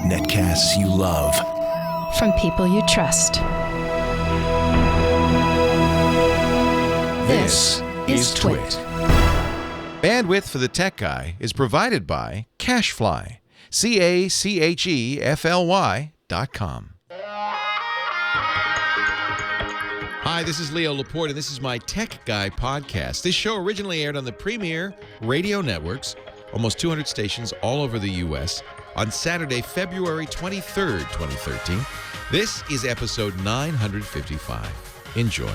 Netcasts you love. From people you trust. This is Twit. Bandwidth for the Tech Guy is provided by CacheFly. CacheFly.com. Hi, this is Leo Laporte, and this is my Tech Guy podcast. This show originally aired on the premier radio networks, almost 200 stations all over the U.S., on Saturday, February 23rd, 2013. This is episode 955. Enjoy.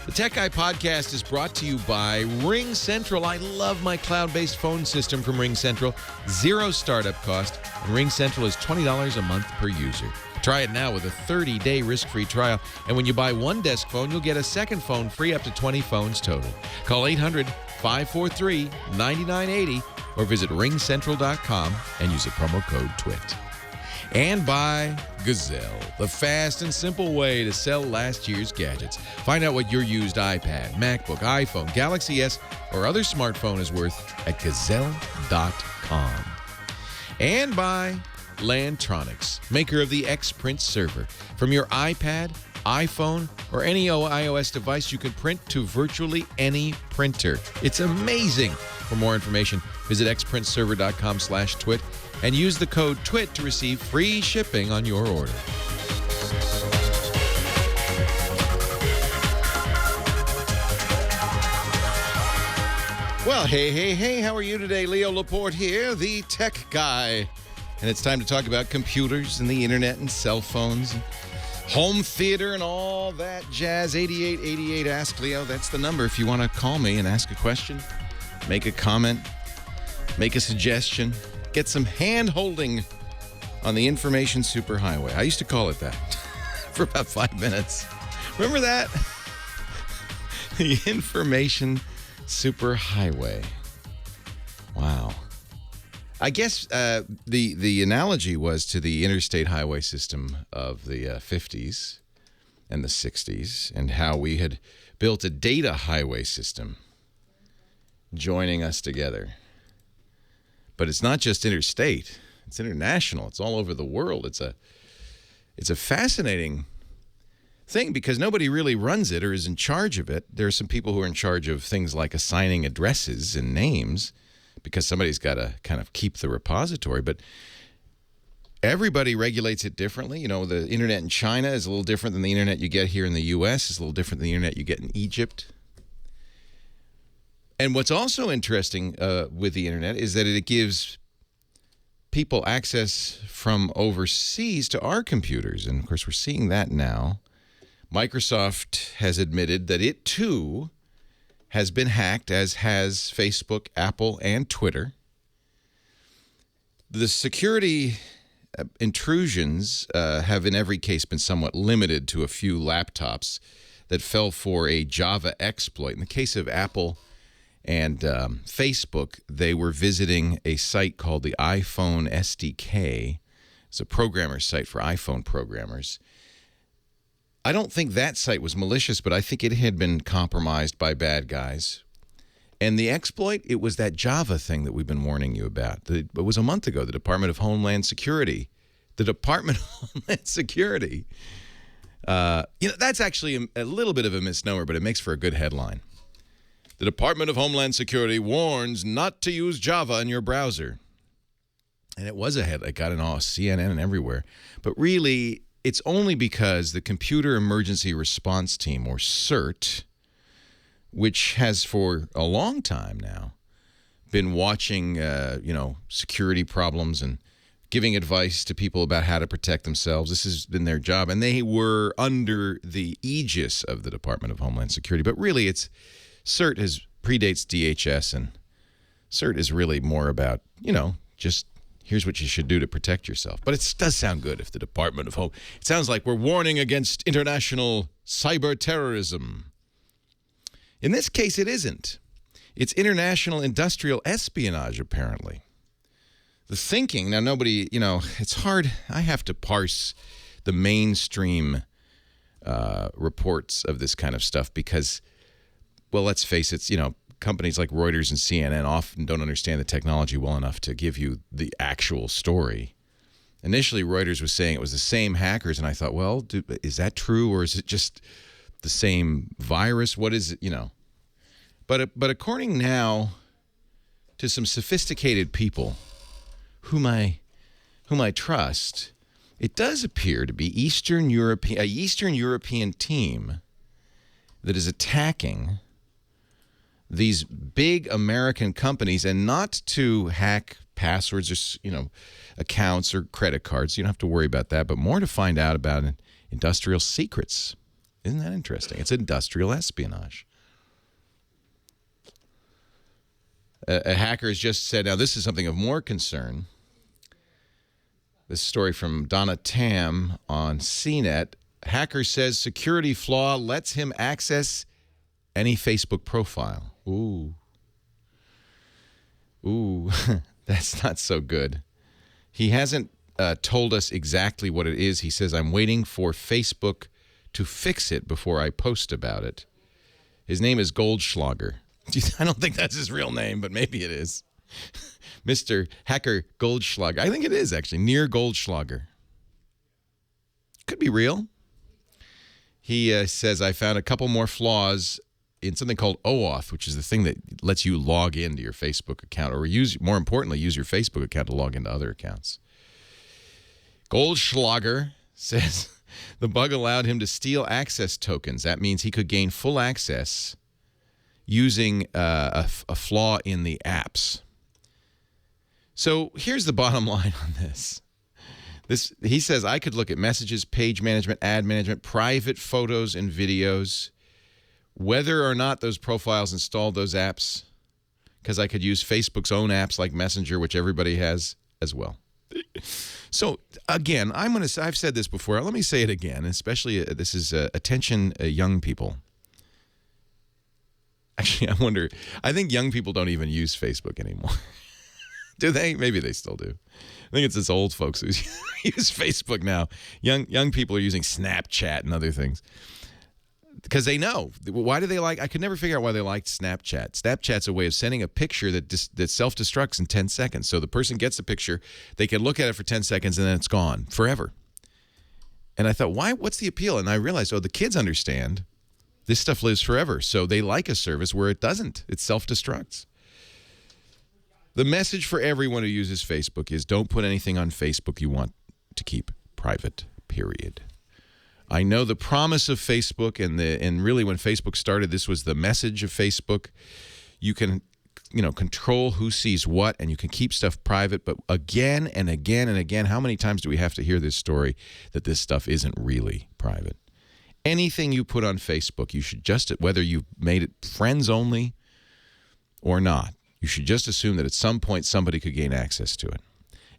The Tech Guy podcast is brought to you by Ring Central. I love my cloud-based phone system from Ring Central. Zero startup cost, and Ring Central is $20 a month per user. Try it now with a 30-day risk-free trial. And when you buy one desk phone, you'll get a second phone free up to 20 phones total. Call 800-543-9980 or visit ringcentral.com and use the promo code TWIT. And by Gazelle, the fast and simple way to sell last year's gadgets. Find out what your used iPad, MacBook, iPhone, Galaxy S, or other smartphone is worth at gazelle.com. And by Lantronix, maker of the X-Print server. From your iPad, iPhone, or any iOS device, you can print to virtually any printer. It's amazing. For more information, visit xprintserver.com/twit and use the code TWIT to receive free shipping on your order. Well, hey, how are you today? Leo Laporte here, the Tech Guy. And it's time to talk about computers and the internet and cell phones and home theater and all that jazz. 8888 Ask Leo. That's the number if you want to call me and ask a question, make a comment, make a suggestion, get some hand-holding on the information superhighway. I used to call it that for about 5 minutes. Remember that? The information superhighway. Wow. I guess the analogy was to the interstate highway system of the 50s and the 60s and how we had built a data highway system joining us together. But it's not just interstate. It's international. It's all over the world. It's a fascinating thing because nobody really runs it or is in charge of it. There are some people who are in charge of things like assigning addresses and names, because somebody's got to kind of keep the repository. But everybody regulates it differently. You know, the internet in China is a little different than the internet you get here in the U.S. It's a little different than the internet you get in Egypt. And what's also interesting with the internet is that it gives people access from overseas to our computers. And, of course, we're seeing that now. Microsoft has admitted that it, too, has been hacked, as has Facebook, Apple, and Twitter. The security intrusions have in every case been somewhat limited to a few laptops that fell for a Java exploit. In the case of Apple and Facebook, they were visiting a site called the iPhone SDK. It's a programmer site for iPhone programmers. I don't think that site was malicious, but I think it had been compromised by bad guys. And the exploit, it was that Java thing that we've been warning you about. It was a month ago, the Department of Homeland Security. The Department of Homeland Security. That's actually a little bit of a misnomer, but it makes for a good headline. The Department of Homeland Security warns not to use Java in your browser. And it was a headline. It got in all CNN and everywhere. But really, it's only because the Computer Emergency Response Team, or CERT, which has for a long time now been watching, security problems and giving advice to people about how to protect themselves. This has been their job, and they were under the aegis of the Department of Homeland Security. But really, CERT predates DHS, and CERT is really more about, just here's what you should do to protect yourself. But it does sound good if the Department of Home... It sounds like we're warning against international cyber terrorism. In this case, it isn't. It's international industrial espionage, apparently. The thinking... Now, nobody... it's hard. I have to parse the mainstream reports of this kind of stuff because, well, let's face it, companies like Reuters and CNN often don't understand the technology well enough to give you the actual story. Initially, Reuters was saying it was the same hackers, and I thought, well, is that true, or is it just the same virus? What is it, But according now to some sophisticated people whom I trust, it does appear to be a Eastern European team that is attacking these big American companies, and not to hack passwords or accounts or credit cards. You don't have to worry about that, but more to find out about industrial secrets. Isn't that interesting? It's industrial espionage. A hacker has just said, now this is something of more concern. This story from Donna Tam on CNET. Hacker says security flaw lets him access any Facebook profile. Ooh, that's not so good. He hasn't told us exactly what it is. He says, I'm waiting for Facebook to fix it before I post about it. His name is Goldschlager. I don't think that's his real name, but maybe it is. Mr. Hacker Goldschlager. I think it is, actually. Near Goldschlager. Could be real. He says, I found a couple more flaws in something called OAuth, which is the thing that lets you log into your Facebook account, or more importantly, use your Facebook account to log into other accounts. Goldschlager says the bug allowed him to steal access tokens. That means he could gain full access using a flaw in the apps. So here's the bottom line on this. He says, I could look at messages, page management, ad management, private photos and videos, whether or not those profiles installed those apps, because I could use Facebook's own apps like Messenger, which everybody has as well. So again, I've said this before. Let me say it again, especially this is attention young people. Actually, I think young people don't even use Facebook anymore. Do they? Maybe they still do. I think it's us old folks who use Facebook now. Young people are using Snapchat and other things because they know. Why do they like? I could never figure out why they liked Snapchat. Snapchat's a way of sending a picture that self-destructs in 10 seconds. So the person gets the picture, they can look at it for 10 seconds, and then it's gone forever. And I thought, why? What's the appeal? And I realized, the kids understand this stuff lives forever. So they like a service where it doesn't. It self-destructs. The message for everyone who uses Facebook is don't put anything on Facebook you want to keep private, period. I know the promise of Facebook and really when Facebook started, this was the message of Facebook. You can, control who sees what, and you can keep stuff private. But again and again and again, how many times do we have to hear this story that this stuff isn't really private? Anything you put on Facebook, you should whether you've made it friends only or not, you should just assume that at some point somebody could gain access to it.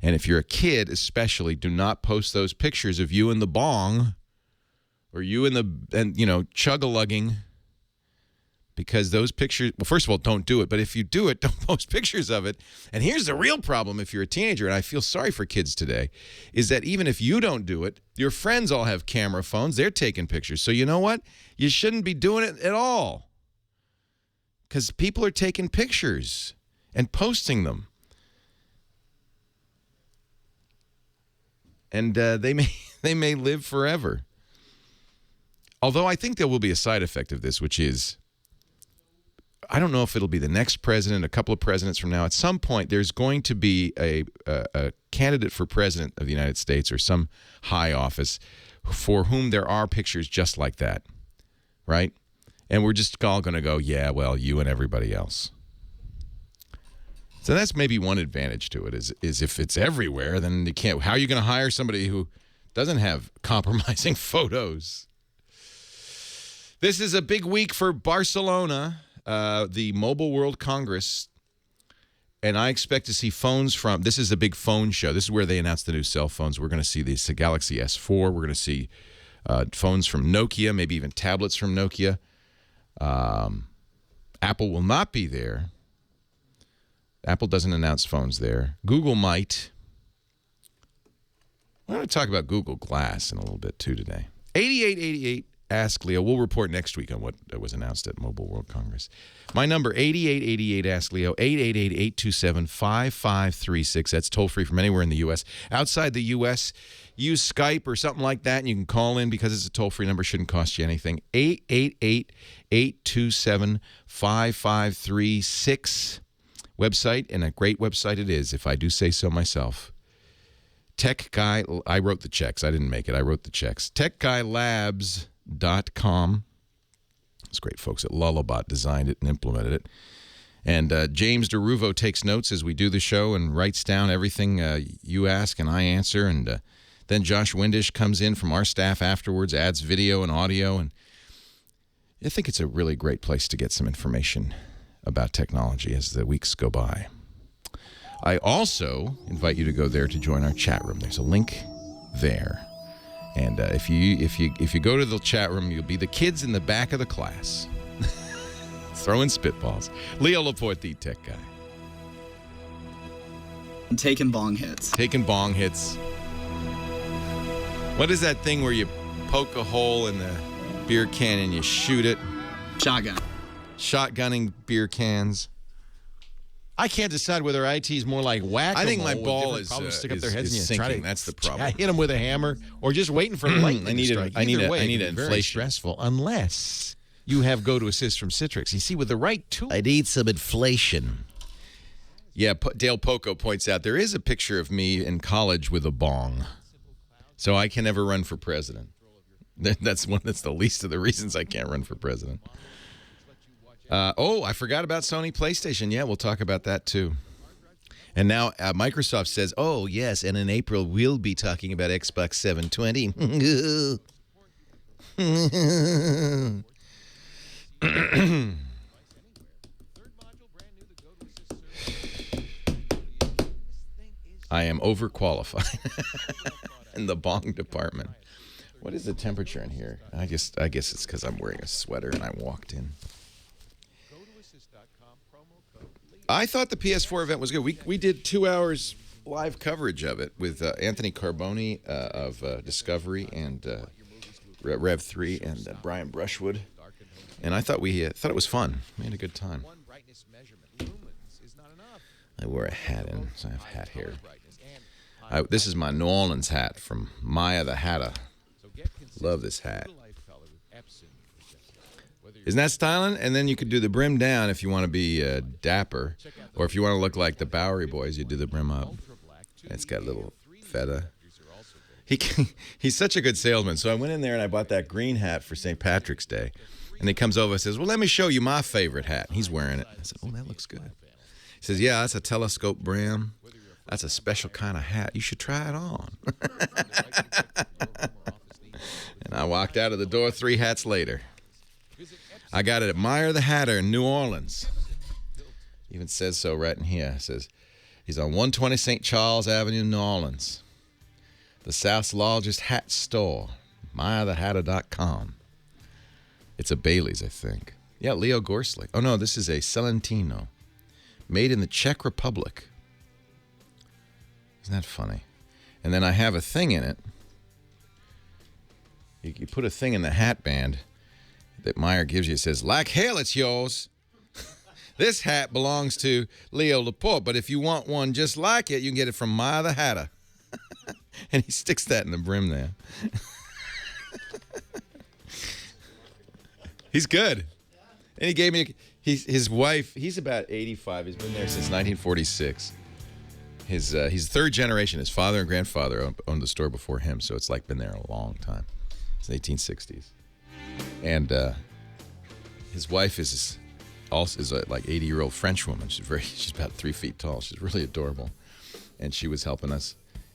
And if you're a kid especially, do not post those pictures of you in the bong or you chug-a-lugging, because those pictures, well, first of all, don't do it. But if you do it, don't post pictures of it. And here's the real problem if you're a teenager, and I feel sorry for kids today, is that even if you don't do it, your friends all have camera phones. They're taking pictures. So you know what? You shouldn't be doing it at all, because people are taking pictures and posting them. And they may live forever. Although I think there will be a side effect of this, which is, I don't know if it'll be the next president, a couple of presidents from now. At some point, there's going to be a candidate for president of the United States or some high office for whom there are pictures just like that, right? And we're just all going to go, yeah, well, you and everybody else. So that's maybe one advantage to it is if it's everywhere, then you can't. How are you going to hire somebody who doesn't have compromising photos? This is a big week for Barcelona, the Mobile World Congress, and I expect to see phones from. This is a big phone show. This is where they announce the new cell phones. We're going to see the Galaxy S4. We're going to see phones from Nokia, maybe even tablets from Nokia. Apple will not be there. Apple doesn't announce phones there. Google might. We're going to talk about Google Glass in a little bit, too, today. 8888 Ask Leo. We'll report next week on what was announced at Mobile World Congress. My number, 8888 Ask Leo, 888-827-5536. That's toll-free from anywhere in the U.S. Outside the U.S., use Skype or something like that, and you can call in because it's a toll-free number. Shouldn't cost you anything. 888-827-5536. Website, and a great website it is, if I do say so myself. Tech Guy, I wrote the checks. I didn't make it. I wrote the checks. TechGuyLabs.com. It's great folks at Lullabot designed it and implemented it. And James DeRuvo takes notes as we do the show and writes down everything you ask and I answer. And then Josh Windish comes in from our staff afterwards, adds video and audio. And I think it's a really great place to get some information about technology as the weeks go by. I also invite you to go there to join our chat room. There's a link there. And if you go to the chat room, you'll be the kids in the back of the class throwing spitballs. Leo Laporte, the tech guy. I'm taking bong hits. Taking bong hits. What is that thing where you poke a hole in the beer can and you shoot it? Shotgun. Shotgunning beer cans. I can't decide whether IT is more like whack-a-mole. I think my ball is stick up their is heads and you sinking. try to That's the problem. hit them with a hammer, or just waiting for lightning to strike. I need Either way, an it can be very inflation. stressful unless you have Go to Assist from Citrix. You see, with the right tool, I need some inflation. Yeah, Dale Poco points out there is a picture of me in college with a bong, so I can never run for president. That's the least of the reasons I can't run for president. I forgot about Sony PlayStation. Yeah, we'll talk about that too. And now Microsoft says, oh, yes, and in April we'll be talking about Xbox 720. I am overqualified in the bong department. What is the temperature in here? I guess it's because I'm wearing a sweater and I walked in. I thought the PS4 event was good. We did 2 hours live coverage of it with Anthony Carboni of Discovery and Rev 3 and Brian Brushwood, and I thought it was fun. We had a good time. I wore a hat in, so I have hat hair. This is my New Orleans hat from Maya the Hatter. Love this hat. Isn't that styling? And then you could do the brim down if you want to be dapper. Or if you want to look like the Bowery Boys, you do the brim up. It's got a little feta. He's such a good salesman. So I went in there and I bought that green hat for St. Patrick's Day. And he comes over and says, well, let me show you my favorite hat. And he's wearing it. I said, oh, that looks good. He says, yeah, that's a telescope brim. That's a special kind of hat. You should try it on. And I walked out of the door 3 hats later. I got it at Meyer the Hatter in New Orleans. Even says so right in here. It says he's on 120 St. Charles Avenue, New Orleans. The South's largest hat store, MeyerTheHatter.com. It's a Bailey's, I think. Yeah, Leo Gorsley. Oh, no, this is a Celentino. Made in the Czech Republic. Isn't that funny? And then I have a thing in it. You put a thing in the hat band that Meyer gives you. It says, like hell, it's yours. This hat belongs to Leo Laporte, but if you want one just like it, you can get it from Meyer the Hatter. And he sticks that in the brim there. He's good. And he gave me his wife. He's about 85. He's been there since 1946. He's third generation. His father and grandfather owned the store before him, so it's like been there a long time. It's the 1860s. And his wife is a like 80-year-old French woman. She's about 3 feet tall. She's really adorable. And she was helping us.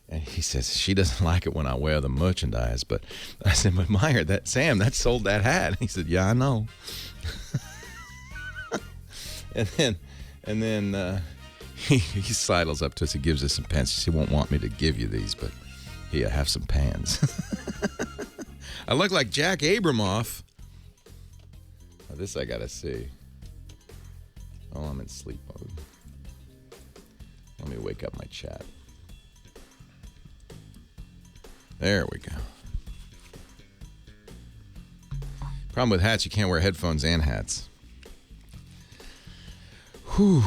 And he says she doesn't like it when I wear the merchandise. But I said, but Meyer, Sam, that sold that hat. And he said, yeah, I know. and then he sidles up to us. He gives us some pants. He won't want me to give you these, but here, have some pants. I look like Jack Abramoff. Oh, this I gotta see. Oh, I'm in sleep mode. Let me wake up my chat. There we go. Problem with hats, you can't wear headphones and hats. Whew.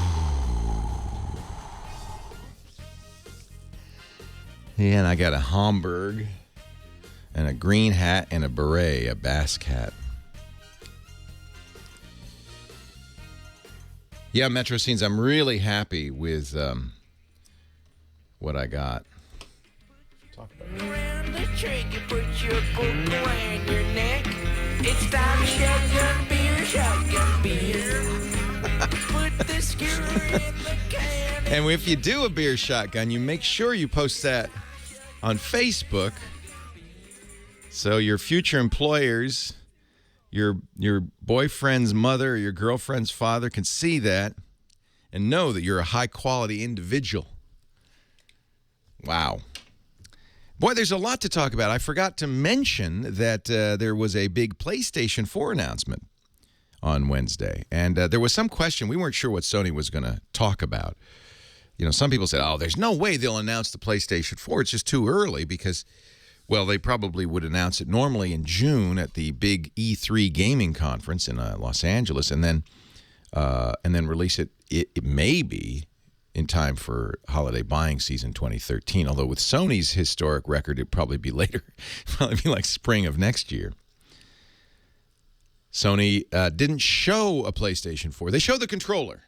Yeah, and I got a Homburg and a green hat and a beret, a Basque hat. Yeah, Metro Scenes, I'm really happy with what I got. Talk about it. Around the tree, you put your book around your neck. It's time shotgun beer, shotgun beer. Put the skewer in the can. And if you do a beer shotgun, you make sure you post that on Facebook so your future employers, your boyfriend's mother or your girlfriend's father can see that and know that you're a high-quality individual. Wow. Boy, there's a lot to talk about. I forgot to mention that there was a big PlayStation 4 announcement on Wednesday. And there was some question. We weren't sure what Sony was going to talk about. You know, some people said, oh, there's no way they'll announce the PlayStation 4. It's just too early because, well, they probably would announce it normally in June at the big E3 gaming conference in Los Angeles and then release it, it may be in time for holiday buying season 2013. Although with Sony's historic record, it'd probably be later. Probably be like spring of next year. Sony didn't show a PlayStation 4. They showed the controller,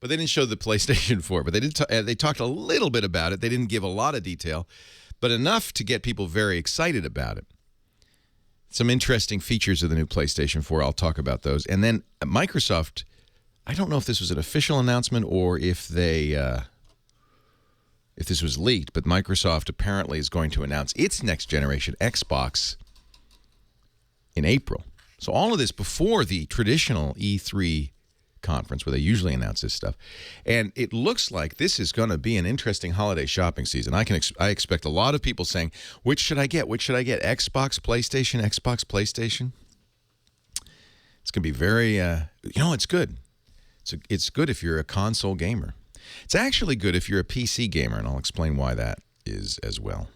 but they didn't show the PlayStation 4. But they did. They talked a little bit about it. They didn't give a lot of detail, but enough to get people very excited about it. Some interesting features of the new PlayStation 4. I'll talk about those. And then Microsoft, I don't know if this was an official announcement or if they if this was leaked, but Microsoft apparently is going to announce its next generation Xbox in April. So all of this before the traditional E3 conference where they usually announce this stuff. And it looks like this is going to be an interesting holiday shopping season. I expect a lot of people saying, which should I get? Which should I get? Xbox, PlayStation, Xbox, PlayStation? It's going to be very, it's good. It's good if you're a console gamer. It's actually good if you're a PC gamer, and I'll explain why that is as well.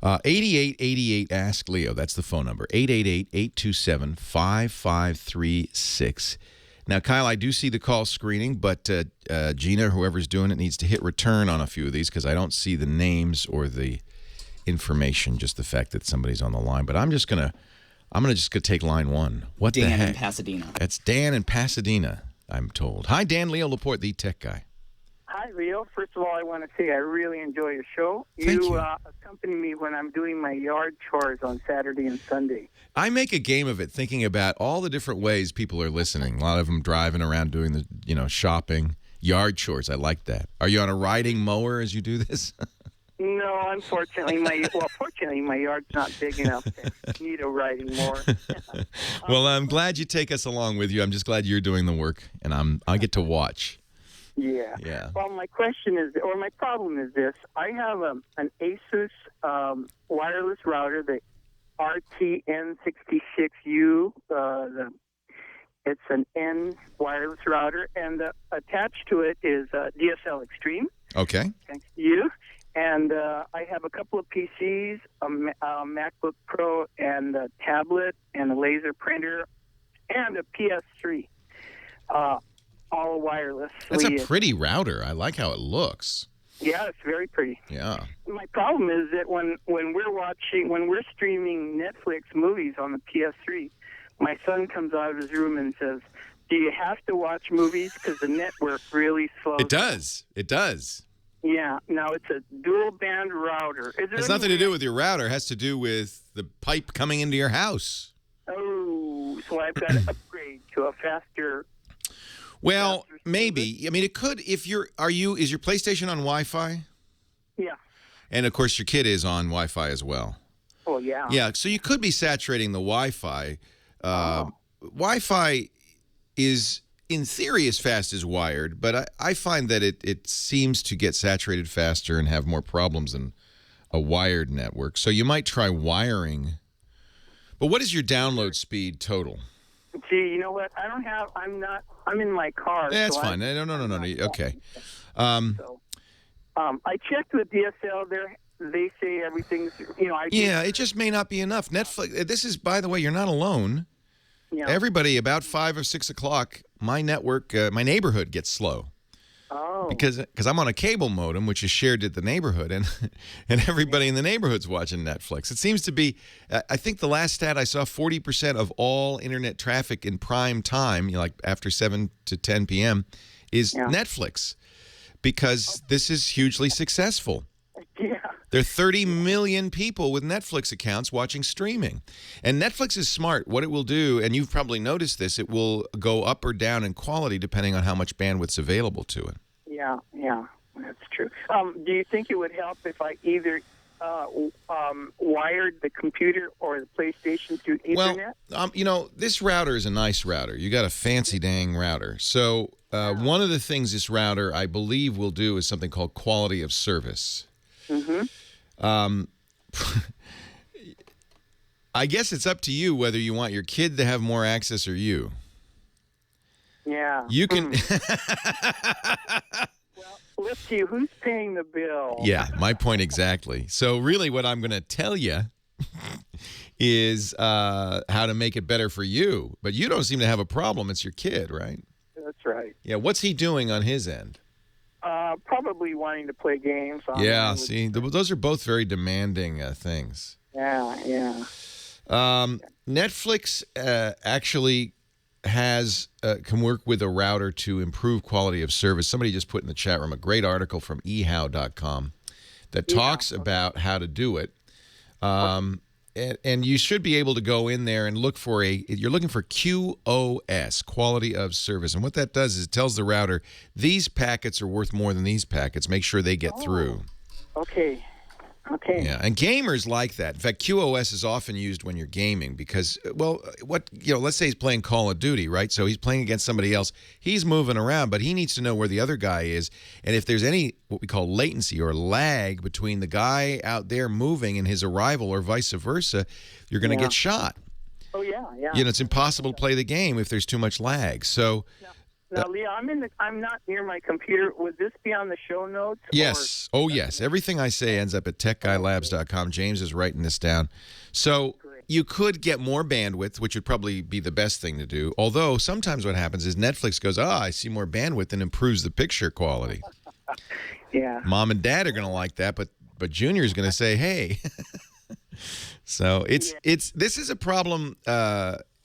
8888 Ask Leo. That's the phone number. 888-827-5536. Now, Kyle, I do see the call screening, but Gina, whoever's doing it, needs to hit return on a few of these because I don't see the names or the information, just the fact that somebody's on the line. But I'm just gonna take line one. What the heck? Dan in Pasadena. That's Dan in Pasadena, I'm told. Hi, Dan. Leo Laporte, the tech guy. Hi, Leo. First of all, I want to say I really enjoy your show. Thank you. Accompany me when I'm doing my yard chores on Saturday and Sunday. I make a game of it thinking about all the different ways people are listening. A lot of them driving around doing the, shopping, yard chores. I like that. Are you on a riding mower as you do this? No, unfortunately, fortunately, my yard's not big enough to need a riding mower. Well, I'm glad you take us along with you. I'm just glad you're doing the work, and I get to watch. Yeah. Well, my problem is this. I have an Asus wireless router, the RTN66U. It's an N wireless router, and attached to it is DSL Extreme. Okay. Thanks to you. And I have a couple of PCs, a MacBook Pro, and a tablet, and a laser printer, and a PS3. All wireless. That's a pretty router. I like how it looks. Yeah, it's very pretty. Yeah. My problem is that when we're streaming Netflix movies on the PS3, my son comes out of his room and says, "Do you have to watch movies? Because the network really slows." It does. It does. Yeah. Now it's a dual band router. It has nothing to do with your router. It has to do with the pipe coming into your house. Oh, so I've got to upgrade to a faster. Well, maybe. I mean, it could. Is your PlayStation on Wi-Fi? Yeah. And of course, your kid is on Wi-Fi as well. Oh yeah. Yeah. So you could be saturating the Wi-Fi. Wi-Fi is, in theory, as fast as wired, but I find that it seems to get saturated faster and have more problems than a wired network. So you might try wiring. But what is your download speed total? Gee, you know what? I'm in my car. That's so fine. No. Okay. I checked with DSL. they say everything's, Yeah, it just may not be enough. Netflix. This is, by the way, you're not alone. Yeah. Everybody, about 5 or 6 o'clock, my network, my neighborhood gets slow. Oh. Because I'm on a cable modem, which is shared at the neighborhood, and everybody in the neighborhood's watching Netflix. It seems to be, I think the last stat I saw, 40% of all internet traffic in prime time, like after 7 to 10 p.m., is Netflix, because this is hugely successful. Yeah. There are 30 million people with Netflix accounts watching streaming. And Netflix is smart. What it will do, and you've probably noticed this, it will go up or down in quality depending on how much bandwidth's available to it. Yeah, that's true. Do you think it would help if I either wired the computer or the PlayStation through Ethernet? Well, this router is a nice router. You got a fancy dang router. So one of the things this router, I believe, will do is something called quality of service. I guess it's up to you whether you want your kid to have more access or you. Yeah. You can. Well, let's see, who's paying the bill? Yeah, my point exactly. So really what I'm going to tell you is how to make it better for you. But you don't seem to have a problem. It's your kid, right? That's right. Yeah, what's he doing on his end? Probably wanting to play games. Yeah, see, those are both very demanding things. Yeah. Netflix actually can work with a router to improve quality of service. Somebody just put in the chat room a great article from ehow.com that talks about how to do it. And you should be able to go in there and look for you're looking for QoS, quality of service. And what that does is it tells the router, these packets are worth more than these packets. Make sure they get through. Okay. Yeah, and gamers like that. In fact, QoS is often used when you're gaming because, let's say he's playing Call of Duty, right? So he's playing against somebody else. He's moving around, but he needs to know where the other guy is. And if there's any what we call latency or lag between the guy out there moving and his arrival or vice versa, you're going to get shot. Oh, yeah. It's impossible to play the game if there's too much lag. So. Now, Leo, I'm not near my computer. Would this be on the show notes? Yes. Yes. Everything I say ends up at techguylabs.com. James is writing this down. So you could get more bandwidth, which would probably be the best thing to do. Although sometimes what happens is Netflix goes, I see more bandwidth and improves the picture quality. Yeah. Mom and Dad are going to like that, but Junior's going to say, hey. So this is a problem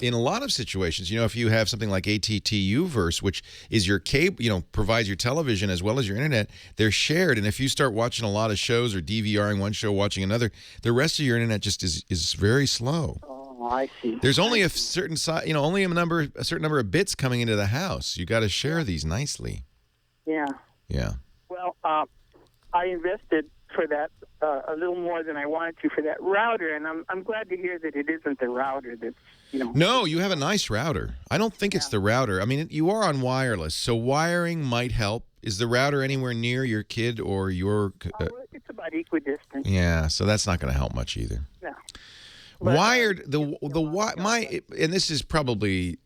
in a lot of situations. If you have something like AT&T Uverse, which is your cable, provides your television as well as your internet, they're shared. And if you start watching a lot of shows or DVRing one show, watching another, the rest of your internet just is very slow. Oh, I see. There's only a certain size, only a certain number of bits coming into the house. You got to share these nicely. Yeah. Yeah. Well, I invested for that a little more than I wanted to for that router, and I'm glad to hear that it isn't the router that's, No, you have a nice router. I don't think it's the router. I mean, you are on wireless, so wiring might help. Is the router anywhere near your kid or your... it's about equidistant. Yeah, so that's not going to help much either. No. Wired, and this is probably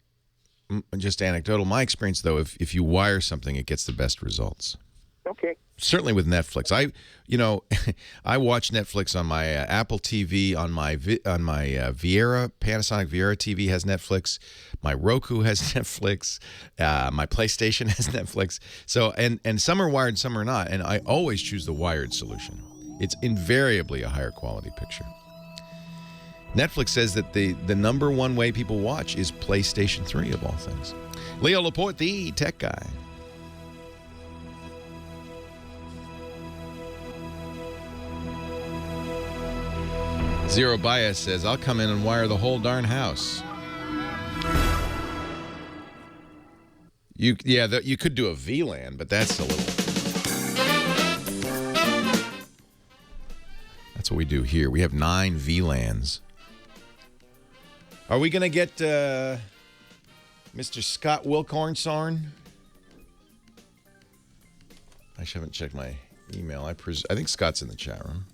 just anecdotal. My experience, though, if you wire something, it gets the best results. Okay. Certainly with Netflix. I watch Netflix on my Apple TV, on my Viera, Panasonic Viera TV has Netflix. My Roku has Netflix. My PlayStation has Netflix. So and some are wired, some are not. And I always choose the wired solution. It's invariably a higher quality picture. Netflix says that the number one way people watch is PlayStation 3 of all things. Leo Laporte, the tech guy. Zero Bias says, I'll come in and wire the whole darn house. You could do a VLAN, but that's a little... That's what we do here. We have 9 VLANs. Are we going to get Mr. Scott Wilkinson? I haven't checked my email. I think Scott's in the chat room.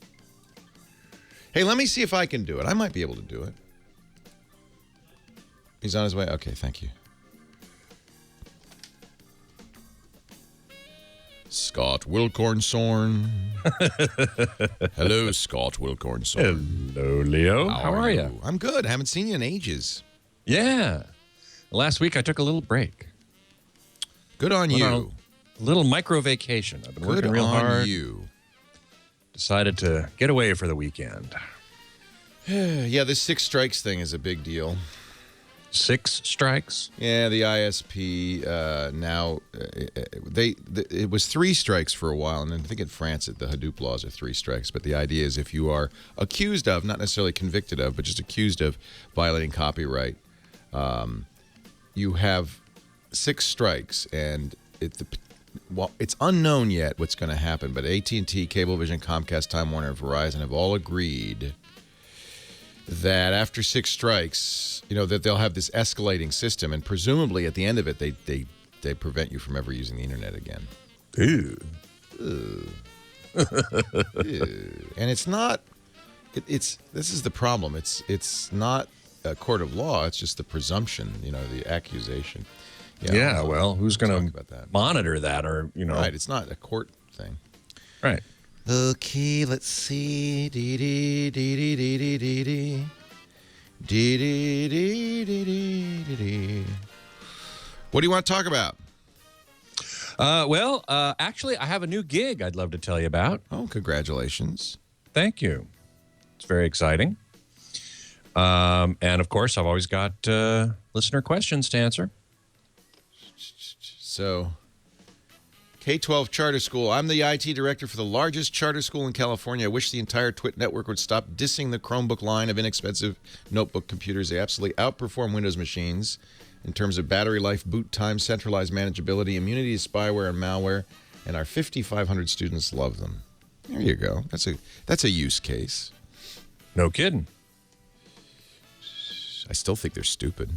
Hey, let me see if I can do it. I might be able to do it. He's on his way? Okay, thank you. Scott. Scott Wilkinson. Hello, Scott Wilkinson. Hello, Leo. How are you? I'm good. Haven't seen you in ages. Yeah. Last week I took a little break. Good on Went you. on a little micro vacation. I've been working real hard. You. Decided to get away for the weekend. Yeah, this 6 strikes thing is a big deal. 6 strikes? Yeah, the ISP now it was 3 strikes for a while, and I think in France the Hadoop laws are 3 strikes. But the idea is if you are accused of, not necessarily convicted of, but just accused of violating copyright, you have 6 strikes, and it's unknown yet what's going to happen. But AT&T, Cablevision, Comcast, Time Warner, and Verizon have all agreed that after 6 strikes, that they'll have this escalating system, and presumably at the end of it, they prevent you from ever using the internet again. Ew. And it's not. This is the problem. It's not a court of law. It's just the presumption. The accusation. Yeah. Well, who's going to monitor that, or Right. It's not a court thing. Right. Okay, let's see. What do you want to talk about? Actually, I have a new gig I'd love to tell you about. Oh, congratulations. Thank you. It's very exciting. And, of course, I've always got listener questions to answer. So, K-12 charter school. I'm the IT director for the largest charter school in California. I wish the entire TWiT network would stop dissing the Chromebook line of inexpensive notebook computers. They absolutely outperform Windows machines in terms of battery life, boot time, centralized manageability, immunity to spyware and malware, and our 5,500 students love them. There you go. That's a use case. No kidding. I still think they're stupid.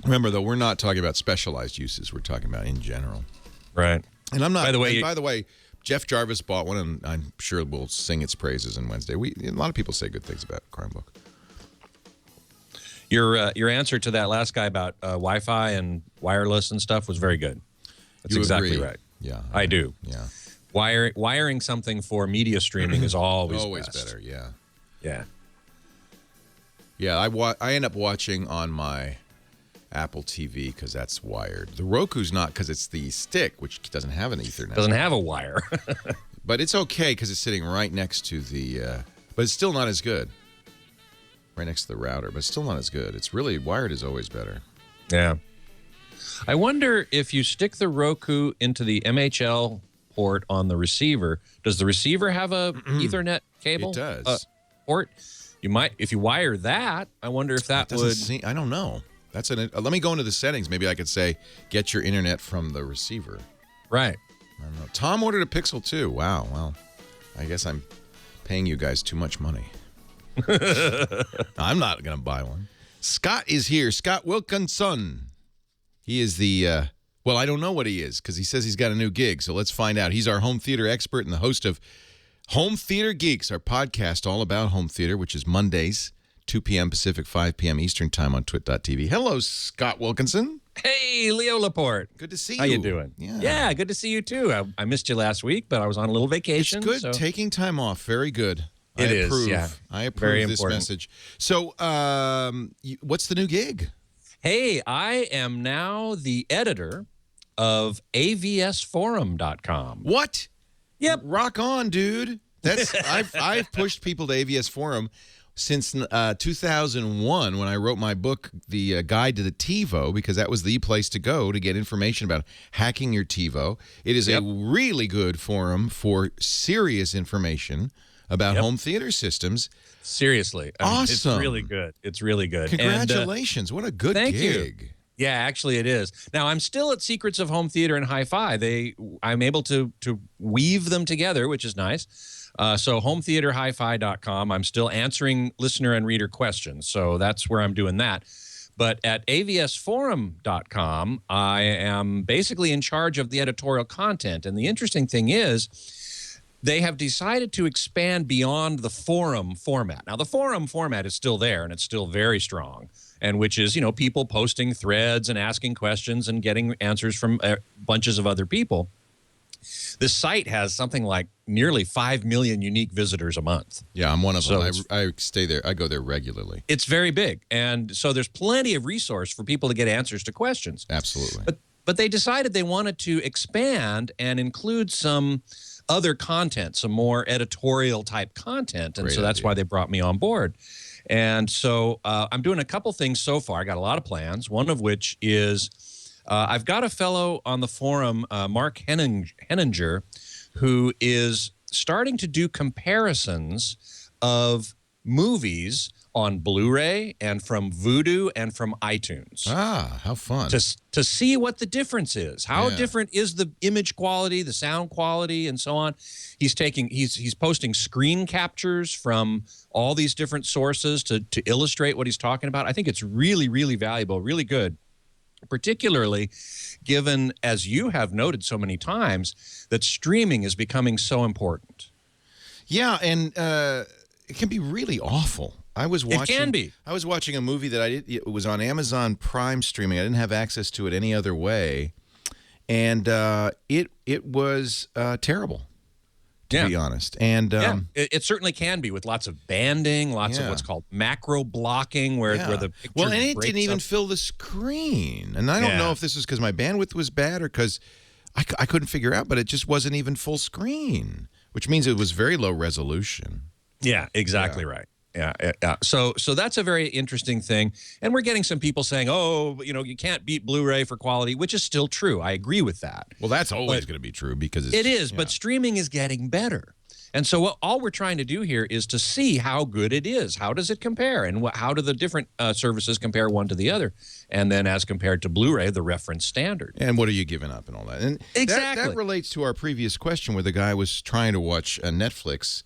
Remember, though, we're not talking about specialized uses. We're talking about in general. Right. And I'm not. By the way, Jeff Jarvis bought one, and I'm sure we'll sing its praises on Wednesday. A lot of people say good things about Chromebook. Your answer to that last guy about Wi-Fi and wireless and stuff was very good. That's You exactly agree? right. Yeah, I do. Yeah, wiring something for media streaming is always best. better. Yeah, Yeah. yeah. I end up watching on my Apple TV because that's wired. The Roku's not because it's the stick, which doesn't have an Ethernet. Doesn't have a wire. But it's okay because it's sitting right next to the. But it's still not as good. Right next to the router, but it's still not as good. It's really wired is always better. Yeah. I wonder if you stick the Roku into the MHL port on the receiver, does the receiver have a Ethernet cable? It does. Port? You might, if you wire that, I wonder if that would. I don't know. That's let me go into the settings. Maybe I could say, get your internet from the receiver. Right. I don't know. Tom ordered a Pixel too. Wow. Well, I guess I'm paying you guys too much money. I'm not going to buy one. Scott is here. Scott Wilkinson. He is the, well, I don't know what he is because he says he's got a new gig. So let's find out. He's our home theater expert and the host of Home Theater Geeks, our podcast all about home theater, which is Mondays, 2 p.m. Pacific, 5 p.m. Eastern time on twit.tv. Hello, Scott Wilkinson. Hey, Leo Laporte. Good to see you. How you doing? Yeah, good to see you too. I missed you last week, but I was on a little vacation. It's good. So. Taking time off. Very good. It is, yeah. I approve Very this important. message. So, what's the new gig? Hey, I am now the editor of AVSForum.com. What? Yep. Rock on, dude. That's I've pushed people to AVS Forum since 2001 when I wrote my book, The Guide to the TiVo, because that was the place to go to get information about hacking your TiVo. It is a really good forum for serious information about home theater systems. Seriously. I mean, Awesome. It's really good. It's really good. Congratulations. What a good thank gig. You. Yeah, actually it is. Now, I'm still at Secrets of Home Theater and Hi-Fi. I'm able to weave them together, which is nice. So hometheaterhifi.com, I'm still answering listener and reader questions. So that's where I'm doing that. But at avsforum.com, I am basically in charge of the editorial content. And the interesting thing is, they have decided to expand beyond the forum format. Now, the forum format is still there, and it's still very strong, and which is, people posting threads and asking questions and getting answers from bunches of other people. This site has something like nearly 5 million unique visitors a month. Yeah, I'm one of them. I stay there. I go there regularly. It's very big, and so there's plenty of resource for people to get answers to questions. Absolutely. But they decided they wanted to expand and include some other content, some more editorial type content. And so that's why they brought me on board. And so I'm doing a couple things so far. I got a lot of plans, one of which is I've got a fellow on the forum, Mark Henninger, who is starting to do comparisons of movies on Blu-ray and from Vudu and from iTunes. Ah, how fun. To see what the difference is. How different is the image quality, the sound quality, and so on. He's posting screen captures from all these different sources to illustrate what he's talking about. I think it's really, really valuable, really good, particularly given, as you have noted so many times, that streaming is becoming so important. Yeah, and it can be really awful. It can be. I was watching a movie that it was on Amazon Prime streaming. I didn't have access to it any other way, and it was terrible, to be honest. And it certainly can be, with lots of banding, lots of what's called macro blocking, where the picture and it breaks didn't even up. fill the screen. And I don't know if this is because my bandwidth was bad or because I couldn't figure out, but it just wasn't even full screen, which means it was very low resolution. Yeah, exactly right. Yeah. So that's a very interesting thing. And we're getting some people saying, oh, you can't beat Blu-ray for quality, which is still true. I agree with that. Well, that's always going to be true because it is, but streaming is getting better. And so all we're trying to do here is to see how good it is. How does it compare? And how do the different services compare one to the other? And then as compared to Blu-ray, the reference standard. And what are you giving up and all that? And exactly. That relates to our previous question where the guy was trying to watch Netflix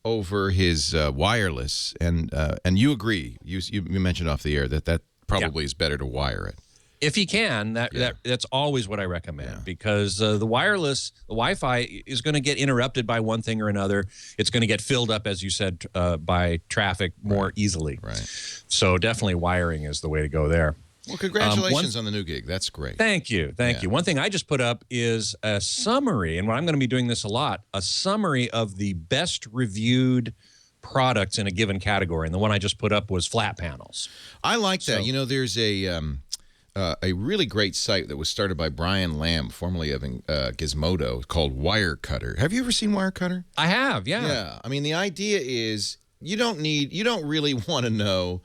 over his wireless, and you agree. You mentioned off the air that probably is better to wire it. If he can, that's always what I recommend, because the wireless, the Wi-Fi is going to get interrupted by one thing or another. It's going to get filled up, as you said, by traffic more easily. Right. So definitely wiring is the way to go there. Well, congratulations on the new gig. That's great. Thank you. Thank you. One thing I just put up is a summary, and I'm going to be doing this a lot, a summary of the best reviewed products in a given category. And the one I just put up was flat panels. I like that. There's a really great site that was started by Brian Lamb, formerly of Gizmodo, called Wirecutter. Have you ever seen Wirecutter? I have, yeah. Yeah. I mean, the idea is you don't really want to know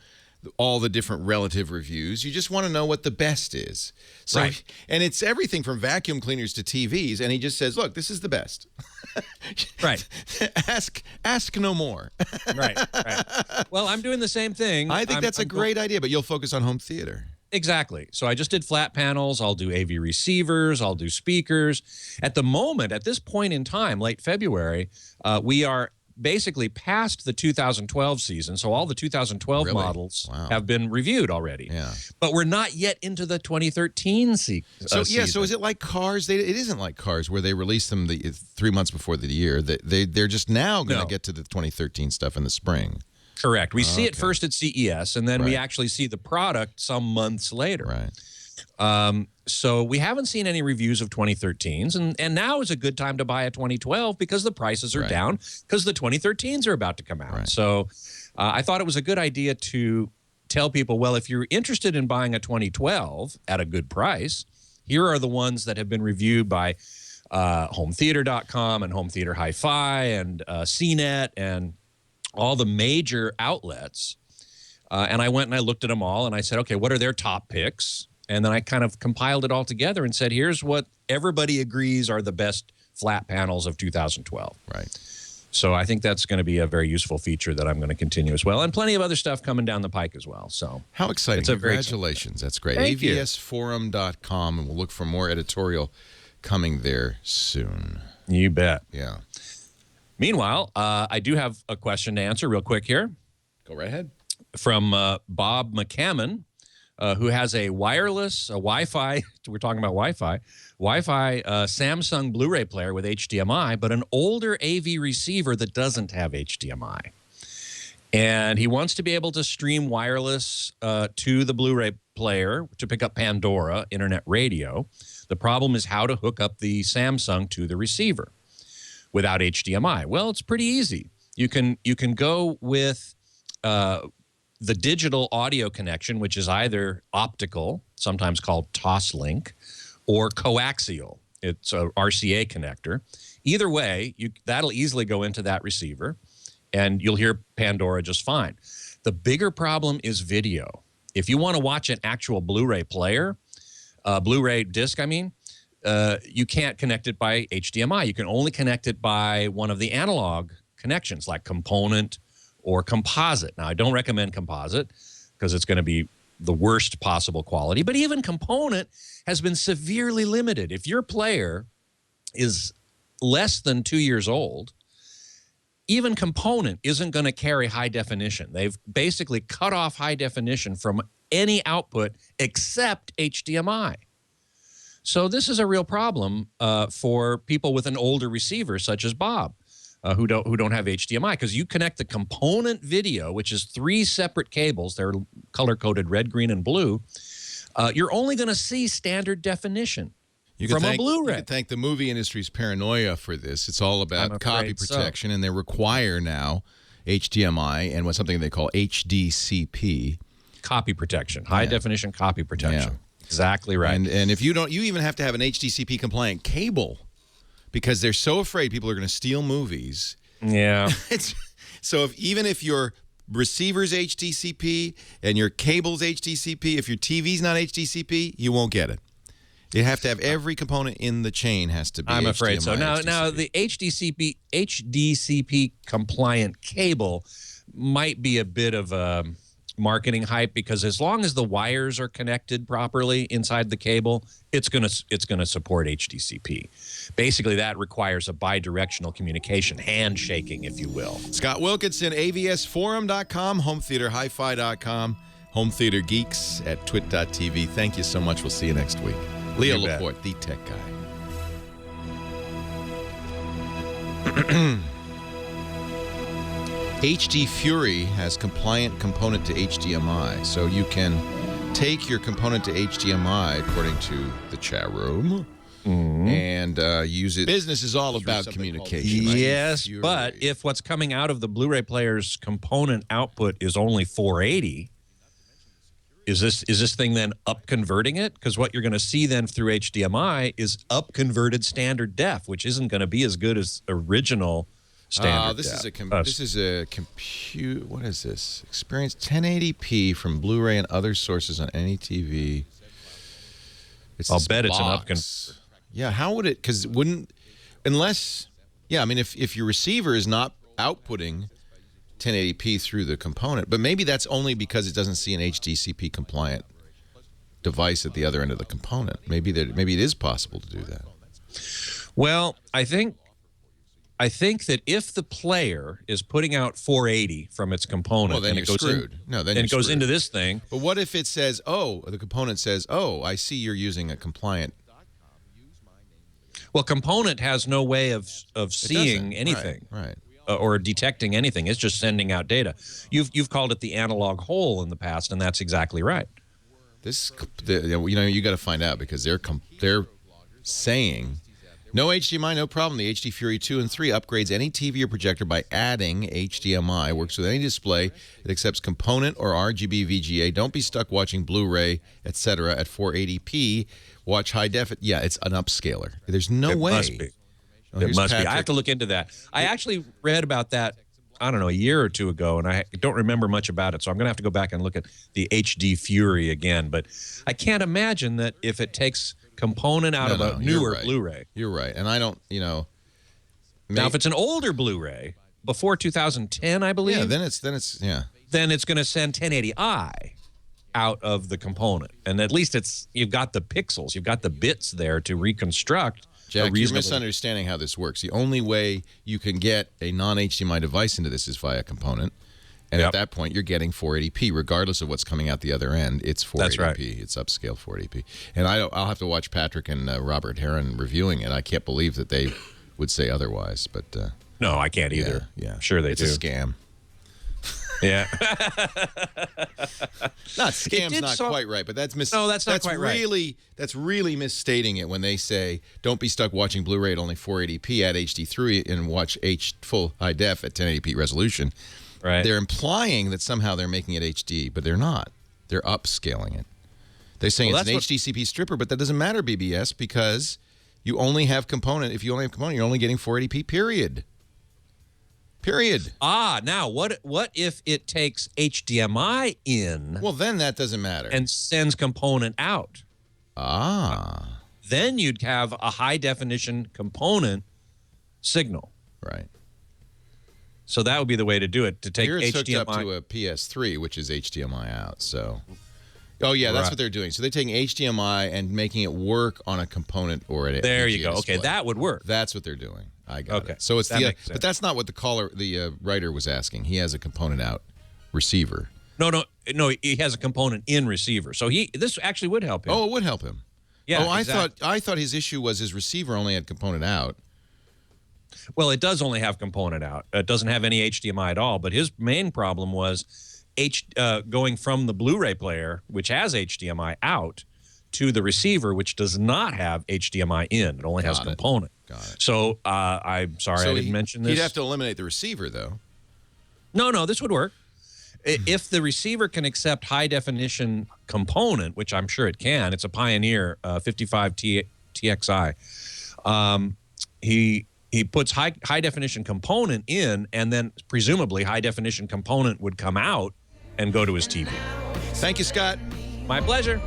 all the different relative reviews. You just want to know what the best is. So, right. And it's everything from vacuum cleaners to TVs. And he just says, look, this is the best. Right. Ask no more. Right. Well, I'm doing the same thing. I think that's a great idea, but you'll focus on home theater. Exactly. So I just did flat panels. I'll do AV receivers. I'll do speakers. At the moment, at this point in time, late February, we are basically past the 2012 season. So all the 2012 models have been reviewed already. Yeah. But we're not yet into the 2013 season. So is it like cars? It isn't like cars where they release them 3 months before the year. They're just now going to get to the 2013 stuff in the spring. Correct. We see it first at CES, and then we actually see the product some months later. Right. So we haven't seen any reviews of 2013s, and now is a good time to buy a 2012 because the prices are down because the 2013s are about to come out. Right. So I thought it was a good idea to tell people, well, if you're interested in buying a 2012 at a good price, here are the ones that have been reviewed by HomeTheater.com and Home Theater Hi-Fi and CNET and all the major outlets. And I went and I looked at them all, and I said, okay, what are their top picks? And then I kind of compiled it all together and said, here's what everybody agrees are the best flat panels of 2012. Right. So I think that's going to be a very useful feature that I'm going to continue as well. And plenty of other stuff coming down the pike as well. So how exciting. Congratulations. That's great. Thank you. AVSforum.com, and we'll look for more editorial coming there soon. You bet. Yeah. Meanwhile, I do have a question to answer real quick here. Go right ahead. From Bob McCammon, who has a Wi-Fi, we're talking about Wi-Fi, Wi-Fi Samsung Blu-ray player with HDMI, but an older AV receiver that doesn't have HDMI. And he wants to be able to stream wireless to the Blu-ray player to pick up Pandora, internet radio. The problem is how to hook up the Samsung to the receiver without HDMI. Well, it's pretty easy. You can go with the digital audio connection, which is either optical, sometimes called Toslink, or coaxial. It's a RCA connector. Either way, that'll easily go into that receiver, and you'll hear Pandora just fine. The bigger problem is video. If you want to watch an actual Blu-ray player, Blu-ray disc, I mean, you can't connect it by HDMI. You can only connect it by one of the analog connections, like component or composite. Now, I don't recommend composite because it's going to be the worst possible quality, but even component has been severely limited. If your player is less than 2 years old, even component isn't going to carry high definition. They've basically cut off high definition from any output except HDMI. So this is a real problem for people with an older receiver, such as Bob, who don't have HDMI, because you connect the component video, which is 3 separate cables. They're color-coded red, green, and blue. You're only going to see standard definition from a Blu-ray. You can thank the movie industry's paranoia for this. It's all about copy protection, and they require now HDMI and something they call HDCP. Copy protection, high-definition copy protection. Yeah. Exactly right. And if you don't, you even have to have an HDCP compliant cable because they're so afraid people are going to steal movies. Yeah. So even if your receiver's HDCP and your cable's HDCP, if your TV's not HDCP, you won't get it. You have to have every component in the chain has to be I'm HDMI, afraid so. Now HDCP. the HDCP compliant cable might be a bit of a marketing hype, because as long as the wires are connected properly inside the cable, it's going to support HDCP. Basically, that requires a bidirectional communication, handshaking, if you will. Scott Wilkinson, avsforum.com, hometheaterhifi.com, Home Theater Geeks at twit.tv. Thank you so much. We'll see you next week. Leo Laporte, the tech guy. HD Fury has compliant component to HDMI, so you can take your component to HDMI, according to the chat room, and use it. Business is all about communication. Yes, but if what's coming out of the Blu-ray player's component output is only 480, is this thing then up-converting it? Because what you're going to see then through HDMI is up-converted standard def, which isn't going to be as good as original standard this def. This is a compute. What is this? Experience 1080p from Blu-ray and other sources on any TV. I'll bet it's an up-converter. Yeah, how would it? Because unless, I mean, if your receiver is not outputting 1080p through the component, but maybe that's only because it doesn't see an HDCP compliant device at the other end of the component. Maybe it is possible to do that. Well, I think that if the player is putting out 480 from its component, then and you're it goes screwed. it goes into this thing. But what if it says, the component says, I see you're using a compliant. Well, component has no way of seeing anything, right. Or detecting anything. It's just sending out data. You've called it the analog hole in the past, and that's exactly right. You got to find out, because they're saying no HDMI, no problem. The HD Fury 2 and 3 upgrades any TV or projector by adding HDMI. Works with any display. It accepts component or RGB VGA. Don't be stuck watching Blu-ray, etc. at 480p. Watch high def. Yeah, it's an upscaler. There's no way. Must be. It must be. I have to look into that. I actually read about that, I don't know, a year or two ago, and I don't remember much about it, so I'm going to have to go back and look at the HD Fury again. But I can't imagine that if it takes component out of a newer Blu-ray. You're right. And I don't, Now, if it's an older Blu-ray, before 2010, I believe. Yeah, then it's Then it's going to send 1080i out of the component. And at least you've got the pixels, you've got the bits there to reconstruct. Jack, you're misunderstanding how this works. The only way you can get a non-HDMI device into this is via component. And Yep. at that point, you're getting 480p, regardless of what's coming out the other end. It's 480p. That's right. It's upscale 480p. And I'll have to watch Patrick and Robert Heron reviewing it. I can't believe that they would say otherwise. But No, I can't either. yeah, I'm sure they it's do. a scam. Yeah. Not scam's did not so- quite right, but that's No, that's not quite right. That's really misstating it when they say don't be stuck watching Blu-ray at only 480p at HD3 and watch full high def at 1080p resolution. Right. They're implying that somehow they're making it HD, but they're not. They're upscaling it. They're saying Well, it's an that's HDCP stripper, but that doesn't matter, BBS, because you only have component. If you only have component, you're only getting 480p. Period. Now what if it takes HDMI in Well, then that doesn't matter. and sends component out? Then you'd have a high definition component signal. Right. So that would be the way to do it, to take Here it's hooked HDMI. up to a PS3, which is HDMI out. So, oh yeah, that's Right. what they're doing. So they're taking HDMI and making it work on a component or at There you VGA go. Okay, display. that would work. That's what they're doing. I got Okay. it. So it's That makes sense. but that's not what the writer was asking. He has a component out receiver. No, he has a component in receiver. So this actually would help him. Oh, it would help him. yeah. Oh, exactly. I thought his issue was his receiver only had component out. Well, it does only have component out. It doesn't have any HDMI at all. But his main problem was going from the Blu-ray player, which has HDMI out, to the receiver, which does not have HDMI in. It only has Got it. component. Got it. So I'm sorry I didn't mention this. He'd have to eliminate the receiver, though. No, this would work. If the receiver can accept high definition component, which I'm sure it can, it's a Pioneer 55 TXI. He puts high definition component in, and then presumably high definition component would come out and go to his TV. Thank you, Scott. My pleasure.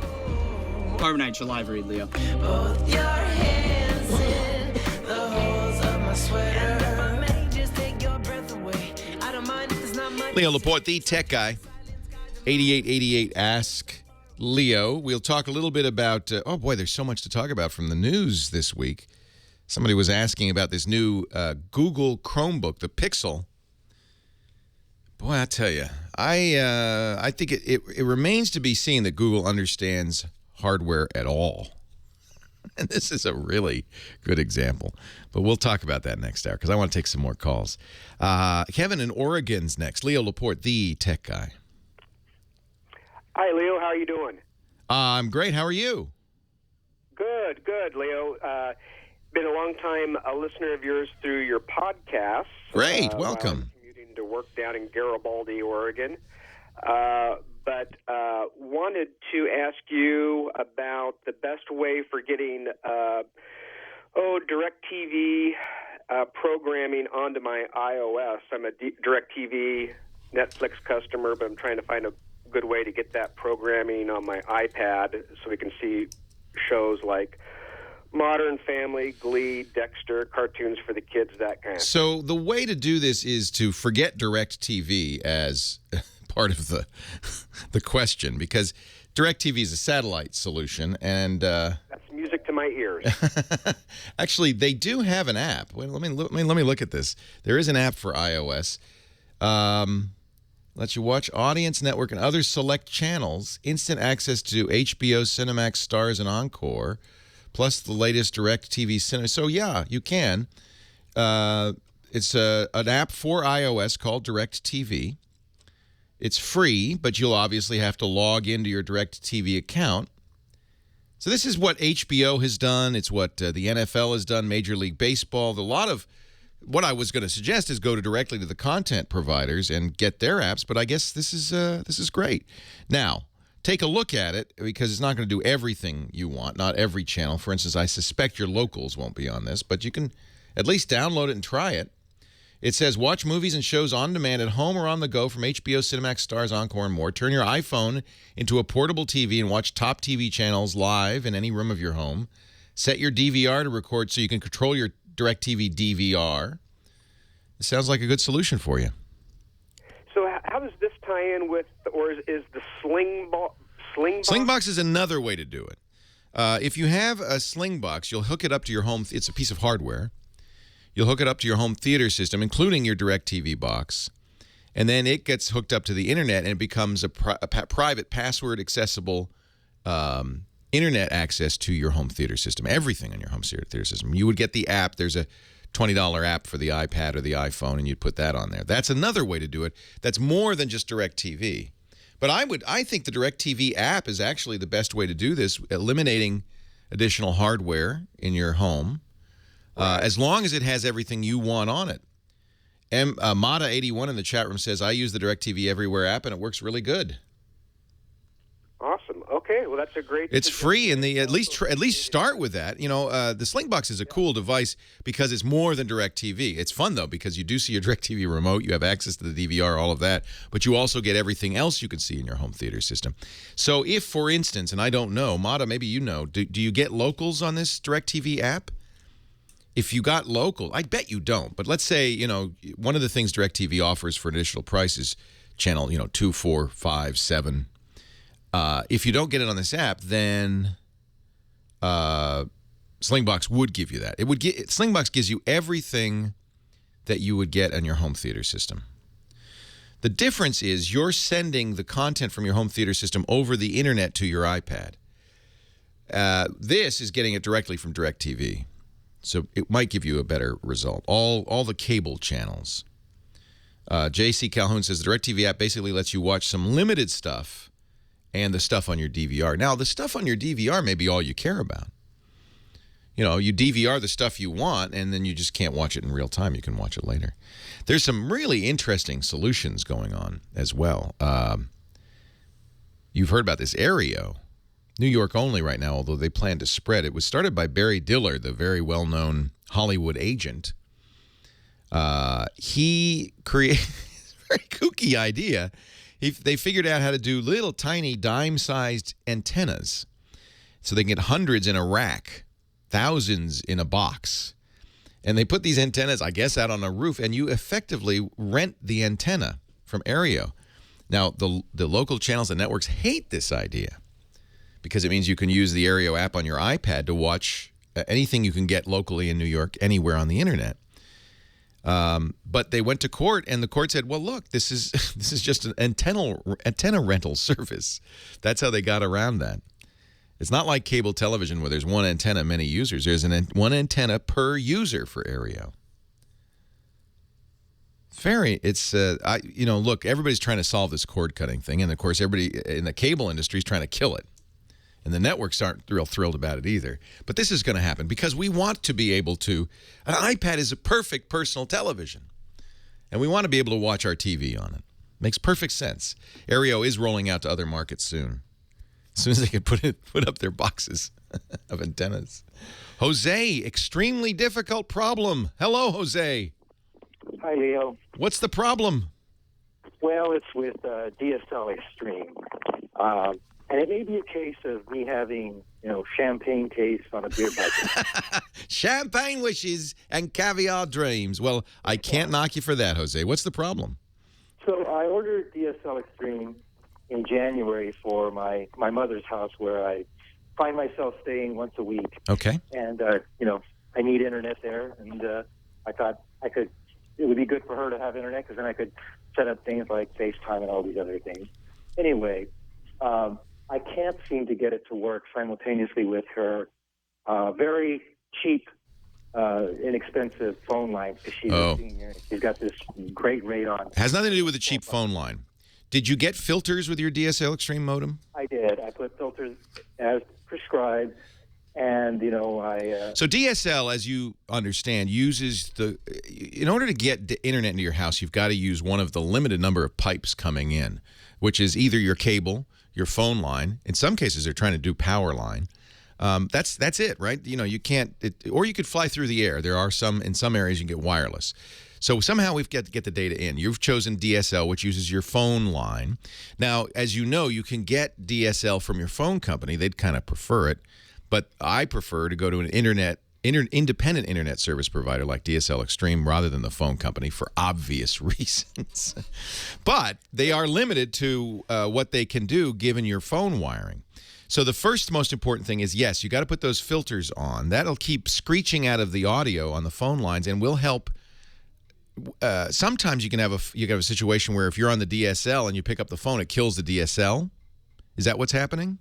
Carbonite, your live read, Leo. Both your hands in the holes of my sweater. May just take your breath away. I don't mind if it's not much. Leo Laporte, the tech guy. 8888 Ask Leo. We'll talk a little bit about, oh boy, there's so much to talk about from the news this week. Somebody was asking about this new Google Chromebook, the Pixel. Boy, I tell you, I think it remains to be seen that Google understands hardware at all. And this is a really good example. But we'll talk about that next hour because I want to take some more calls. Kevin in Oregon's next. Leo Laporte, the tech guy. Hi, Leo. How are you doing? I'm great. How are you? Good, Leo. Been a long time a listener of yours through your podcast. Great. while I was Welcome. commuting to work down in Garibaldi, Oregon. But wanted to ask you about the best way for getting DirecTV programming onto my iOS. I'm a DirecTV Netflix customer, but I'm trying to find a good way to get that programming on my iPad so we can see shows like Modern Family, Glee, Dexter, cartoons for the kids, that kind of thing. So the way to do this is to forget DirecTV as part of the question, because DirecTV is a satellite solution, and That's music to my ears. actually they do have an app. Wait, let me look at this. There is an app for iOS. Lets you watch Audience Network and other select channels, instant access to HBO, Cinemax, Stars, and Encore, plus the latest DirecTV cinema. So yeah, you can. It's an app for iOS called DirecTV. It's free, but you'll obviously have to log into your DirecTV account. So this is what HBO has done. It's what the NFL has done, Major League Baseball. A lot of what I was going to suggest is go directly to the content providers and get their apps, but I guess this is great. Now, take a look at it, because it's not going to do everything you want, not every channel. For instance, I suspect your locals won't be on this, but you can at least download it and try it. It says, watch movies and shows on demand at home or on the go from HBO, Cinemax, Stars, Encore, and more. Turn your iPhone into a portable TV and watch top TV channels live in any room of your home. Set your DVR to record so you can control your DirecTV DVR. It sounds like a good solution for you. So how does this tie in with, or is the Slingbox? Slingbox is another way to do it. If you have a Slingbox, you'll hook it up to your home. It's a piece of hardware. You'll hook it up to your home theater system, including your DirecTV box, and then it gets hooked up to the internet, and it becomes a private, password accessible internet access to your home theater system. Everything on your home theater system. You would get the app. There's a $20 app for the iPad or the iPhone, and you'd put that on there. That's another way to do it. That's more than just DirecTV. But I think the DirecTV app is actually the best way to do this, eliminating additional hardware in your home, as long as it has everything you want on it. Mata81 in the chat room says, I use the DirecTV Everywhere app, and it works really good. Awesome. Okay, well, that's a great... It's free, and at least start with that. You know, the Slingbox is a cool device because it's more than DirecTV. It's fun, though, because you do see your DirecTV remote. You have access to the DVR, all of that. But you also get everything else you can see in your home theater system. So if, for instance, and I don't know, Mata, maybe you know, do you get locals on this DirecTV app? If you got local, I bet you don't. But let's say, you know, one of the things DirecTV offers for an additional price is channel, 2, 4, 5, 7. If you don't get it on this app, then Slingbox would give you that. Slingbox gives you everything that you would get on your home theater system. The difference is you're sending the content from your home theater system over the internet to your iPad. This is getting it directly from DirecTV. So it might give you a better result. All the cable channels. J.C. Calhoun says the DirecTV app basically lets you watch some limited stuff and the stuff on your DVR. Now, the stuff on your DVR may be all you care about. You know, you DVR the stuff you want, and then you just can't watch it in real time. You can watch it later. There's some really interesting solutions going on as well. You've heard about this Aereo. New York only right now, although they plan to spread. It was started by Barry Diller, the very well-known Hollywood agent. He created a very kooky idea. They figured out how to do little tiny dime-sized antennas. So they can get hundreds in a rack, thousands in a box. And they put these antennas, I guess, out on a roof, and you effectively rent the antenna from Aereo. Now, the local channels and networks hate this idea because it means you can use the Aereo app on your iPad to watch anything you can get locally in New York, anywhere on the internet. But they went to court, and the court said, well, look, this is just an antenna rental service. That's how they got around that. It's not like cable television where there's one antenna, many users. There's one antenna per user for Aereo. Look, everybody's trying to solve this cord cutting thing, and of course, everybody in the cable industry is trying to kill it. And the networks aren't real thrilled about it either. But this is going to happen because we want to be able to... An iPad is a perfect personal television. And we want to be able to watch our TV on it. Makes perfect sense. Aereo is rolling out to other markets soon. As soon as they can put up their boxes of antennas. Jose, extremely difficult problem. Hello, Jose. Hi, Leo. What's the problem? Well, it's with DSL Extreme. And it may be a case of me having, champagne taste on a beer budget. Champagne wishes and caviar dreams. Well, I can't knock you for that, Jose. What's the problem? So I ordered DSL Extreme in January for my mother's house where I find myself staying once a week. Okay. And, I need internet there. And I thought it would be good for her to have internet because then I could set up things like FaceTime and all these other things. Anyway, I can't seem to get it to work simultaneously with her very cheap, inexpensive phone line because she's a senior. She's got this great rate on. Has nothing to do with the cheap phone line. Did you get filters with your DSL Extreme modem? I did. I put filters as prescribed, and So DSL, as you understand, uses in order to get the internet into your house, you've got to use one of the limited number of pipes coming in, which is either your cable, your phone line. In some cases, they're trying to do power line. That's it, right? You can't, or you could fly through the air. There are in some areas you can get wireless. So somehow we've got to get the data in. You've chosen DSL, which uses your phone line. Now, as you know, you can get DSL from your phone company. They'd kind of prefer it, but I prefer to go to an independent internet service provider like DSL Extreme rather than the phone company for obvious reasons. But they are limited to what they can do given your phone wiring. So the first most important thing is, yes, you got to put those filters on. That'll keep screeching out of the audio on the phone lines and will help sometimes you can have a situation where if you're on the DSL and you pick up the phone, it kills the DSL. Is that what's happening?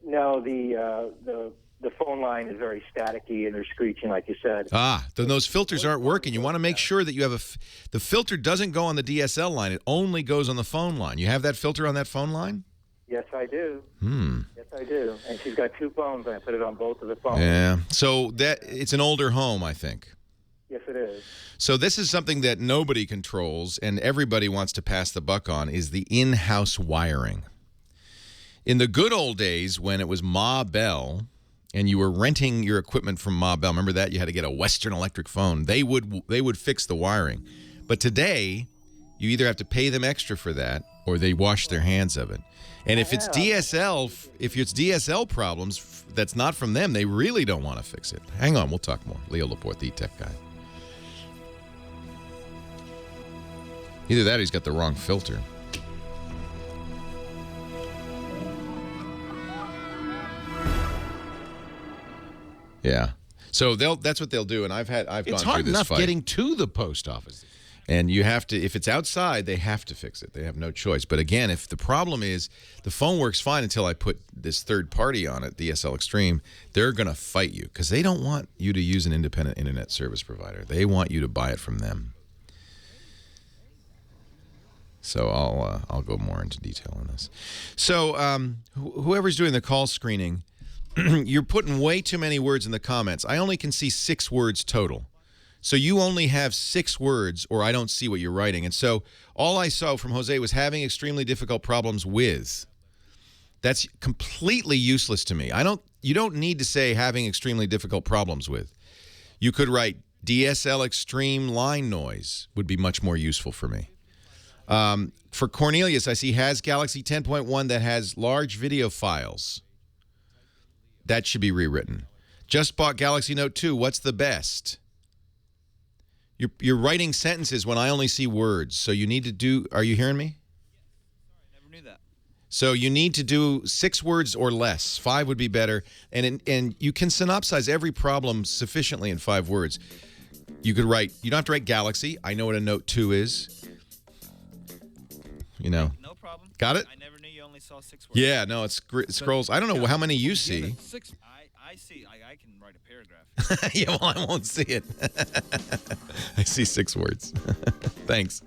No, the phone line is very staticky and they're screeching, like you said. Then those filters aren't working. You want to make sure that you have the filter doesn't go on the DSL line. It only goes on the phone line. You have that filter on that phone line? Yes, I do. Yes, I do. And she's got 2 phones, and I put it on both of the phones. Yeah. So it's an older home, I think. Yes, it is. So this is something that nobody controls and everybody wants to pass the buck on is the in-house wiring. In the good old days when it was Ma Bell and you were renting your equipment from Ma Bell, remember that? You had to get a Western Electric phone. They would fix the wiring. But today, you either have to pay them extra for that or they wash their hands of it. And if it's DSL problems, that's not from them. They really don't want to fix it. Hang on, we'll talk more. Leo Laporte, the tech guy. Either that or he's got the wrong filter. Yeah. So that's what they'll do, and I've gone through this fight. It's hard enough getting to the post office. And you have to, if it's outside, they have to fix it. They have no choice. But again, if the problem is the phone works fine until I put this third party on it, DSL Extreme, they're going to fight you because they don't want you to use an independent internet service provider. They want you to buy it from them. So I'll go more into detail on this. So whoever's doing the call screening, you're putting way too many words in the comments. I only can see 6 words total. So you only have 6 words, or I don't see what you're writing. And so all I saw from Jose was having extremely difficult problems with. That's completely useless to me. You don't need to say having extremely difficult problems with. You could write DSL extreme line noise would be much more useful for me. For Cornelius, I see has Galaxy 10.1 that has large video files. That should be rewritten. Just bought Galaxy Note 2. What's the best? You're writing sentences when I only see words. So you need to do. Are you hearing me? Sorry, I never knew that. So you need to do 6 words or less. 5 would be better. And you can synopsize every problem sufficiently in 5 words. You could write. You don't have to write Galaxy. I know what a Note 2 is. You know. No problem. Got it? I never knew you only saw 6 words. Yeah, no, it scrolls. I don't know how many you see. I see. I can write a paragraph. Yeah, well, I won't see it. I see 6 words. Thanks.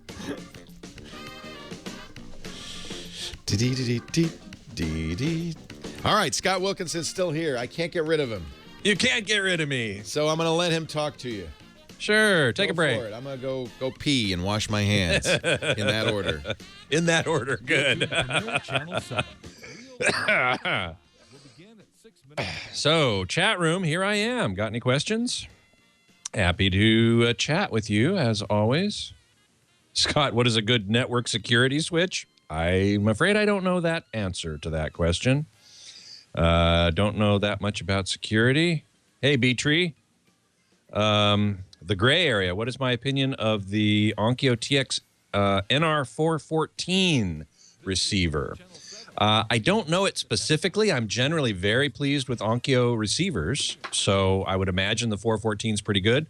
All right, Scott Wilkinson's still here. I can't get rid of him. You can't get rid of me. So I'm going to let him talk to you. Sure, take a break. For it. I'm going to go pee and wash my hands in that order. In that order, good. So, chat room, here I am. Got any questions? Happy to chat with you, as always. Scott, what is a good network security switch? I'm afraid I don't know that answer to that question. Don't know that much about security. Hey, B-Tree. The gray area, what is my opinion of the Onkyo TX NR414 receiver? I don't know it specifically. I'm generally very pleased with Onkyo receivers, so I would imagine the 414 is pretty good.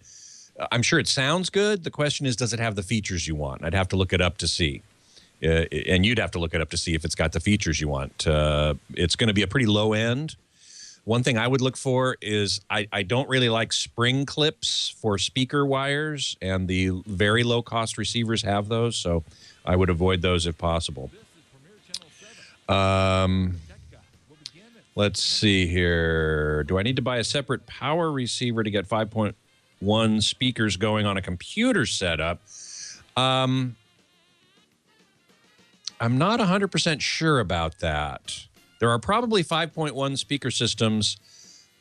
I'm sure it sounds good. The question is, does it have the features you want? I'd have to look it up to see. And you'd have to look it up to see if it's got the features you want. It's going to be a pretty low end. One thing I would look for is I don't really like spring clips for speaker wires, and the very low-cost receivers have those, so I would avoid those if possible. Let's see here. Do I need to buy a separate power receiver to get 5.1 speakers going on a computer setup? I'm not 100% sure about that. There are probably 5.1 speaker systems.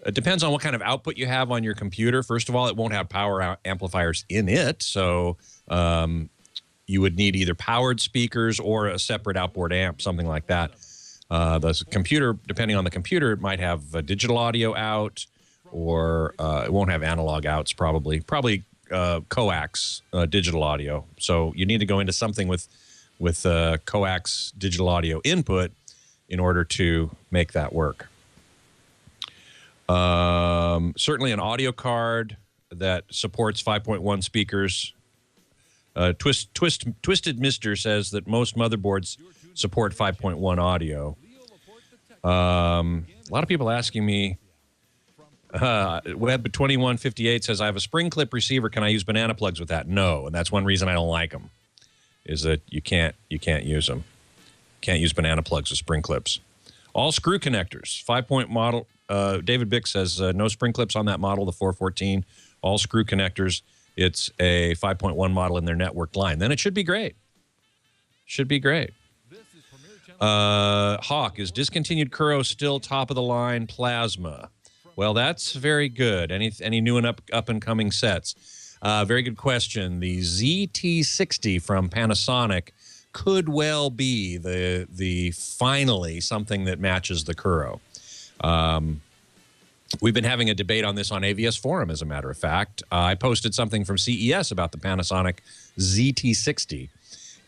It depends on what kind of output you have on your computer. First of all, it won't have power amplifiers in it, so you would need either powered speakers or a separate outboard amp, something like that. The computer, depending on the computer, it might have a digital audio out, or it won't have analog outs, probably coax digital audio. So you need to go into something with coax digital audio input in order to make that work. Certainly an audio card that supports 5.1 speakers Twisted Mister says that most motherboards support 5.1 audio. A lot of people asking me. Web2158 says, I have a spring clip receiver. Can I use banana plugs with that? No, and that's one reason I don't like them, is that you can't use them. Can't use banana plugs with spring clips. All screw connectors. 5-point model. David Bick says, no spring clips on that model, the 414. All screw connectors. It's a 5.1 model in their networked line. Then it should be great. Should be great. Hawk, is discontinued Kuro still top of the line plasma? Well, that's very good. Any new and up and coming sets? Very good question. The ZT60 from Panasonic could well be the finally something that matches the Kuro. We've been having a debate on this on AVS Forum, as a matter of fact. I posted something from CES about the Panasonic ZT60.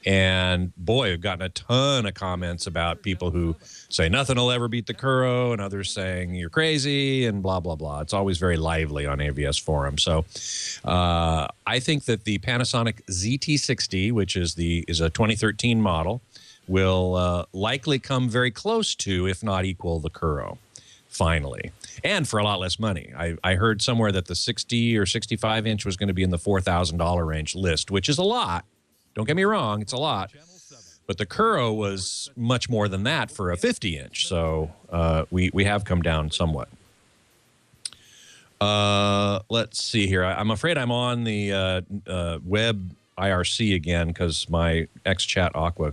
And boy, I've gotten a ton of comments about people who say nothing will ever beat the Kuro, and others saying you're crazy and blah, blah, blah. It's always very lively on AVS Forum. So I think that the Panasonic ZT60, which is a 2013 model, will likely come very close to, if not equal, the Kuro, finally. And for a lot less money. I heard somewhere that the 60 or 65 inch was going to be in the $4,000 range list, which is a lot. Don't get me wrong, it's a lot. But the Kuro was much more than that for a 50 inch. So we have come down somewhat. Let's see here. I'm afraid I'm on the web IRC again because my XChat Aqua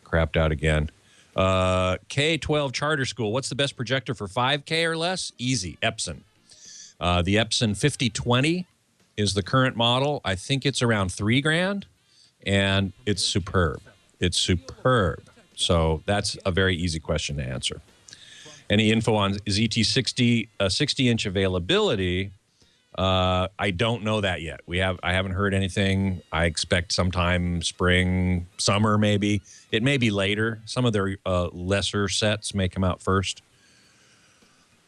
crapped out again. K-12 Charter School. What's the best projector for 5K or less? Easy. Epson. The Epson 5020 is the current model. I think it's around $3,000, and it's superb. It's superb. So that's a very easy question to answer. Any info on ZT60 60-inch availability? I don't know that yet. I haven't heard anything. I expect sometime spring, summer maybe. It may be later. Some of their lesser sets may come out first.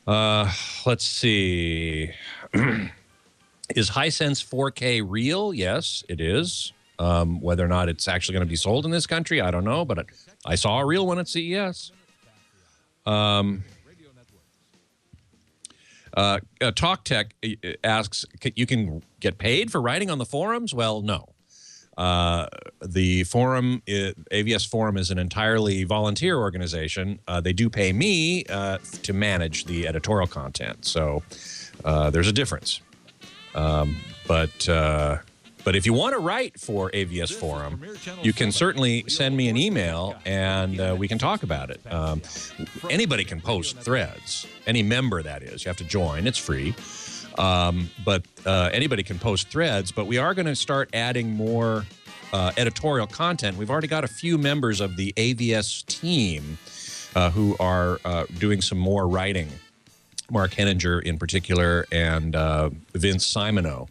Let's see. Is Hisense 4K real? Yes, it is. Whether or not it's actually going to be sold in this country, I don't know. But I saw a real one at CES. Talk Tech asks, you can get paid for writing on the forums? Well, no. The forum, AVS Forum, is an entirely volunteer organization. They do pay me to manage the editorial content. So there's a difference. But if you want to write for AVS Forum, you can certainly send me an email and we can talk about it. Anybody can post threads. Any member, that is. You have to join. It's free. But anybody can post threads. But we are going to start adding more editorial content. We've already got a few members of the AVS team who are doing some more writing. Mark Henninger in particular and Vince Simoneau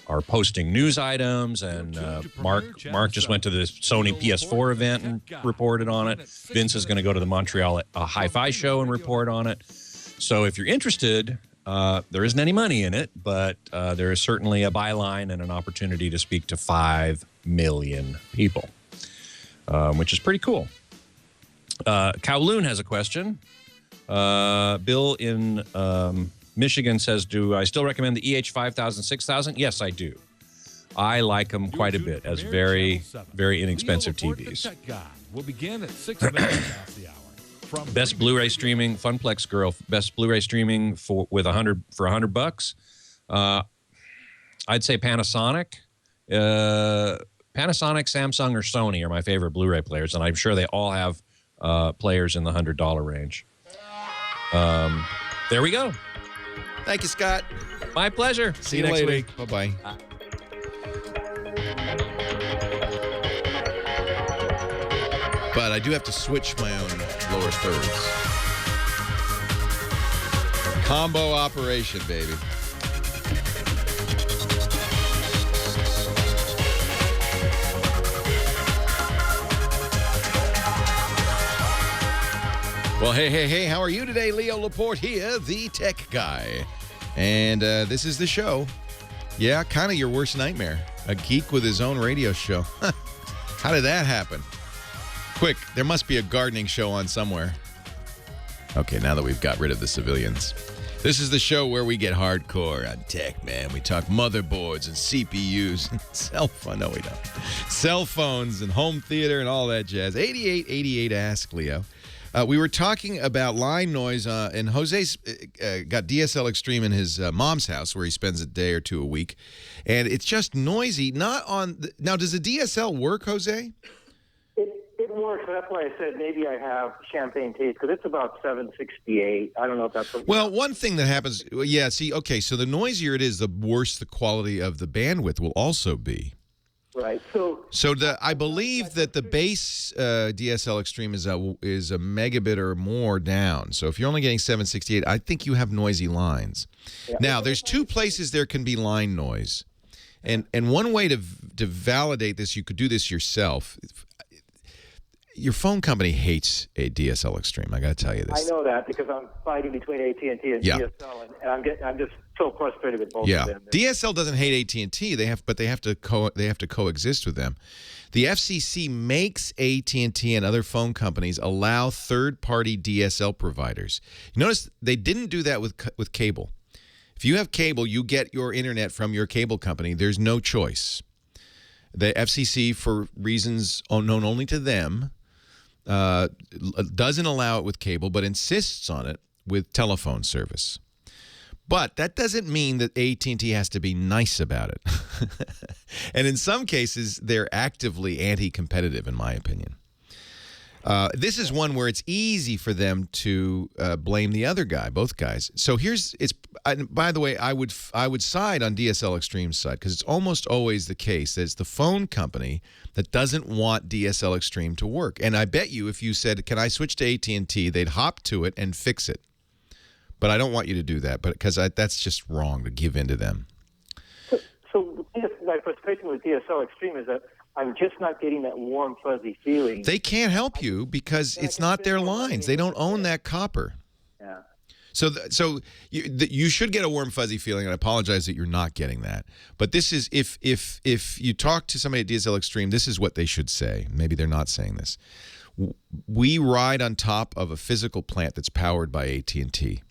are posting news items, and Mark just went to the Sony PS4 event and reported on it. Vince is going to go to the Montreal Hi-Fi show and report on it. So if you're interested, there isn't any money in it, but there is certainly a byline and an opportunity to speak to 5 million people, which is pretty cool. Kowloon has a question. Bill in Michigan says, do I still recommend the EH5000, 6000? Yes, I do. I like them quite a bit as very, very inexpensive TVs. We'll begin at 6 minutes past the hour. Best Blu-ray streaming, Funplex Girl. Best Blu-ray streaming for $100. I'd say Panasonic. Panasonic, Samsung, or Sony are my favorite Blu-ray players, and I'm sure they all have players in the $100 range. There we go. Thank you, Scott. My pleasure. See you next week. Bye-bye. But I do have to switch my own lower thirds. Combo operation, baby. Well, hey, how are you today? Leo Laporte here, the tech guy. And this is the show Yeah, kind of your worst nightmare. A geek with his own radio show. How did that happen? Quick, there must be a gardening show on somewhere. Okay, now that we've got rid of the civilians. This is the show where we get hardcore on tech, man. We talk motherboards and CPUs and cell phone. No, we don't. Cell phones and home theater and all that jazz. 8888 Ask Leo. We were talking about line noise, and Jose's got DSL Extreme in his mom's house where he spends a day or two a week. And it's just noisy. Not on. Now, does the DSL work, Jose? It works. That's why I said maybe I have champagne taste, because it's about 768. I don't know if that's what. Well, one thing that happens, yeah, see, okay, so the noisier it is, the worse the quality of the bandwidth will also be. Right. I believe that the base DSL Extreme is a megabit or more down. So if you're only getting 768, I think you have noisy lines. Yeah. Now, there's two places there can be line noise. And one way to validate this, you could do this yourself. Your phone company hates a DSL Extreme. I got to tell you this. I know that because I'm fighting between AT&T and DSL, and I'm just so frustrated with both of them. DSL doesn't hate AT&T. They have to coexist with them. The FCC makes AT&T and other phone companies allow third-party DSL providers. You notice they didn't do that with cable. If you have cable, you get your internet from your cable company. There's no choice. The FCC, for reasons known only to them, doesn't allow it with cable, but insists on it with telephone service. But that doesn't mean that AT&T has to be nice about it. And in some cases, they're actively anti-competitive, in my opinion. This is one where it's easy for them to blame the other guy, both guys. So by the way, I would side on DSL Extreme's side, because it's almost always the case that it's the phone company that doesn't want DSL Extreme to work. And I bet you if you said, can I switch to AT&T, they'd hop to it and fix it. But I don't want you to do that, because that's just wrong to give in to them. So my frustration with DSL Extreme is that I'm just not getting that warm, fuzzy feeling. They can't help you because it's not their lines. They don't own that copper. Yeah. So you should get a warm, fuzzy feeling, and I apologize that you're not getting that. But this is, if you talk to somebody at DSL Extreme, this is what they should say. Maybe they're not saying this. We ride on top of a physical plant that's powered by AT&T.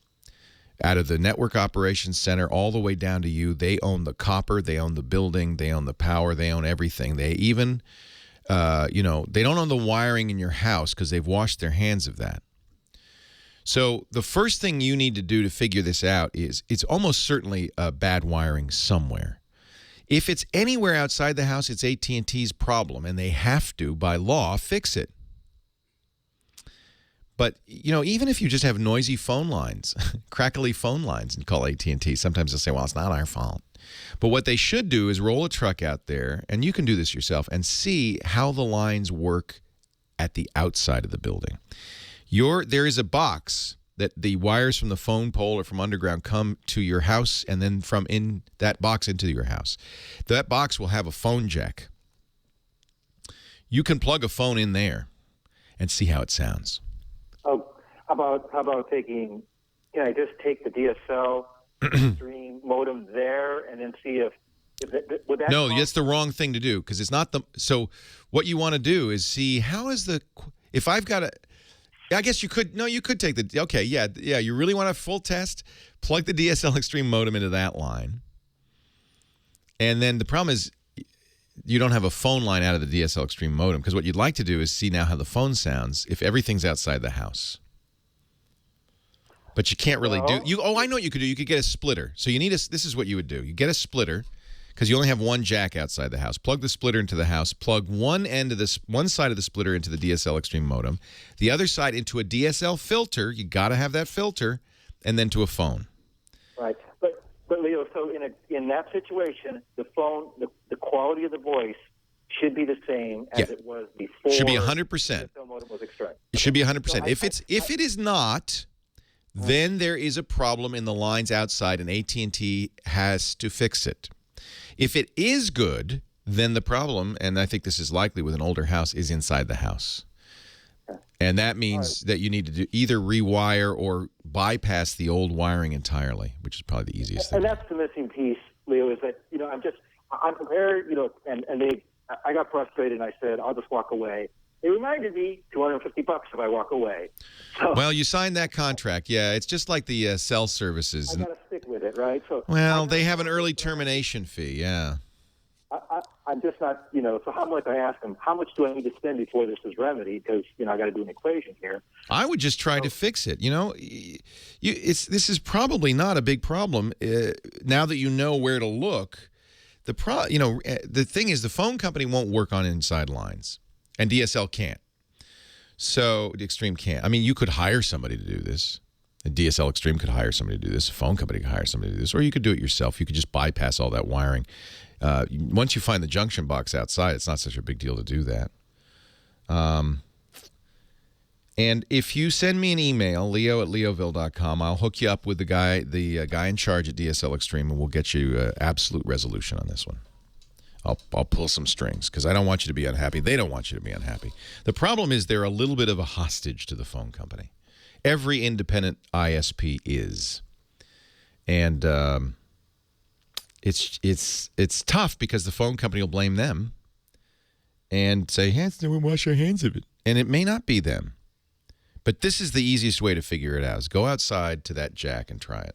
Out of the network operations center all the way down to you, they own the copper, they own the building, they own the power, they own everything. They even, they don't own the wiring in your house because they've washed their hands of that. So the first thing you need to do to figure this out is it's almost certainly bad wiring somewhere. If it's anywhere outside the house, it's AT&T's problem, and they have to, by law, fix it. But, even if you just have noisy phone lines, crackly phone lines, and call AT&T, sometimes they'll say, well, it's not our fault. But what they should do is roll a truck out there, and you can do this yourself, and see how the lines work at the outside of the building. There is a box that the wires from the phone pole or from underground come to your house, and then from in that box into your house. That box will have a phone jack. You can plug a phone in there and see how it sounds. Oh, how about taking? Can I just take the DSL stream modem there and then see if would that? No, that's the wrong thing to do, because it's not the. So what you want to do is see how is the. If I've got a, I guess you could. No, you could take the. Okay, yeah. You really want a full test? Plug the DSL Extreme modem into that line, and then the problem is, you don't have a phone line out of the DSL Extreme modem, because what you'd like to do is see now how the phone sounds if everything's outside the house. But you can't really do. I know what you could do. You could get a splitter. So you need this is what you would do. You get a splitter, because you only have one jack outside the house. Plug the splitter into the house. Plug one side of the splitter into the DSL Extreme modem, the other side into a DSL filter. You got to have that filter, and then to a phone. Right. But Leo, so in that situation, the phone, the quality of the voice should be the same as it was before. Should be 100%. The modem was extracted. It should be 100%. If it is not, then there is a problem in the lines outside, and AT&T has to fix it. If it is good, then the problem, and I think this is likely with an older house, is inside the house. And that means that you need to either rewire or bypass the old wiring entirely, which is probably the easiest thing. And that's the missing piece, Leo, is that, I'm prepared, and I got frustrated and I said, I'll just walk away. They reminded me $250 if I walk away. So, Well, you signed that contract. Yeah, it's just like the cell services. I got to stick with it, right? So Well, they have an early termination fee, yeah. I'm just not, so how much I ask them, how much do I need to spend before this is remedied? Because, I got to do an equation here. I would just try to fix it. This is probably not a big problem now that you know where to look. The thing is, the phone company won't work on inside lines, and DSL can't. So the Extreme can't. I mean, you could hire somebody to do this. A DSL Extreme could hire somebody to do this. A phone company could hire somebody to do this, or you could do it yourself. You could just bypass all that wiring. Once you find the junction box outside, it's not such a big deal to do that. And if you send me an email, leo@leoville.com, I'll hook you up with the guy in charge at DSL Extreme, and we'll get you absolute resolution on this one. I'll pull some strings because I don't want you to be unhappy. They don't want you to be unhappy. The problem is they're a little bit of a hostage to the phone company. Every independent ISP is. And it's tough because the phone company will blame them and say, hey, we'll wash our hands of it. And it may not be them. But this is the easiest way to figure it out, is go outside to that jack and try it.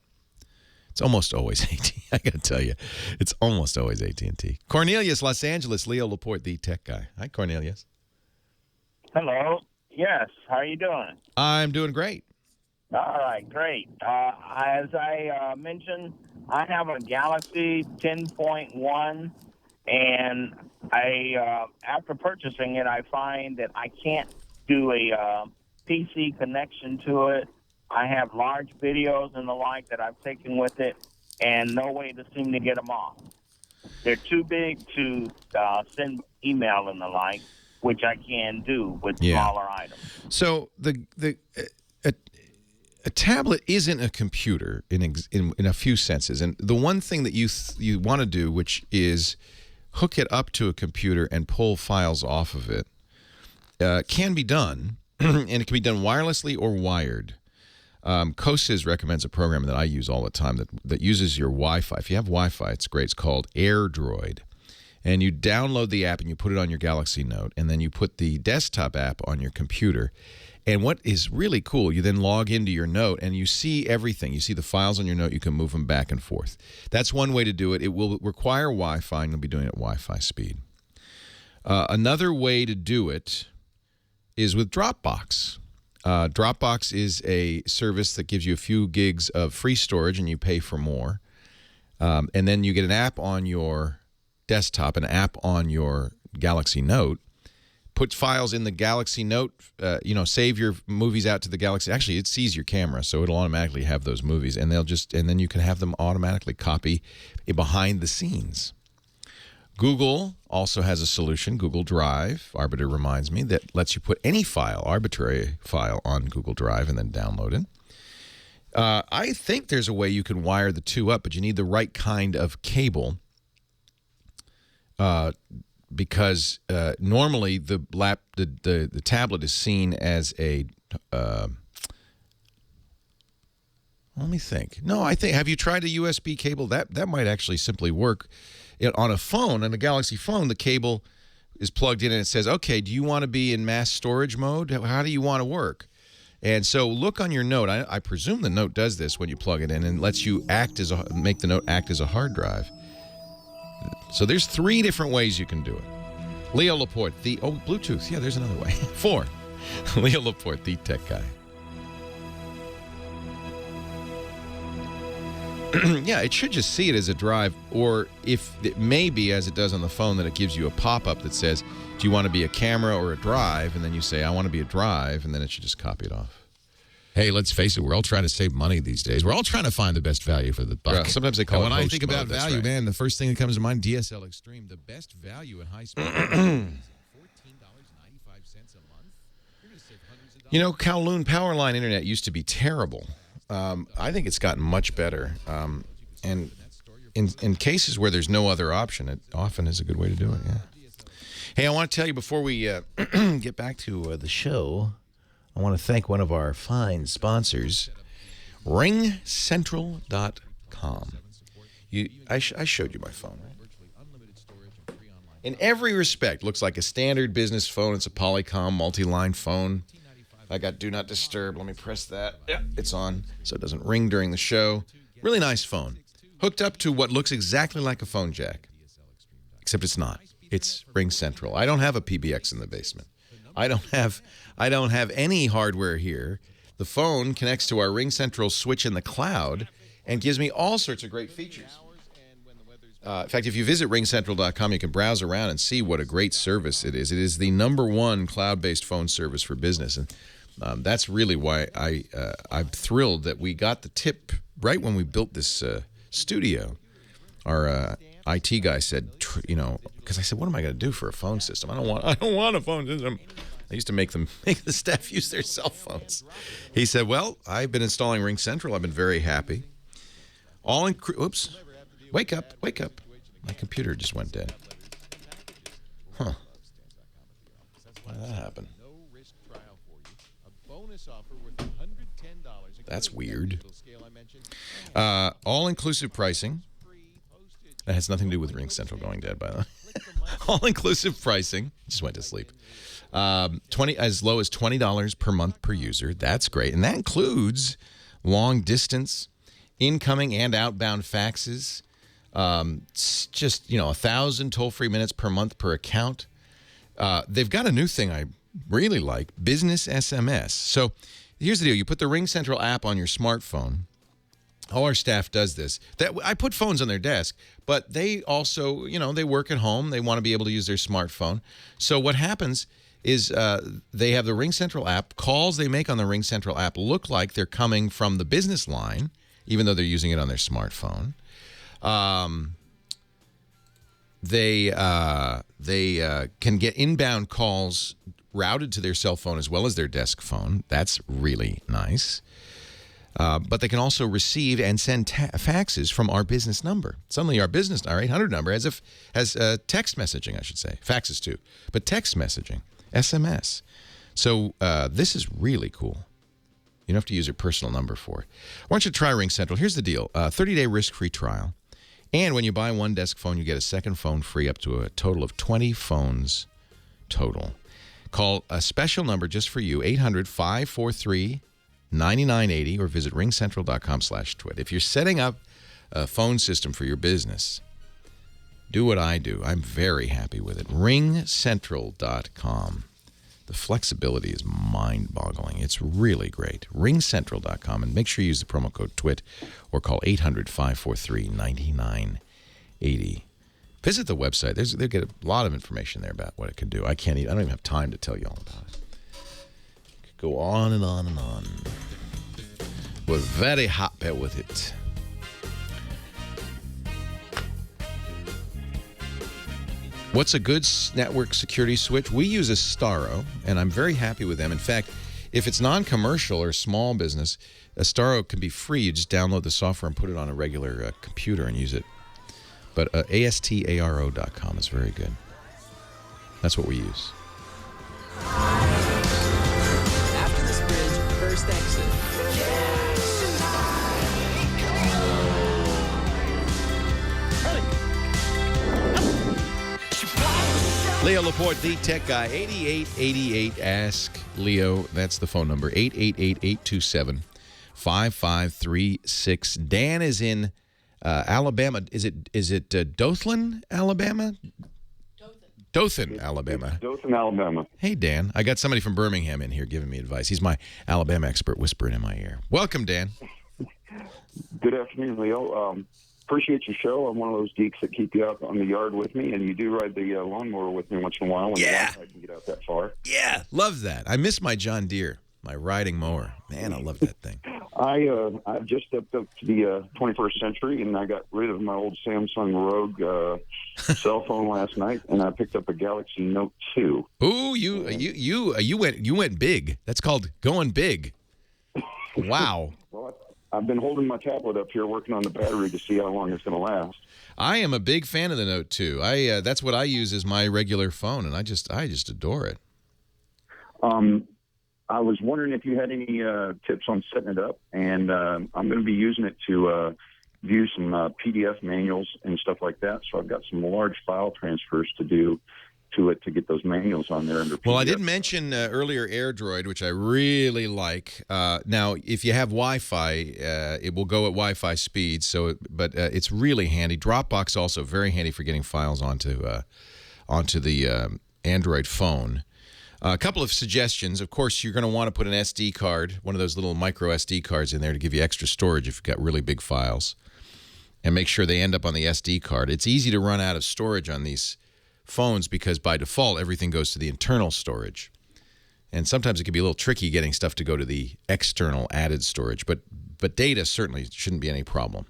It's almost always AT&T. I got to tell you, it's almost always AT&T. Cornelius, Los Angeles, Leo Laporte, the tech guy. Hi, Cornelius. Hello. Yes. How are you doing? I'm doing great. All right. Great. As I mentioned, I have a Galaxy 10.1, and after purchasing it, I find that I can't do a PC connection to it. I have large videos and the like that I've taken with it, and no way to seem to get them off. They're too big to send email and the like, which I can do with smaller items. So a tablet isn't a computer in a few senses, and the one thing that you want to do, which is hook it up to a computer and pull files off of it, can be done, and it can be done wirelessly or wired. COSIS recommends a program that I use all the time that uses your Wi-Fi. If you have Wi-Fi, it's great. It's called AirDroid. And you download the app and you put it on your Galaxy Note, and then you put the desktop app on your computer. And what is really cool, you then log into your Note and you see everything. You see the files on your Note. You can move them back and forth. That's one way to do it. It will require Wi-Fi, and you'll be doing it at Wi-Fi speed. Another way to do it is with Dropbox. Dropbox is a service that gives you a few gigs of free storage, and you pay for more. And then you get an app on your desktop, an app on your Galaxy Note. Put files in the Galaxy Note, save your movies out to the Galaxy. Actually, it sees your camera, so it'll automatically have those movies, and then you can have them automatically copy behind the scenes. Google also has a solution, Google Drive, Arbiter reminds me, that lets you put any file, arbitrary file, on Google Drive and then download it. I think there's a way you can wire the two up, but you need the right kind of cable because normally the tablet is seen as a let me think. No, have you tried a USB cable? That might actually simply work. On a phone, on a Galaxy phone, the cable is plugged in and it says, okay, do you want to be in mass storage mode? How do you want to work? And so look on your Note. I presume the Note does this when you plug it in and lets you make the Note act as a hard drive. So there's 3 different ways you can do it. Leo Laporte, Bluetooth. Yeah, there's another way. 4. Leo Laporte, the tech guy. Yeah, it should just see it as a drive, or if it may be, as it does on the phone, that it gives you a pop-up that says, do you want to be a camera or a drive? And then you say, I want to be a drive, and then it should just copy it off. Hey, let's face it, we're all trying to save money these days. We're all trying to find the best value for the buck. Well, sometimes they call it when I host think about mode, that's value, right. man, the first thing that comes to mind, DSL Extreme, the best value in high-speed. $14.95 a month. You're going to save hundreds of dollars. Kowloon Powerline Internet used to be terrible. I think it's gotten much better. And in cases where there's no other option, it often is a good way to do it, yeah. Hey, I want to tell you before we get back to the show, I want to thank one of our fine sponsors, RingCentral.com. I showed you my phone, right? In every respect, looks like a standard business phone. It's a Polycom multi-line phone. I got Do Not Disturb. Let me press that. Yeah, it's on, so it doesn't ring during the show. Really nice phone. Hooked up to what looks exactly like a phone jack, except it's not. It's Ring Central. I don't have a PBX in the basement. I don't have any hardware here. The phone connects to our Ring Central switch in the cloud and gives me all sorts of great features. In fact, if you visit ringcentral.com, you can browse around and see what a great service it is. It is the #1 cloud-based phone service for business, and that's really why I'm thrilled that we got the tip right when we built this studio. Our IT guy said, because I said, what am I going to do for a phone system? I don't want a phone system. I used to make the staff use their cell phones. He said, well, I've been installing Ring Central. I've been very happy. Oops. Wake up. My computer just went dead. Huh. Why did that happen? That's weird. All-inclusive pricing. That has nothing to do with Ring Central going dead, by the way. All-inclusive pricing. Just went to sleep. As low as $20 per month per user. That's great. And that includes long distance, incoming and outbound faxes. Just 1,000 toll-free minutes per month per account. They've got a new thing I really like, business SMS. So here's the deal. You put the Ring Central app on your smartphone. All our staff does this. I put phones on their desk, but they also, they work at home. They want to be able to use their smartphone. So what happens is they have the Ring Central app. Calls they make on the Ring Central app look like they're coming from the business line, even though they're using it on their smartphone. They can get inbound calls routed to their cell phone as well as their desk phone. That's really nice. But they can also receive and send faxes from our business number. Suddenly our 800 number has text messaging, I should say. Faxes too, but text messaging, SMS. So this is really cool. You don't have to use your personal number for it. Why don't you try Ring Central? Here's the deal. 30-day risk-free trial. And when you buy one desk phone, you get a second phone free up to a total of 20 phones total. Call a special number just for you, 800-543-9980, or visit ringcentral.com/twit. If you're setting up a phone system for your business, do what I do. I'm very happy with it. ringcentral.com. The flexibility is mind-boggling. It's really great. ringcentral.com, and make sure you use the promo code TWIT or call 800-543-9980. Visit the website. They'll get a lot of information there about what it can do. I don't even have time to tell you all about it. Could go on and on and on. We're very happy with it. What's a good network security switch? We use Astaro, and I'm very happy with them. In fact, if it's non-commercial or small business, Astaro can be free. You just download the software and put it on a regular computer and use it. But astaro.com is very good. That's what we use. After this bridge, first exit. Leo Laporte, the tech guy, 8888 Ask Leo. That's the phone number, 888-827-5536. Dan is in Alabama. Is it Dothan, Alabama? Dothan, Alabama. Dothan, Alabama. Hey, Dan. I got somebody from Birmingham in here giving me advice. He's my Alabama expert whispering in my ear. Welcome, Dan. Good afternoon, Leo. Appreciate your show. I'm one of those geeks that keep you out on the yard with me, and you do ride the lawnmower with me once in a while when I can get out that far. Yeah, love that. I miss my John Deere, my riding mower. Man, I love that thing. I just stepped up to the 21st century, and I got rid of my old Samsung Rogue cell phone last night, and I picked up a Galaxy Note 2. Ooh, you went big. That's called going big. Wow. Well, I've been holding my tablet up here working on the battery to see how long it's going to last. I am a big fan of the Note 2. That's what I use as my regular phone, and I just adore it. I was wondering if you had any tips on setting it up, and I'm going to be using it to view some PDF manuals and stuff like that. So I've got some large file transfers to do to it to get those manuals on there under PDF. Well, I did mention earlier AirDroid, which I really like. Now, if you have Wi-Fi, it will go at Wi-Fi speed. But it's really handy. Dropbox also very handy for getting files onto the Android phone. A couple of suggestions. Of course, you're going to want to put an SD card, one of those little micro SD cards in there to give you extra storage if you've got really big files. And make sure they end up on the SD card. It's easy to run out of storage on these phones because by default everything goes to the internal storage, and sometimes it can be a little tricky getting stuff to go to the external added storage, but data certainly shouldn't be any problem.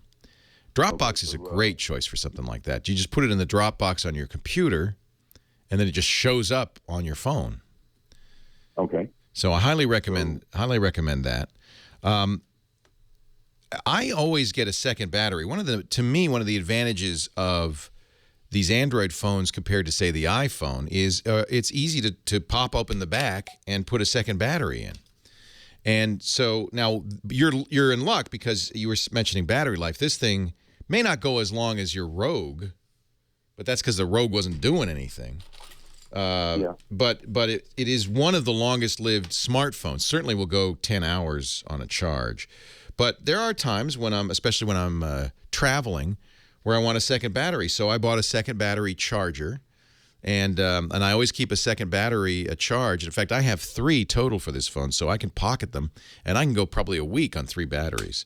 Dropbox is a great choice for something like that. You just put it in the Dropbox on your computer and then it just shows up on your phone. Okay. So I highly recommend that. I always get a second battery. To me one of the advantages of these Android phones compared to, say, the iPhone is it's easy to pop open the back and put a second battery in. And so now you're in luck because you were mentioning battery life. This thing may not go as long as your Rogue, but that's because the Rogue wasn't doing anything. Yeah. But it is one of the longest-lived smartphones. Certainly will go 10 hours on a charge. But there are times when especially when I'm traveling, where I want a second battery. So I bought a second battery charger, and I always keep a second battery charged. In fact, I have 3 total for this phone, so I can pocket them, and I can go probably a week on 3 batteries.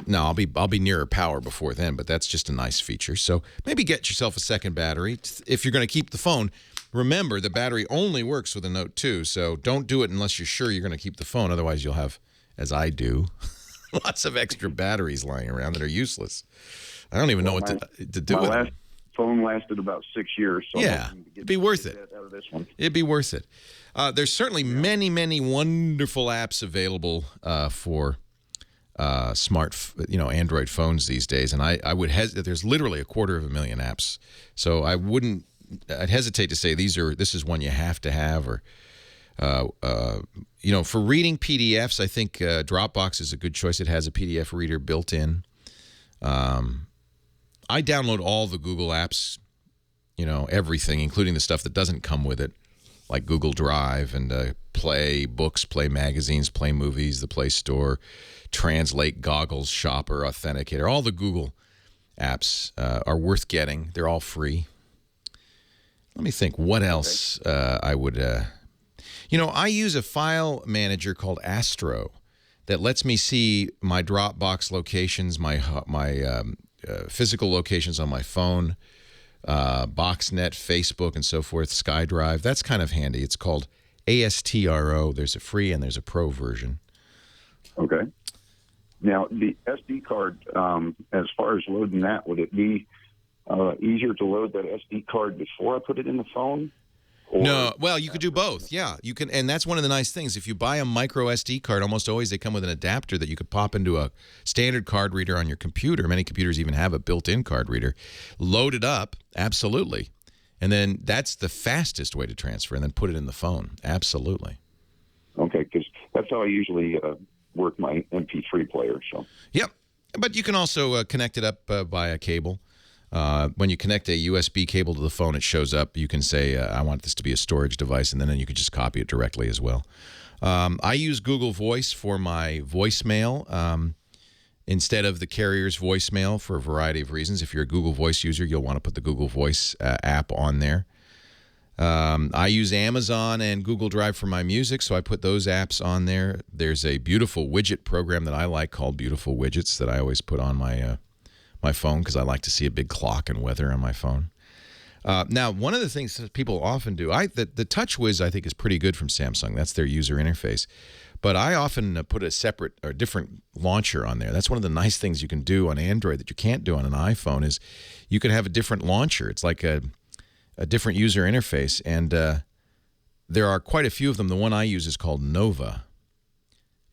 Now, I'll be nearer power before then, but that's just a nice feature. So maybe get yourself a second battery. If you're going to keep the phone, remember the battery only works with a Note 2, so don't do it unless you're sure you're going to keep the phone. Otherwise, you'll have, as I do, lots of extra batteries lying around that are useless. I don't even know what to do with it. My last phone lasted about 6 years. So yeah, it'd be worth it. Out of this one. It'd be worth it. There's certainly many, many wonderful apps available for Android phones these days, and I would there's literally 250,000 apps. So I'd hesitate to say this is one you have to have, or for reading PDFs, I think Dropbox is a good choice. It has a PDF reader built in. I download all the Google apps, everything, including the stuff that doesn't come with it, like Google Drive and Play Books, Play Magazines, Play Movies, the Play Store, Translate, Goggles, Shopper, Authenticator. All the Google apps are worth getting. They're all free. Let me think what else I would... I use a file manager called Astro that lets me see my Dropbox locations, my physical locations on my phone, BoxNet, Facebook, and so forth, SkyDrive. That's kind of handy. It's called ASTRO. There's a free and there's a pro version. Okay. Now, the SD card, as far as loading that, would it be easier to load that SD card before I put it in the phone? No, well, you could do both. Yeah, you can, and that's one of the nice things. If you buy a micro SD card, almost always they come with an adapter that you could pop into a standard card reader on your computer. Many computers even have a built-in card reader. Load it up, absolutely, and then that's the fastest way to transfer, and then put it in the phone. Absolutely. Okay, because that's how I usually work my MP3 player. So. Yep, but you can also connect it up via cable. When you connect a USB cable to the phone, it shows up. You can say, I want this to be a storage device, and then you could just copy it directly as well. I use Google Voice for my voicemail instead of the carrier's voicemail for a variety of reasons. If you're a Google Voice user, you'll want to put the Google Voice app on there. I use Amazon and Google Drive for my music, so I put those apps on there. There's a beautiful widget program that I like called Beautiful Widgets that I always put on my phone because I like to see a big clock and weather on my phone. Now, one of the things that people often do, the TouchWiz I think is pretty good from Samsung. That's their user interface. But I often put a separate or different launcher on there. That's one of the nice things you can do on Android that you can't do on an iPhone is you can have a different launcher. It's like a different user interface. And there are quite a few of them. The one I use is called Nova.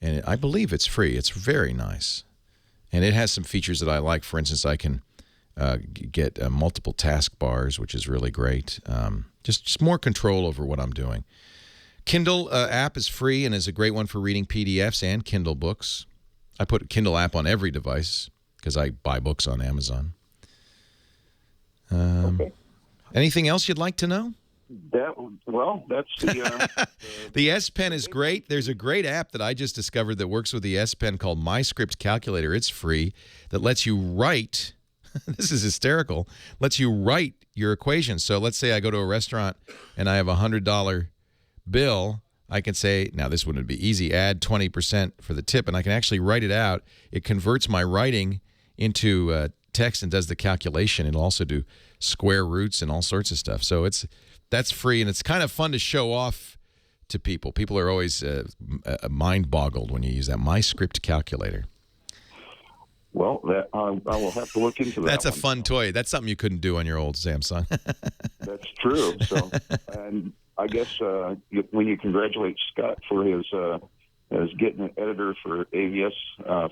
And I believe it's free. It's very nice. And it has some features that I like. For instance, I can get multiple taskbars, which is really great. Just more control over what I'm doing. Kindle app is free and is a great one for reading PDFs and Kindle books. I put Kindle app on every device. because I buy books on Amazon. Okay. Anything else you'd like to know? That's the The S Pen is great. There's a great app that I just discovered that works with the S Pen called My Script Calculator. It's free, that lets you write. This is hysterical. Lets you write your equations. So let's say I go to a restaurant and I have a $100 bill. I can say, now this wouldn't be easy, add 20% for the tip, and I can actually write it out. It converts my writing into text and does the calculation. It'll also do square roots and all sorts of stuff. So that's free, and it's kind of fun to show off to people. People are always mind-boggled when you use that My Script Calculator. Well, I will have to look into that. That's a fun toy. That's something you couldn't do on your old Samsung. That's true. So, and I guess when you congratulate Scott for his getting an editor for AVS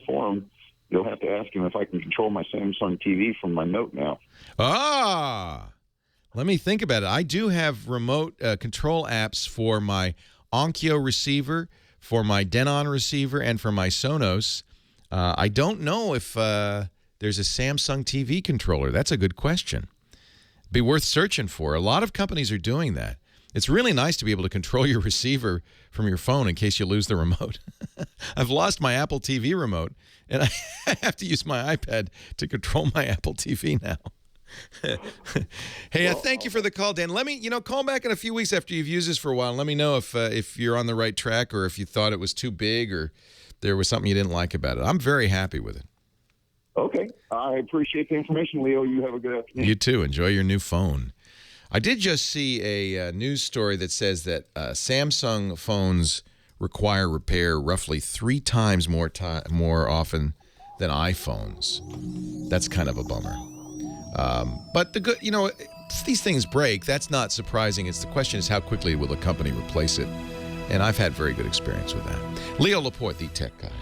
Forum, you'll have to ask him if I can control my Samsung TV from my Note now. Let me think about it. I do have remote control apps for my Onkyo receiver, for my Denon receiver, and for my Sonos. I don't know if there's a Samsung TV controller. That's a good question. Be worth searching for. A lot of companies are doing that. It's really nice to be able to control your receiver from your phone in case you lose the remote. I've lost my Apple TV remote, and I have to use my iPad to control my Apple TV now. Hey, thank you for the call, Dan. Let me, call back in a few weeks after you've used this for a while, and let me know if you're on the right track or if you thought it was too big or there was something you didn't like about it. I'm very happy with it. Okay. I appreciate the information, Leo. You have a good afternoon. You too. Enjoy your new phone. I did just see a news story that says that Samsung phones require repair roughly 3 times more often than iPhones. That's kind of a bummer. But the good, these things break. That's not surprising. The question is how quickly will the company replace it? And I've had very good experience with that. Leo Laporte, the tech guy.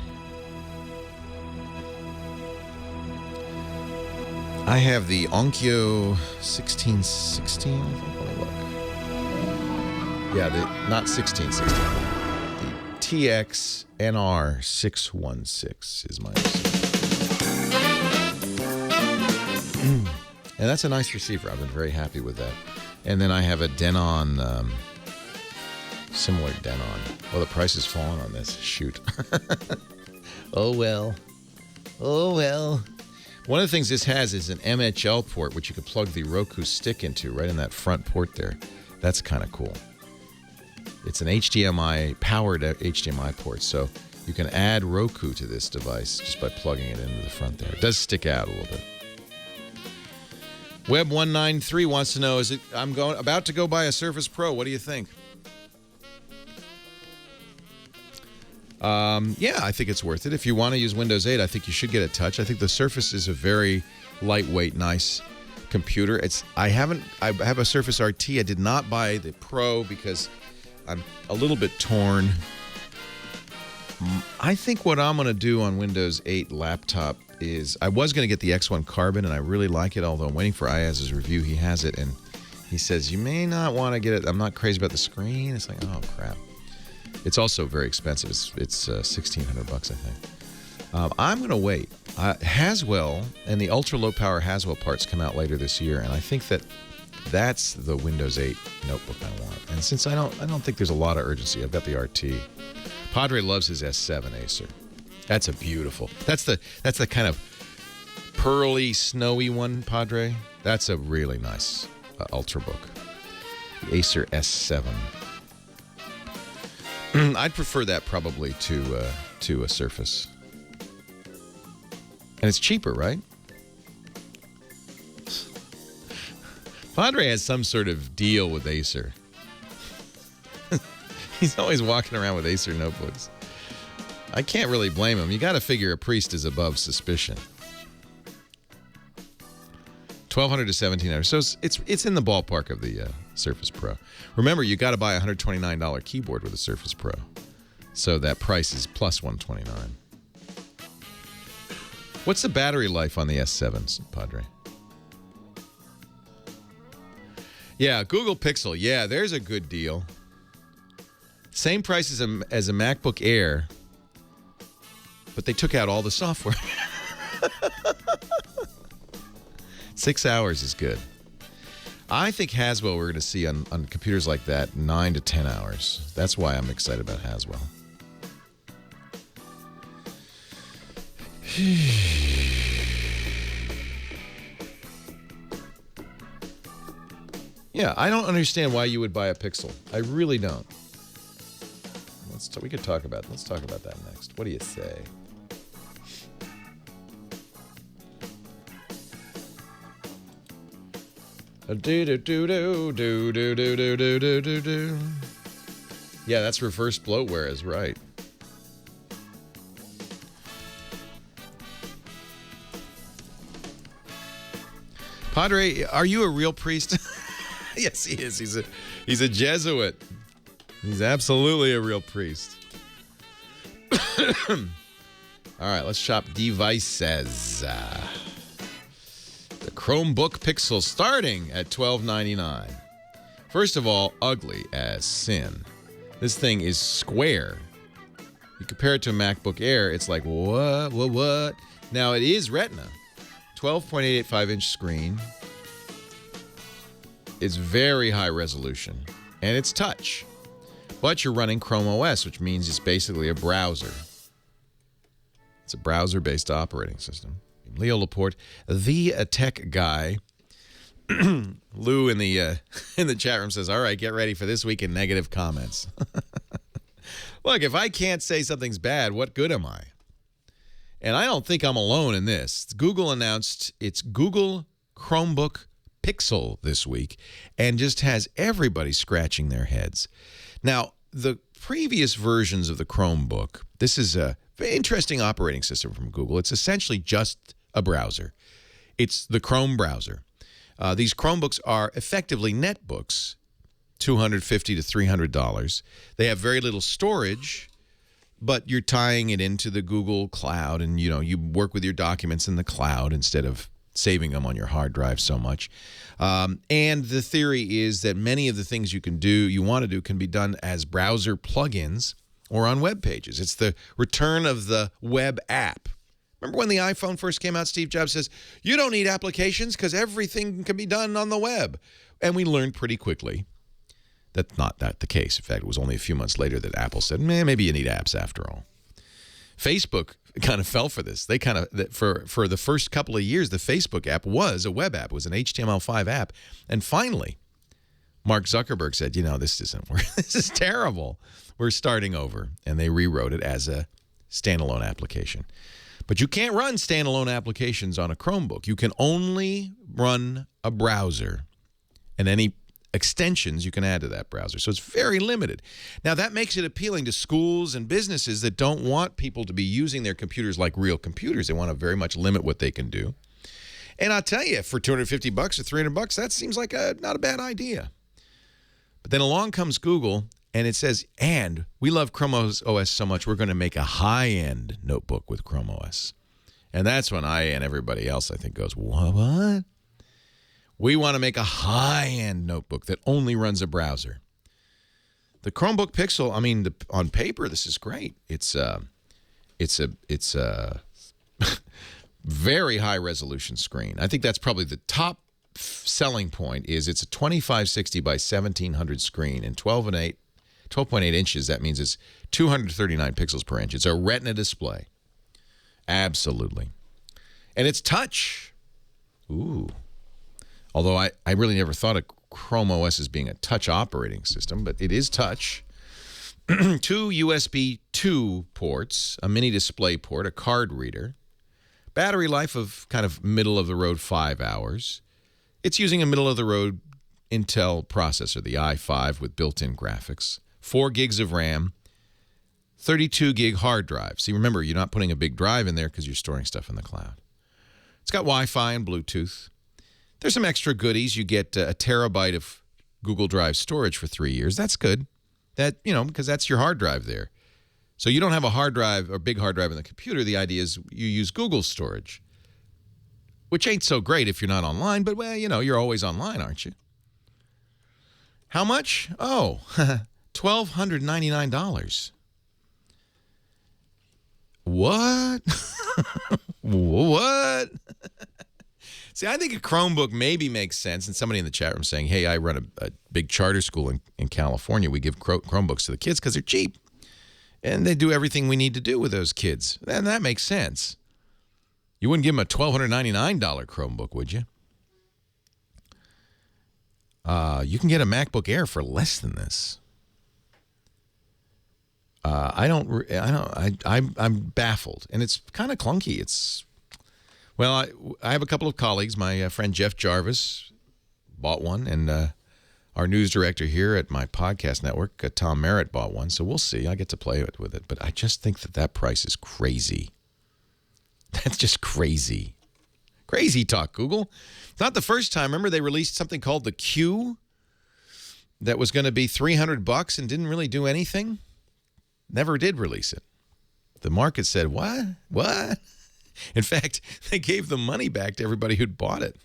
I have the Onkyo 1616, I think. Let me look. Yeah, not 1616. The TX NR 616 is my receiver. And that's a nice receiver. I've been very happy with that. And then I have a Denon, similar Denon. Well, the price has fallen on this. Shoot. Oh, well. Oh, well. One of the things this has is an MHL port, which you can plug the Roku stick into right in that front port there. That's kind of cool. It's an powered HDMI port, so you can add Roku to this device just by plugging it into the front there. It does stick out a little bit. Web193 wants to know, I'm about to go buy a Surface Pro. What do you think? Yeah, I think it's worth it. If you want to use Windows 8, I think you should get a Touch. I think the Surface is a very lightweight, nice computer. I have a Surface RT. I did not buy the Pro because I'm a little bit torn. I think what I'm going to do on Windows 8 laptop is I was going to get the X1 Carbon, and I really like it, although I'm waiting for Ayaz's review. He has it, and he says, you may not want to get it. I'm not crazy about the screen. It's like, oh, crap. It's also very expensive. It's $1,600, I think. I'm going to wait. Haswell and the ultra-low power Haswell parts come out later this year, and I think that's the Windows 8 notebook I want. And since I don't think there's a lot of urgency, I've got the RT. Padre loves his S7 Acer. That's a beautiful. That's the kind of pearly, snowy one, Padre. That's a really nice ultrabook. The Acer S7. I'd prefer that probably to a Surface. And it's cheaper, right? Padre has some sort of deal with Acer. He's always walking around with Acer notebooks. I can't really blame him. You got to figure a priest is above suspicion. $1,200 to $1,700. So it's in the ballpark of the Surface Pro. Remember, you got to buy a $129 keyboard with a Surface Pro. So that price is plus $129. What's the battery life on the S7s, Padre? Yeah, Google Pixel. Yeah, there's a good deal. Same price as a MacBook Air, but they took out all the software. 6 hours is good. I think Haswell we're going to see on computers like that 9 to 10 hours. That's why I'm excited about Haswell. Yeah, I don't understand why you would buy a Pixel. I really don't. Let's talk about that next. What do you say? Yeah, that's reverse bloatware is right. Padre, are you a real priest? Yes, he is. He's a Jesuit. He's absolutely a real priest. All right, let's shop devices. The Chromebook Pixel starting at $12.99. First of all, ugly as sin. This thing is square. You compare it to a MacBook Air, it's like, what? Now, it is Retina. 12.885-inch screen. It's very high resolution. And it's touch. But you're running Chrome OS, which means it's basically a browser. It's a browser-based operating system. Leo Laporte, the tech guy. Lou in the chat room says, all right, get ready for this week in negative comments. Look, if I can't say something's bad, what good am I? And I don't think I'm alone in this. Google announced its Google Chromebook Pixel this week and just has everybody scratching their heads. Now, the previous versions of the Chromebook, this is a very interesting operating system from Google. It's essentially just a browser. It's the Chrome browser. These Chromebooks are effectively netbooks, $250 to $300. They have very little storage, but you're tying it into the Google Cloud, and you work with your documents in the cloud instead of saving them on your hard drive so much. And the theory is that many of the things you want to do can be done as browser plugins or on web pages. It's the return of the web app. Remember when the iPhone first came out, Steve Jobs says, you don't need applications because everything can be done on the web. And we learned pretty quickly that's not the case. In fact, it was only a few months later that Apple said, maybe you need apps after all. Facebook kind of fell for this. They kind of, for the first couple of years, the Facebook app was a web app. It was an HTML5 app. And finally, Mark Zuckerberg said, this isn't work. This is terrible. We're starting over. And they rewrote it as a standalone application. But you can't run standalone applications on a Chromebook. You can only run a browser and any extensions you can add to that browser. So it's very limited. Now, that makes it appealing to schools and businesses that don't want people to be using their computers like real computers. They want to very much limit what they can do. And I'll tell you, for $250 or $300, that seems like not a bad idea. But then along comes Google, and it says, and we love Chrome OS so much, we're going to make a high-end notebook with Chrome OS. And that's when I and everybody else, I think, goes, what? We want to make a high-end notebook that only runs a browser. The Chromebook Pixel, on paper, this is great. It's a very high-resolution screen. I think that's probably the top selling point is it's a 2560 by 1700 screen and 12.8 inches. That means it's 239 pixels per inch. It's a Retina display. Absolutely. And it's touch. Ooh. Although I really never thought of Chrome OS as being a touch operating system, but it is touch. 2 USB 2 ports, a mini display port, a card reader. Battery life of kind of middle-of-the-road 5 hours. It's using a middle-of-the-road Intel processor, the i5 with built-in graphics. 4 gigs of RAM, 32 gig hard drive. See, remember, you're not putting a big drive in there because you're storing stuff in the cloud. It's got Wi-Fi and Bluetooth. There's some extra goodies. You get a terabyte of Google Drive storage for 3 years. That's good. Because that's your hard drive there. So you don't have a hard drive or big hard drive in the computer. The idea is you use Google storage, which ain't so great if you're not online. But, you're always online, aren't you? How much? Oh, $1,299. What? What? See, I think a Chromebook maybe makes sense. And somebody in the chat room saying, hey, I run a big charter school in California. We give Chromebooks to the kids because they're cheap. And they do everything we need to do with those kids. And that makes sense. You wouldn't give them a $1,299 Chromebook, would you? You can get a MacBook Air for less than this. I'm baffled, and it's kind of clunky. Well, I have a couple of colleagues. My friend Jeff Jarvis bought one, and our news director here at my podcast network, Tom Merritt, bought one. So we'll see. I get to play with it, but I just think that price is crazy. That's just crazy. Crazy talk, Google. It's not the first time. Remember, they released something called the Q that was going to be $300 and didn't really do anything. Never did release it. The market said, what? What? In fact, they gave the money back to everybody who'd bought it.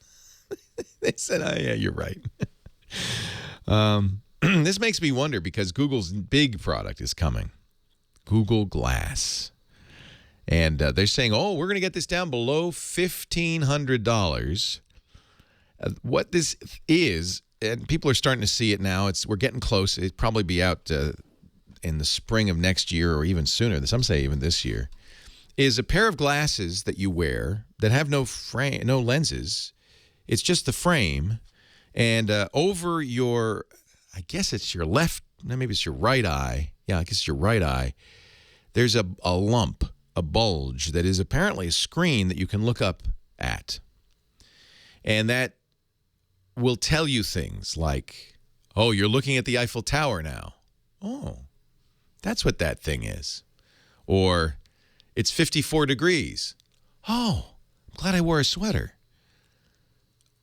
They said, oh, yeah, you're right. This makes me wonder because Google's big product is coming. Google Glass. And they're saying, oh, we're going to get this down below $1,500. What this is, and people are starting to see it now. We're getting close. It'll probably be out in the spring of next year or even sooner. Some say even this year. Is a pair of glasses that you wear that have no frame, no lenses. It's just the frame. And over your, I guess it's your left, maybe it's your right eye. Yeah, I guess it's your right eye. There's a lump, a bulge that is apparently a screen that you can look up at. And that will tell you things like, oh, you're looking at the Eiffel Tower now. Oh, that's what that thing is. Or it's 54 degrees. Oh, I'm glad I wore a sweater.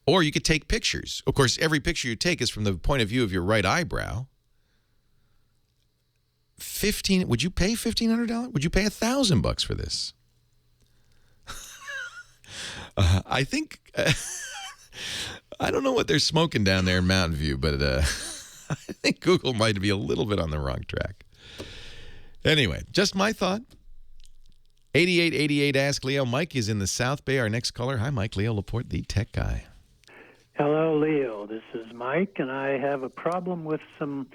Or you could take pictures. Of course, every picture you take is from the point of view of your right eyebrow. Would you pay $1,500? Would you pay $1,000 for this? I think I don't know what they're smoking down there in Mountain View, but I think Google might be a little bit on the wrong track. Anyway, just my thought. 8888 Ask Leo. Mike is in the South Bay. Our next caller. Hi, Mike. Leo Laporte, the tech guy. Hello, Leo. This is Mike, and I have a problem with some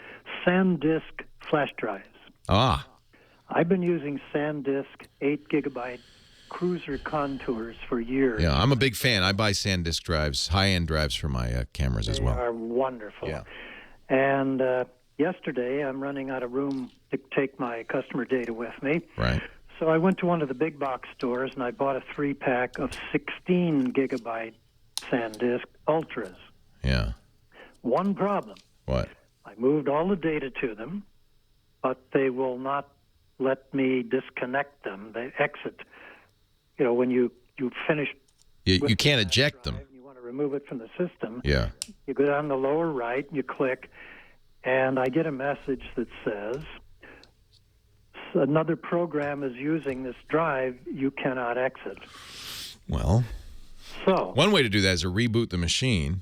SanDisk flash drives. Ah. I've been using SanDisk 8-gigabyte cruiser contours for years. Yeah, I'm a big fan. I buy SanDisk drives, high-end drives for my cameras as well. They are wonderful. Yeah. And yesterday, I'm running out of room to take my customer data with me. Right. So I went to one of the big box stores, and I bought a 3-pack of 16-gigabyte SanDisk Ultras. Yeah. One problem. What? I moved all the data to them, but they will not let me disconnect them. They exit. You know, when you finish... You can't eject them. You want to remove it from the system. Yeah. You go down the lower right, you click, and I get a message that says, another program is using this drive, you cannot exit. Well, so one way to do that is to reboot the machine.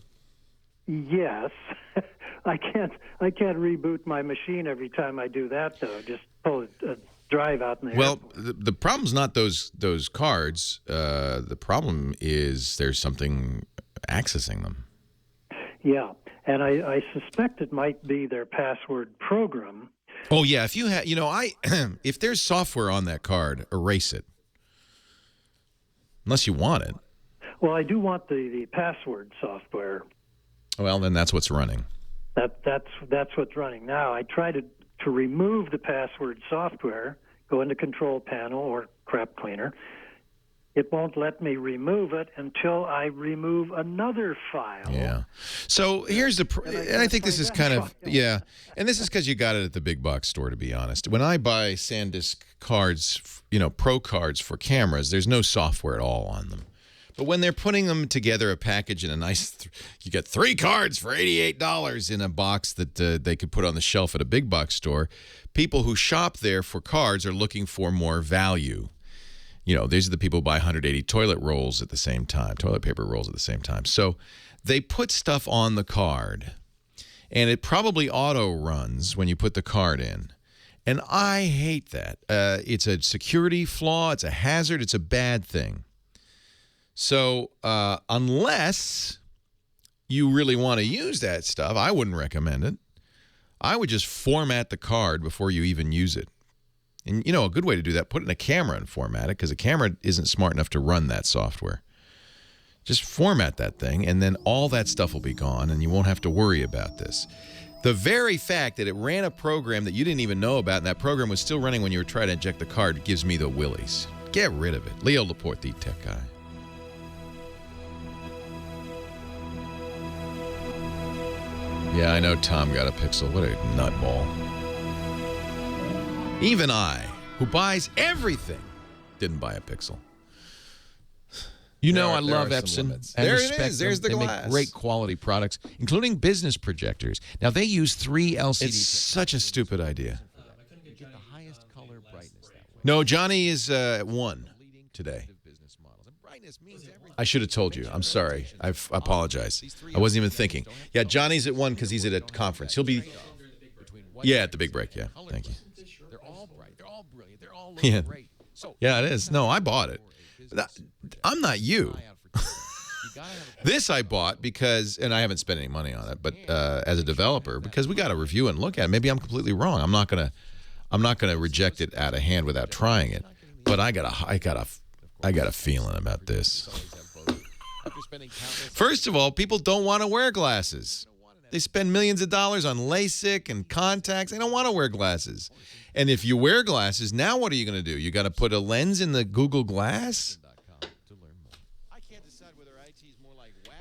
Yes. I can't reboot my machine every time I do that, though. Just pull a drive out in the Well, the problem's not those cards. The problem is there's something accessing them. Yeah, and I suspect it might be their password program. Oh yeah, if you have, if there's software on that card, erase it. Unless you want it. Well, I do want the password software. Well, then that's what's running. That's what's running now. I tried to remove the password software, go into Control Panel or Crap Cleaner. It won't let me remove it until I remove another file. Yeah. So here's and I think this is kind of, yeah. And this is because you got it at the big box store, to be honest. When I buy SanDisk cards, pro cards for cameras, there's no software at all on them. But when they're putting them together, a package in a nice, you get 3 cards for $88 in a box that they could put on the shelf at a big box store. People who shop there for cards are looking for more value. These are the people who buy 180 toilet paper rolls at the same time. So they put stuff on the card, and it probably auto runs when you put the card in. And I hate that. It's a security flaw. It's a hazard. It's a bad thing. So unless you really want to use that stuff, I wouldn't recommend it. I would just format the card before you even use it. And, you know, a good way to do that, put it in a camera and format it, because a camera isn't smart enough to run that software. Just format that thing, and then all that stuff will be gone, and you won't have to worry about this. The very fact that it ran a program that you didn't even know about, and that program was still running when you were trying to inject the card, gives me the willies. Get rid of it. Leo Laporte, the tech guy. Yeah, I know Tom got a Pixel. What a nutball. Even I, who buys everything, didn't buy a Pixel. You know, I There love are some Epson. limits. I There it respect is. There's them. the They glass. make great quality products, including business projectors. Now, they use 3 LCD. It's such a stupid idea. You get the highest color brightness that way. No, Johnny is at 1 today. I should have told you. I'm sorry. I apologize. I wasn't even thinking. Yeah, Johnny's at 1 because he's at a conference. He'll be... Yeah, at the big break. Yeah, thank you. They're all bright. They're all brilliant. They're all Yeah. great. So, Yeah, it is. No, I bought it. I'm not you. This I bought because, and I haven't spent any money on it, but as a developer, because we got to review it and look at it. Maybe I'm completely wrong. I'm not gonna reject it out of hand without trying it. But I got a feeling about this. First of all, people don't want to wear glasses. They spend millions of dollars on LASIK and contacts. They don't want to wear glasses. And if you wear glasses, now what are you going to do? You got to put a lens in the Google Glass?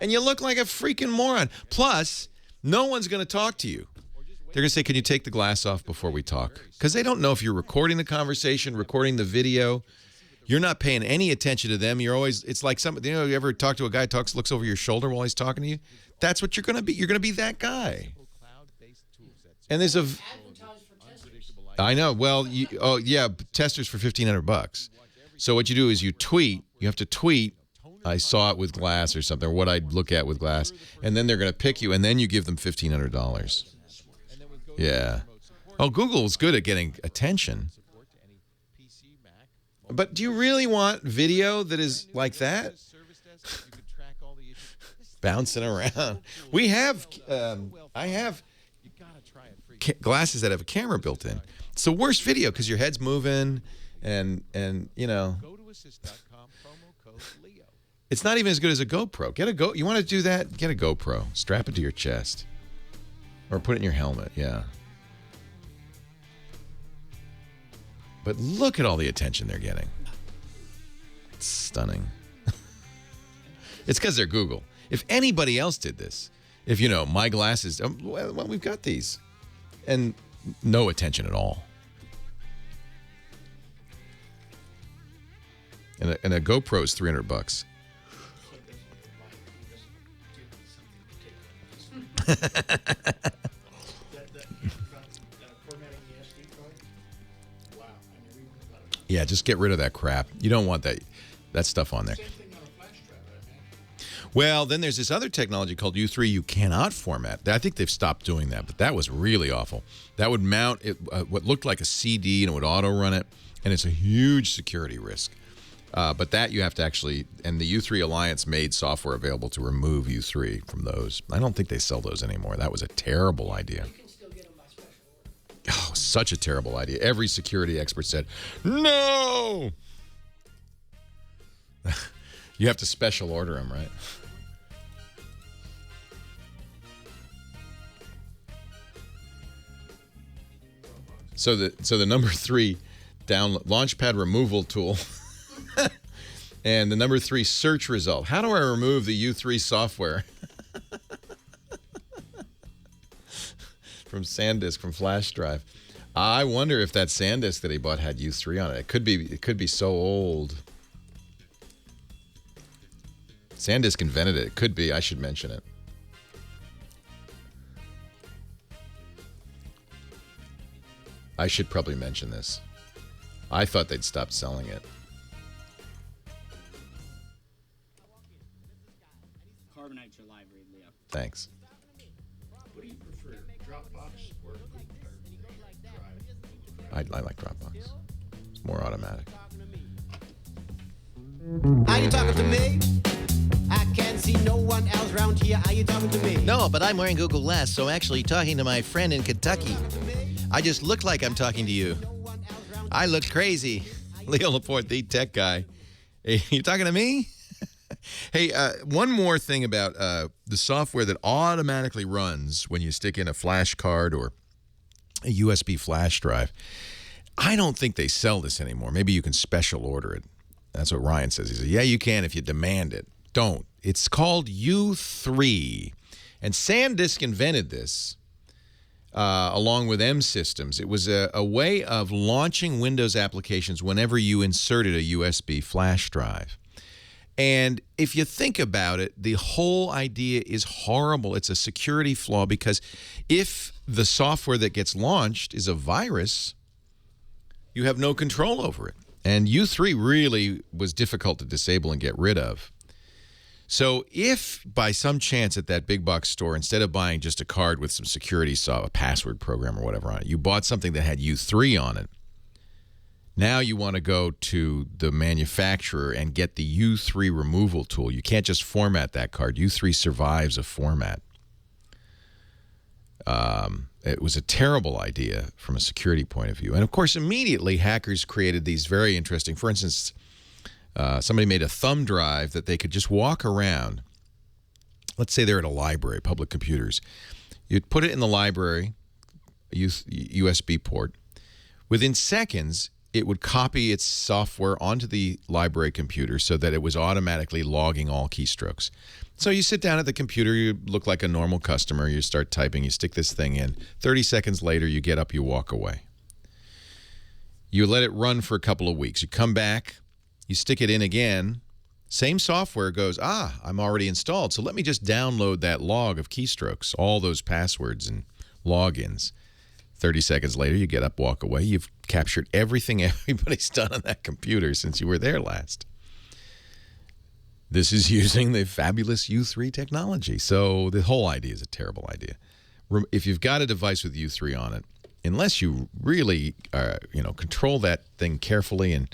And you look like a freaking moron. Plus, no one's going to talk to you. They're going to say, can you take the glass off before we talk? Because they don't know if you're recording the conversation, recording the video. You're not paying any attention to them. You're always, it's like somebody, you know, you ever talk to a guy who looks over your shoulder while he's talking to you? That's what you're going to be. You're going to be that guy. And there's a, I know. Well, oh yeah, testers for $1,500. So what you do is you tweet. You have to tweet. I saw it with glass or something, or what I'd look at with glass, and then they're going to pick you, and then you give them $1,500. Yeah. Oh, Google's good at getting attention. But do you really want video that is like that? Bouncing around. We have, I have glasses that have a camera built in. It's the worst video because your head's moving, and you know. It's not even as good as a GoPro. You want to do that? Get a GoPro. Strap it to your chest. Or put it in your helmet, yeah. But look at all the attention they're getting. It's stunning. It's because they're Google. If anybody else did this, if, you know, my glasses, well, we've got these. And no attention at all. And a GoPro is $300. Yeah, just get rid of that crap. You don't want that stuff on there. Well, then there's this other technology called U3 you cannot format. I think they've stopped doing that, but that was really awful. That would mount it, what looked like a CD, and it would auto-run it, and it's a huge security risk. But that you have to actually, and the U3 Alliance made software available to remove U3 from those. I don't think they sell those anymore. That was a terrible idea. Oh, such a terrible idea. Every security expert said, no! You have to special order them, right? So the number 3 launchpad removal tool and the number 3 search result. How do I remove the U3 software from SanDisk, from flash drive? I wonder if that SanDisk that he bought had U3 on it. It could be so old. SanDisk invented it. It could be. I should mention it. I should probably mention this. I thought they'd stopped selling it. Carbonite your library, Leo. Thanks. What do you prefer, Dropbox or Drive? I like Dropbox. It's more automatic. Are you talking to me? I can't see no one else around here. Are you talking to me? No, but I'm wearing Google Glass, so I'm actually talking to my friend in Kentucky. I just look like I'm talking to you. I look crazy. Leo Laporte, the tech guy. Hey, you talking to me? Hey, one more thing about the software that automatically runs when you stick in a flash card or a USB flash drive. I don't think they sell this anymore. Maybe you can special order it. That's what Ryan says. He says, yeah, you can if you demand it. Don't. It's called U3. And SanDisk invented this along with M Systems. It was a way of launching Windows applications whenever you inserted a USB flash drive. And if you think about it, the whole idea is horrible. It's a security flaw because if the software that gets launched is a virus, you have no control over it. And U3 really was difficult to disable and get rid of. So if by some chance at that big box store, instead of buying just a card with some security, a password program or whatever on it, you bought something that had U3 on it, now you want to go to the manufacturer and get the U3 removal tool. You can't just format that card. U3 survives a format. It was a terrible idea from a security point of view. And, of course, immediately hackers created these very interesting, for instance, somebody made a thumb drive that they could just walk around. Let's say they're at a library, public computers. You'd put it in the library, USB port. Within seconds, it would copy its software onto the library computer so that it was automatically logging all keystrokes. So you sit down at the computer, you look like a normal customer, you start typing, you stick this thing in. 30 seconds later, you get up, you walk away. You let it run for a couple of weeks. You come back, you stick it in again. Same software goes, I'm already installed, so let me just download that log of keystrokes, all those passwords and logins. 30 seconds later, you get up, walk away. You've captured everything everybody's done on that computer since you were there last. This is using the fabulous U3 technology. So the whole idea is a terrible idea. If you've got a device with U3 on it, unless you really control that thing carefully and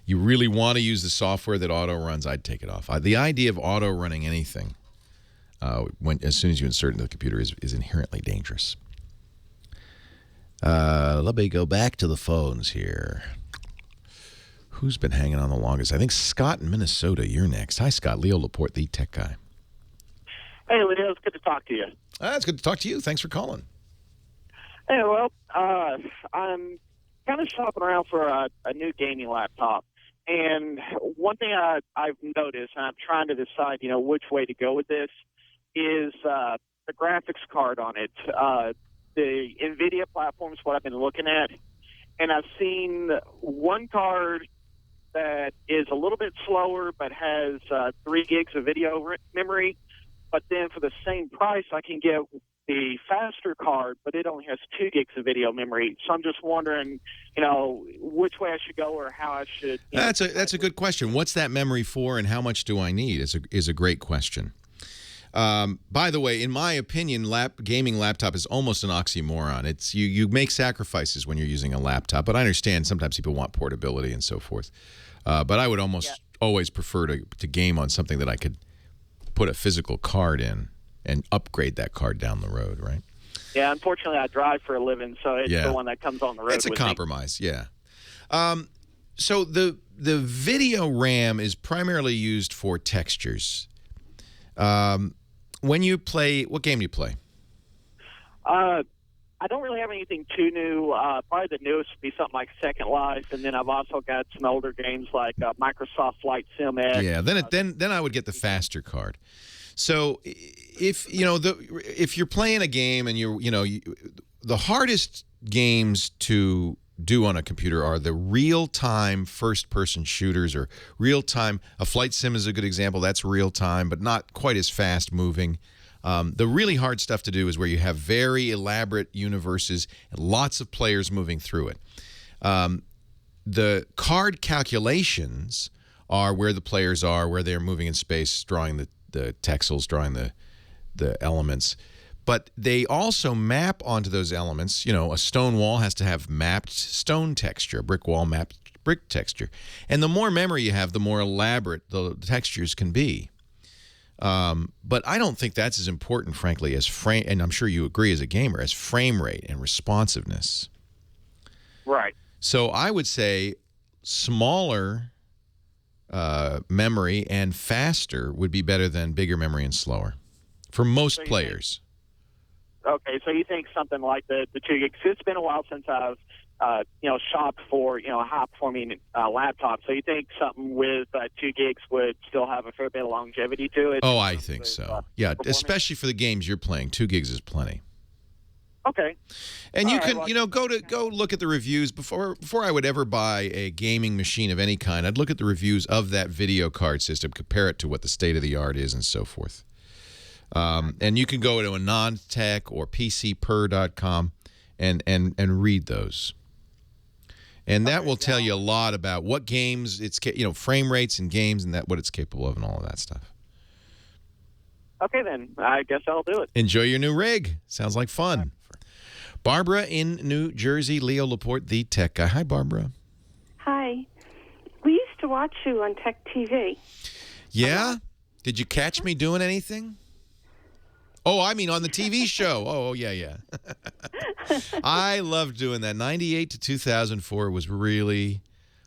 you really want to use the software that auto runs, I'd take it off. The idea of auto running anything as soon as you insert it into the computer is inherently dangerous. Let me go back to the phones here. Who's been hanging on the longest? I think Scott in Minnesota. You're next. Hi, Scott. Leo Laporte, the tech guy. Hey, Leo. It's good to talk to you. It's good to talk to you. Thanks for calling. Hey, well, I'm kind of shopping around for a new gaming laptop. And one thing I've noticed, and I'm trying to decide, which way to go with this, is the graphics card on it. The NVIDIA platform is what I've been looking at. And I've seen one card that is a little bit slower but has 3 gigs of video memory. But then for the same price, I can get the faster card, but it only has 2 gigs of video memory. So I'm just wondering, which way I should go or how I should. That's a good question. What's that memory for, and how much do I need? Is a great question. By the way, in my opinion, gaming laptop is almost an oxymoron. It's you make sacrifices when you're using a laptop, but I understand sometimes people want portability and so forth. But I would almost always prefer to game on something that I could put a physical card in and upgrade that card down the road, right? Yeah, unfortunately, I drive for a living, so it's the one that comes on the road. It's a compromise, yeah. So the video RAM is primarily used for textures. When you play, what game do you play? I don't really have anything too new. Probably the newest would be something like Second Life, and then I've also got some older games like Microsoft Flight Sim X. Yeah, then I would get the faster card. So if you're playing a game and the hardest games to do on a computer are the real-time first-person shooters or real-time. A flight sim is a good example. That's real-time, but not quite as fast-moving. The really hard stuff to do is where you have very elaborate universes and lots of players moving through it. The card calculations are where the players are, where they're moving in space, drawing the texels, drawing the elements. But they also map onto those elements. A stone wall has to have mapped stone texture. A brick wall mapped brick texture. And the more memory you have, the more elaborate the textures can be. But I don't think that's as important, frankly, as frame, and I'm sure you agree as a gamer, as frame rate and responsiveness. Right. So I would say smaller memory and faster would be better than bigger memory and slower for most players. Okay, so you think something like the 2 gigs? It's been a while since I've shopped for a high-performing laptop. So you think something with 2 gigs would still have a fair bit of longevity to it? Oh, I think so. Yeah, especially for the games you're playing, 2 gigs is plenty. Okay. And you can, go look at the reviews before I would ever buy a gaming machine of any kind. I'd look at the reviews of that video card system, compare it to what the state of the art is, and so forth. And you can go to AnonTech or PCPer.com and read those. And that will tell you a lot about what games it's, frame rates and games and what it's capable of and all of that stuff. Okay, then. I guess I'll do it. Enjoy your new rig. Sounds like fun. Barbara in New Jersey, Leo Laporte, the tech guy. Hi, Barbara. Hi. We used to watch you on Tech TV. Yeah? Did you catch me doing anything? Oh, I mean on the TV show. Oh, yeah. I loved doing that. 98 to 2004 was really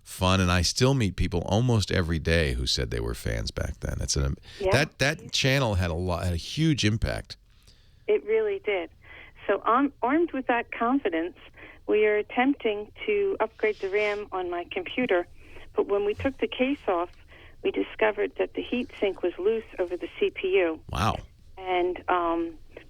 fun, and I still meet people almost every day who said they were fans back then. That channel had a huge impact. It really did. So armed with that confidence, we are attempting to upgrade the RAM on my computer, but when we took the case off, we discovered that the heat sink was loose over the CPU. Wow. And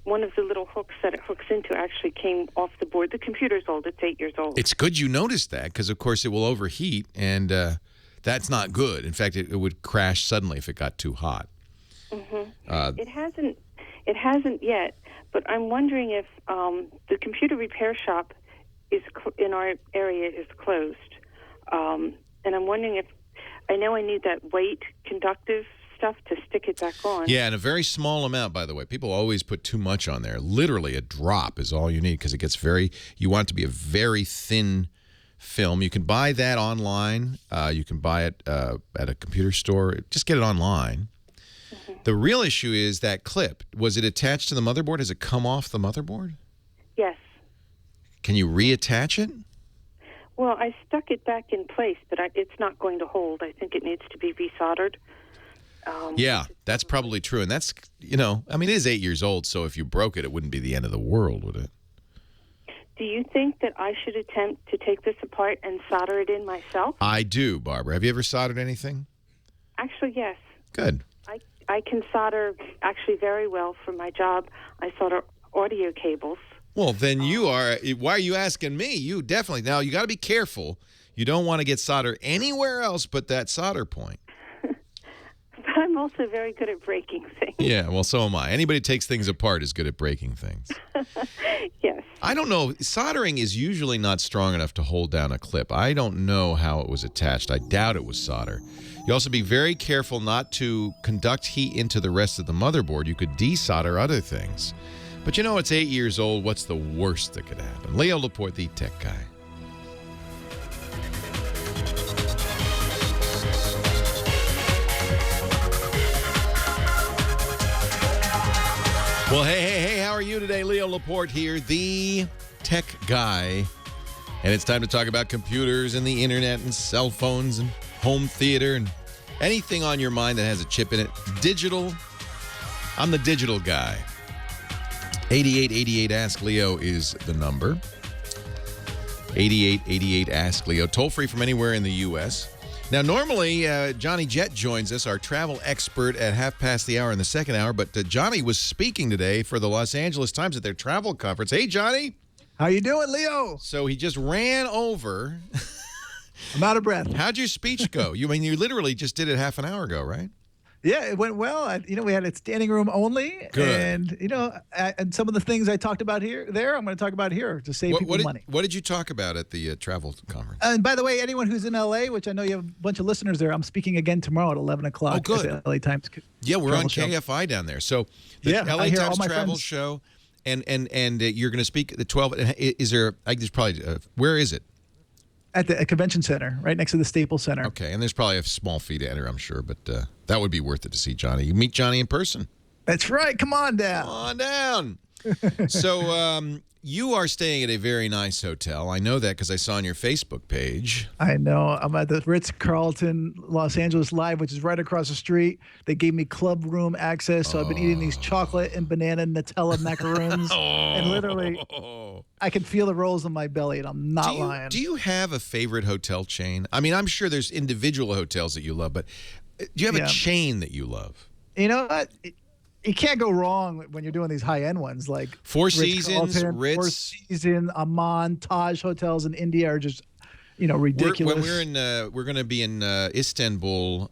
one of the little hooks that it hooks into actually came off the board. The computer's old. It's 8 years old. It's good you noticed that because, of course, it will overheat, and that's not good. In fact, it would crash suddenly if it got too hot. Mm-hmm. It hasn't yet, but I'm wondering if the computer repair shop in our area is closed. And I'm wondering if I know I need that weight conductive stuff to stick it back on. Yeah, and a very small amount, by the way. People always put too much on there. Literally, a drop is all you need because it gets you want it to be a very thin film. You can buy that online. You can buy it at a computer store. Just get it online. Mm-hmm. The real issue is that clip. Was it attached to the motherboard? Has it come off the motherboard? Yes. Can you reattach it? Well, I stuck it back in place, but it's not going to hold. I think it needs to be resoldered. Yeah, that's probably true. And that's, it is 8 years old, so if you broke it, it wouldn't be the end of the world, would it? Do you think that I should attempt to take this apart and solder it in myself? I do, Barbara. Have you ever soldered anything? Actually, yes. Good. I can solder actually very well for my job. I solder audio cables. Well, then why are you asking me? You definitely, now you got to be careful. You don't want to get solder anywhere else but that solder point. But I'm also very good at breaking things. Yeah, well, so am I. Anybody who takes things apart is good at breaking things. Yes. I don't know. Soldering is usually not strong enough to hold down a clip. I don't know how it was attached. I doubt it was solder. You also be very careful not to conduct heat into the rest of the motherboard. You could desolder other things. But it's 8 years old. What's the worst that could happen? Leo Laporte, the tech guy. Well, hey, how are you today? Leo Laporte here, the tech guy. And it's time to talk about computers and the internet and cell phones and home theater and anything on your mind that has a chip in it. Digital. I'm the digital guy. 8888 Ask Leo is the number. 8888 Ask Leo. Toll free from anywhere in the U.S. Now, normally, Johnny Jett joins us, our travel expert, at 1:30 in the second hour. But Johnny was speaking today for the Los Angeles Times at their travel conference. Hey, Johnny. How you doing, Leo? So he just ran over. I'm out of breath. How'd your speech go? You literally just did it half an hour ago, right? Yeah, it went well. We had it standing room only. Good. And, and some of the things I talked about I'm going to talk about here to save people money. What did you talk about at the travel conference? And by the way, anyone who's in L.A., which I know you have a bunch of listeners there, I'm speaking again tomorrow at 11 o'clock. Oh, good. At the LA Times. Yeah, we're on KFI show. down there. So the LA Times travel show, and you're going to speak at the 12. Is there? There's probably. Where is it? At the convention center, right next to the Staples Center. Okay, and there's probably a small fee to enter, I'm sure, but that would be worth it to see Johnny. You meet Johnny in person. That's right. Come on down. Come on down. So you are staying at a very nice hotel. I know that because I saw on your Facebook page. I know. I'm at the Ritz-Carlton Los Angeles Live, which is right across the street. They gave me club room access, so I've been eating these chocolate and banana Nutella macaroons. And literally, I can feel the rolls in my belly, and I'm not lying. Do you have a favorite hotel chain? I mean, I'm sure there's individual hotels that you love, but do you have a chain that you love? You know what? You can't go wrong when you're doing these high-end ones like Four Seasons, Ritz. Four Seasons, Amman, Taj hotels in India are just, ridiculous. We're going to be in Istanbul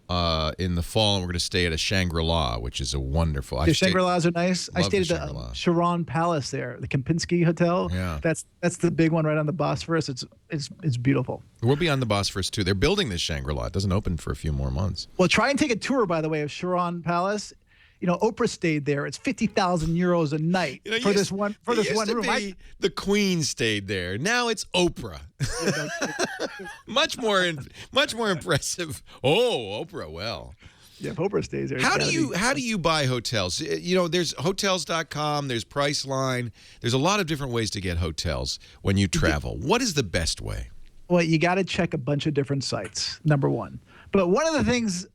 in the fall, and we're going to stay at a Shangri-La, which is a wonderful. The Shangri-Las are nice. I stayed at the Shangri-La. Sharon Palace there, the Kempinski Hotel. Yeah, that's the big one right on the Bosphorus. It's beautiful. We'll be on the Bosphorus too. They're building this Shangri-La. It doesn't open for a few more months. Well, try and take a tour, by the way, of Sharon Palace. Oprah stayed there. It's 50,000 euros a night for this one room. The Queen stayed there. Now it's Oprah. much more impressive. Oh, Oprah. Well, yeah, if Oprah stays there. How do you buy hotels? There's hotels.com. There's Priceline. There's a lot of different ways to get hotels when you travel. What is the best way? Well, you got to check a bunch of different sites. Number one, but one of the things,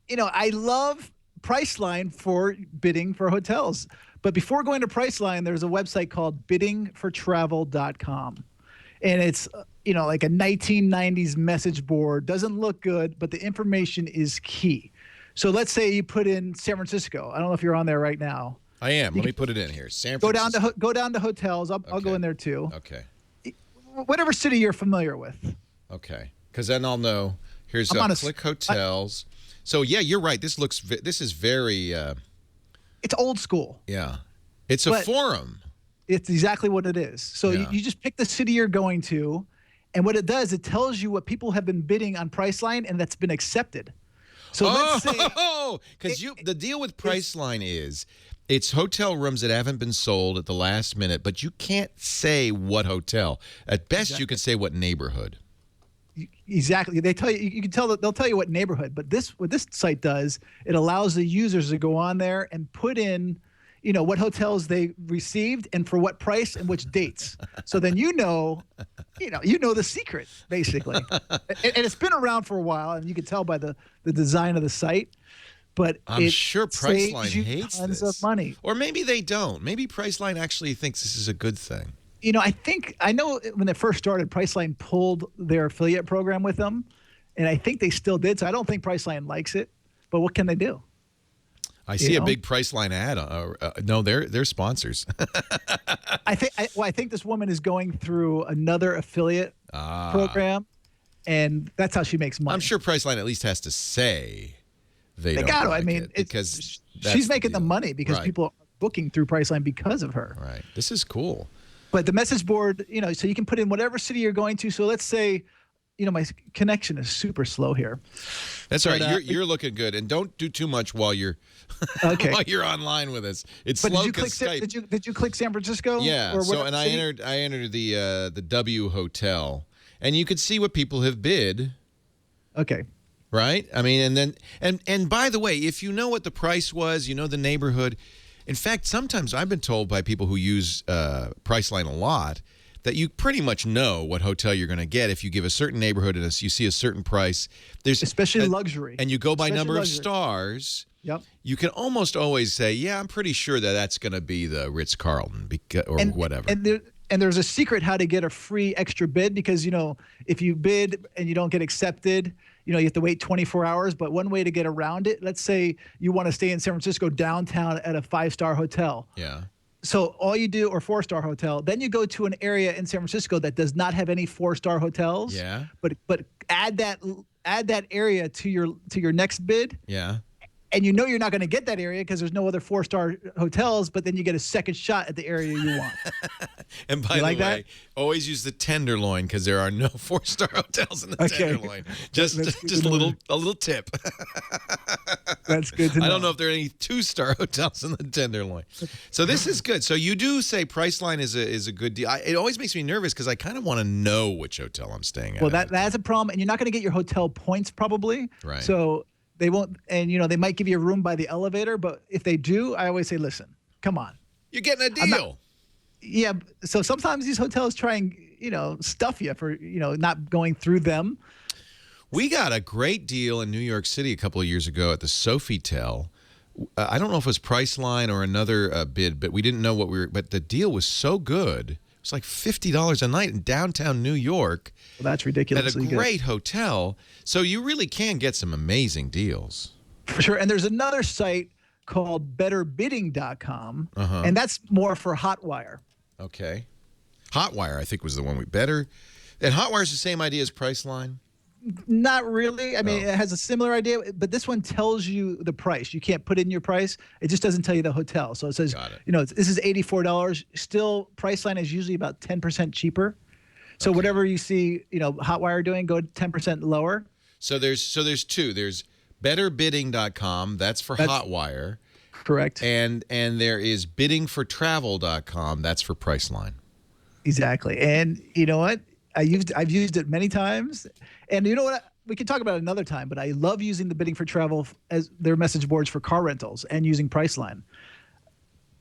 I love Priceline for bidding for hotels. But before going to Priceline, there's a website called biddingfortravel.com. And it's, like a 1990s message board. Doesn't look good, but the information is key. So let's say you put in San Francisco. I don't know if you're on there right now. I am. Let me put it in here. San Francisco. Go down to hotels. I'll go in there too. Okay. Whatever city you're familiar with. Okay. Because then I'll know. Here's click hotels. So yeah, you're right. This is very. It's old school. Yeah, it's a forum. It's exactly what it is. So you just pick the city you're going to, and what it does, it tells you what people have been bidding on Priceline, and that's been accepted. So let's say, because the deal with Priceline is, it's hotel rooms that haven't been sold at the last minute, but you can't say what hotel. At best, you can say what neighborhood. Exactly. They tell you. You can tell that they'll tell you what neighborhood. But what this site does, it allows the users to go on there and put in, what hotels they received and for what price and which dates. So then you know the secret basically. And it's been around for a while, and you can tell by the design of the site. But I'm sure Priceline hates tons this. of money. Or maybe they don't. Maybe Priceline actually thinks this is a good thing. I know when they first started, Priceline pulled their affiliate program with them, and I think they still did. So I don't think Priceline likes it, but what can they do? I see a big Priceline ad. No, they're sponsors. I think this woman is going through another affiliate program, and that's how she makes money. I'm sure Priceline at least has to say they don't got to. like I mean, it because she's making the money because people are booking through Priceline because of her. Right. This is cool. But the message board, so you can put in whatever city you're going to. So let's say, my connection is super slow here. That's all right. You're looking good, and don't do too much while you're while you're online with us. It's slow because Skype. Did you click San Francisco? Yeah. I entered the W Hotel, and you could see what people have bid. Okay. Right. I mean, and by the way, if you know what the price was, the neighborhood. In fact, sometimes I've been told by people who use Priceline a lot that you pretty much know what hotel you're going to get if you give a certain neighborhood and you see a certain price. There's especially luxury, and you go by number of stars. Yep. You can almost always say, "Yeah, I'm pretty sure that's going to be the Ritz-Carlton or whatever." And there's a secret how to get a free extra bid because if you bid and you don't get accepted. You have to wait 24 hours, but one way to get around it, let's say you want to stay in San Francisco downtown at a 5-star hotel. Yeah. So all you do, or 4-star hotel, then you go to an area in San Francisco that does not have any 4-star hotels. Yeah. But add that area to your next bid. Yeah. and you know you're not going to get that area because there's no other 4-star hotels, but then you get a second shot at the area you want. And by You the like way, that? always use the Tenderloin because there are no 4-star hotels in the Tenderloin. Just a little tip. That's good to know. I don't know if there are any 2-star hotels in the Tenderloin. So this is good. So you do say Priceline is a good deal. It always makes me nervous because I kind of want to know which hotel I'm staying at. Well, that's a problem, and you're not going to get your hotel points probably. Right. So they won't, and they might give you a room by the elevator, but if they do, I always say, listen, come on. You're getting a deal. Yeah. So sometimes these hotels try and, stuff you for, not going through them. We got a great deal in New York City a couple of years ago at the Sofitel. I don't know if it was Priceline or another bid, but we didn't know what but the deal was so good. It was like $50 a night in downtown New York. Well, that's ridiculous. At a great hotel. So you really can get some amazing deals. For sure. And there's another site called betterbidding.com, Uh-huh. and that's more for Hotwire. Okay. Hotwire, I think, was the one we better. And Hotwire's the same idea as Priceline? Not really. I mean, it has a similar idea, but this one tells you the price. You can't put in your price. It just doesn't tell you the hotel. So it says, this is $84. Still, Priceline is usually about 10% cheaper. So whatever you see, Hotwire doing, go 10% lower. So there's two. There's betterbidding.com. That's for Hotwire. Correct. And there is biddingfortravel.com. That's for Priceline. Exactly. And you know what? I've used it many times. And you know what? We can talk about it another time, but I love using the Bidding for Travel as their message boards for car rentals and using Priceline.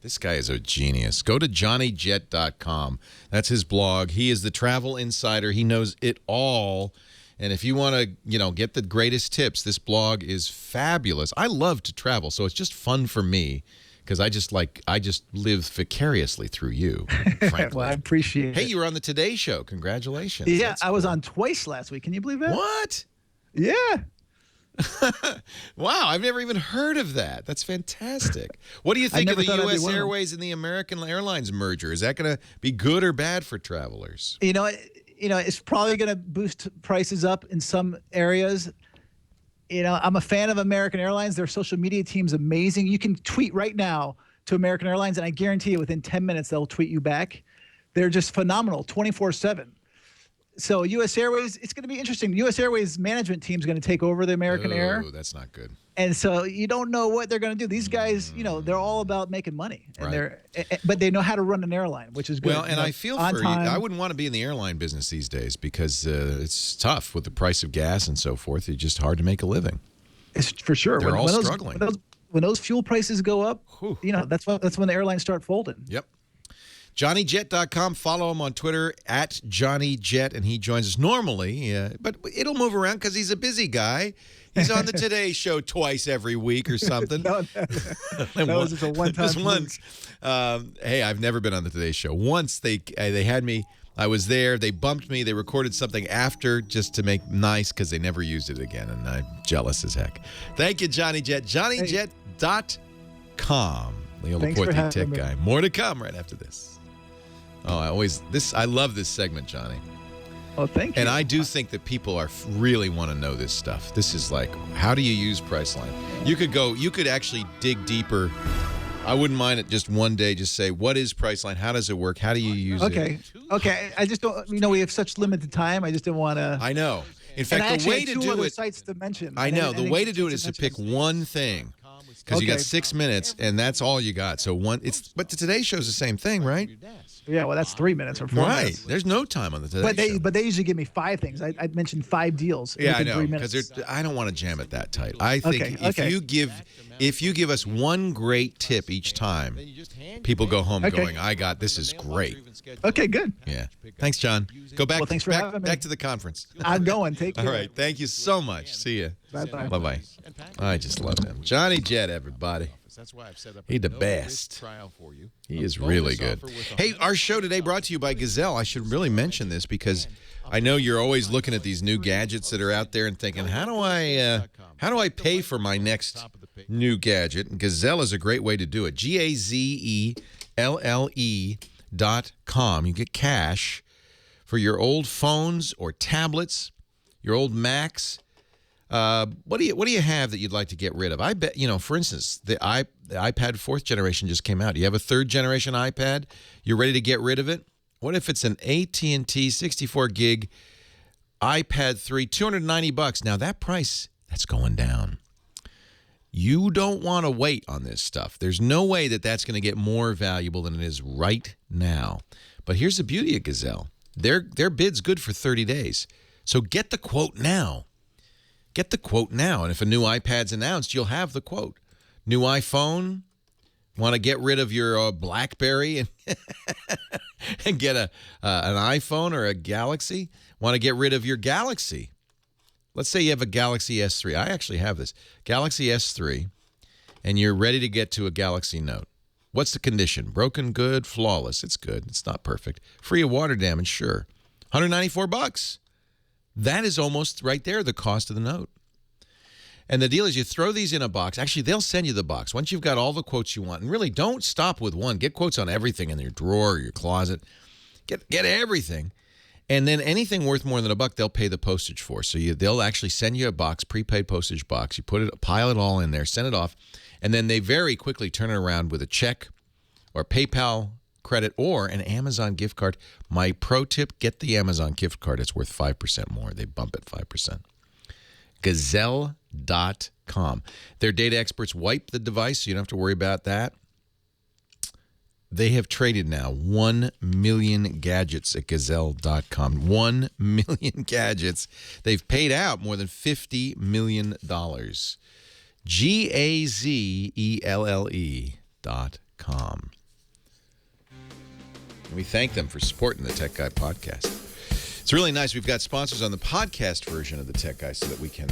This guy is a genius. Go to johnnyjet.com. That's his blog. He is the travel insider. He knows it all. And if you want to, get the greatest tips, this blog is fabulous. I love to travel, so it's just fun for me because I just live vicariously through you, frankly. Well, I appreciate it. Hey, you were on the Today Show. Congratulations. Yeah, That's I was on twice last week. Can you believe that? What? Yeah. Wow, I've never even heard of that. That's fantastic. What do you think of the U.S. Airways and the American Airlines merger? Is that going to be good or bad for travelers? It's probably going to boost prices up in some areas. I'm a fan of American Airlines. Their social media team's amazing. You can tweet right now to American Airlines, and I guarantee you within 10 minutes they'll tweet you back. They're just phenomenal, 24/7. So U.S. Airways, it's going to be interesting. U.S. Airways management team is going to take over the American Air. Oh, that's not good. And so you don't know what they're going to do. These guys, they're all about making money, and but they know how to run an airline, which is good. Well, and I feel for you. I wouldn't want to be in the airline business these days because it's tough with the price of gas and so forth. It's just hard to make a living. It's for sure. They're all struggling. When those fuel prices go up, that's when the airlines start folding. Yep. JohnnyJet.com. Follow him on Twitter at JohnnyJet, and he joins us normally, but it'll move around because he's a busy guy. He's on the Today Show twice every week or something. That was just a one-time. Just once. Hey, I've never been on the Today Show. Once they had me. I was there. They bumped me. They recorded something after just to make nice because they never used it again, and I'm jealous as heck. Thank you, Johnny Jet. JohnnyJet.com. Leo Laporte, tech guy. More to come right after this. Oh, I love this segment, Johnny. Oh, thank you. And I do think that people really want to know this stuff. This is like, how do you use Priceline? You could actually dig deeper. I wouldn't mind it just one day, just say, what is Priceline? How does it work? How do you use it? Okay. I just don't, we have such limited time. I just didn't want to. I know. In fact, the way to do it. Sites to mention. I know. The way to do it is to pick one thing. Because you got 6 minutes, and that's all you got. So but the Today Show's the same thing, right? Yeah, well, that's 3 minutes or 4 minutes. Right. There's no time on the Today Show. But they usually give me 5 things. I mentioned 5 deals. Yeah, I within know. 3 minutes. Because I don't want to jam it that tight. I think if you give us one great tip each time, people go home going, this is great. Okay, good. Yeah. Thanks, John. Go back. Well, thanks for having me. Back to the conference. I'm going. Take care. All right. Thank you so much. See you. Bye-bye. Bye-bye. I just love him. Johnny Jet, everybody. He's the best. He is really good. Hey, our show today brought to you by Gazelle. I should really mention this because I know you're always looking at these new gadgets that are out there and thinking, how do I pay for my next new gadget? And Gazelle is a great way to do it. GAZELLE.com. You get cash for your old phones or tablets, your old Macs. What do you have that you'd like to get rid of? I bet, for instance, the iPad 4th generation just came out. You have a 3rd generation iPad. You're ready to get rid of it. What if it's an AT&T 64 gig iPad 3, $290? Now that price, that's going down. You don't want to wait on this stuff. There's no way that that's going to get more valuable than it is right now. But here's the beauty of Gazelle. Their bid's good for 30 days. So get the quote now. Get the quote now. And if a new iPad's announced, you'll have the quote. New iPhone, want to get rid of your BlackBerry and get an iPhone or a Galaxy? Want to get rid of your Galaxy? Let's say you have a Galaxy S3. I actually have this. Galaxy S3, and you're ready to get to a Galaxy Note. What's the condition? Broken, good, flawless. It's good. It's not perfect. Free of water damage, sure. $194. That is almost right there, the cost of the Note. And the deal is you throw these in a box. Actually, they'll send you the box. Once you've got all the quotes you want, and really don't stop with one. Get quotes on everything in your drawer or your closet. Get everything. And then anything worth more than $1, they'll pay the postage for. So they'll actually send you a box, prepaid postage box. You pile it all in there, send it off, and then they very quickly turn it around with a check or PayPal credit or an Amazon gift card. My pro tip, get the Amazon gift card. It's worth 5% more. They bump it 5%. Gazelle.com. Their data experts wipe the device, so you don't have to worry about that. They have traded now 1 million gadgets at Gazelle.com. 1 million gadgets. They've paid out more than $50 million. GAZELLE.com. And we thank them for supporting the Tech Guy podcast. It's really nice. We've got sponsors on the podcast version of the Tech Guy so that we can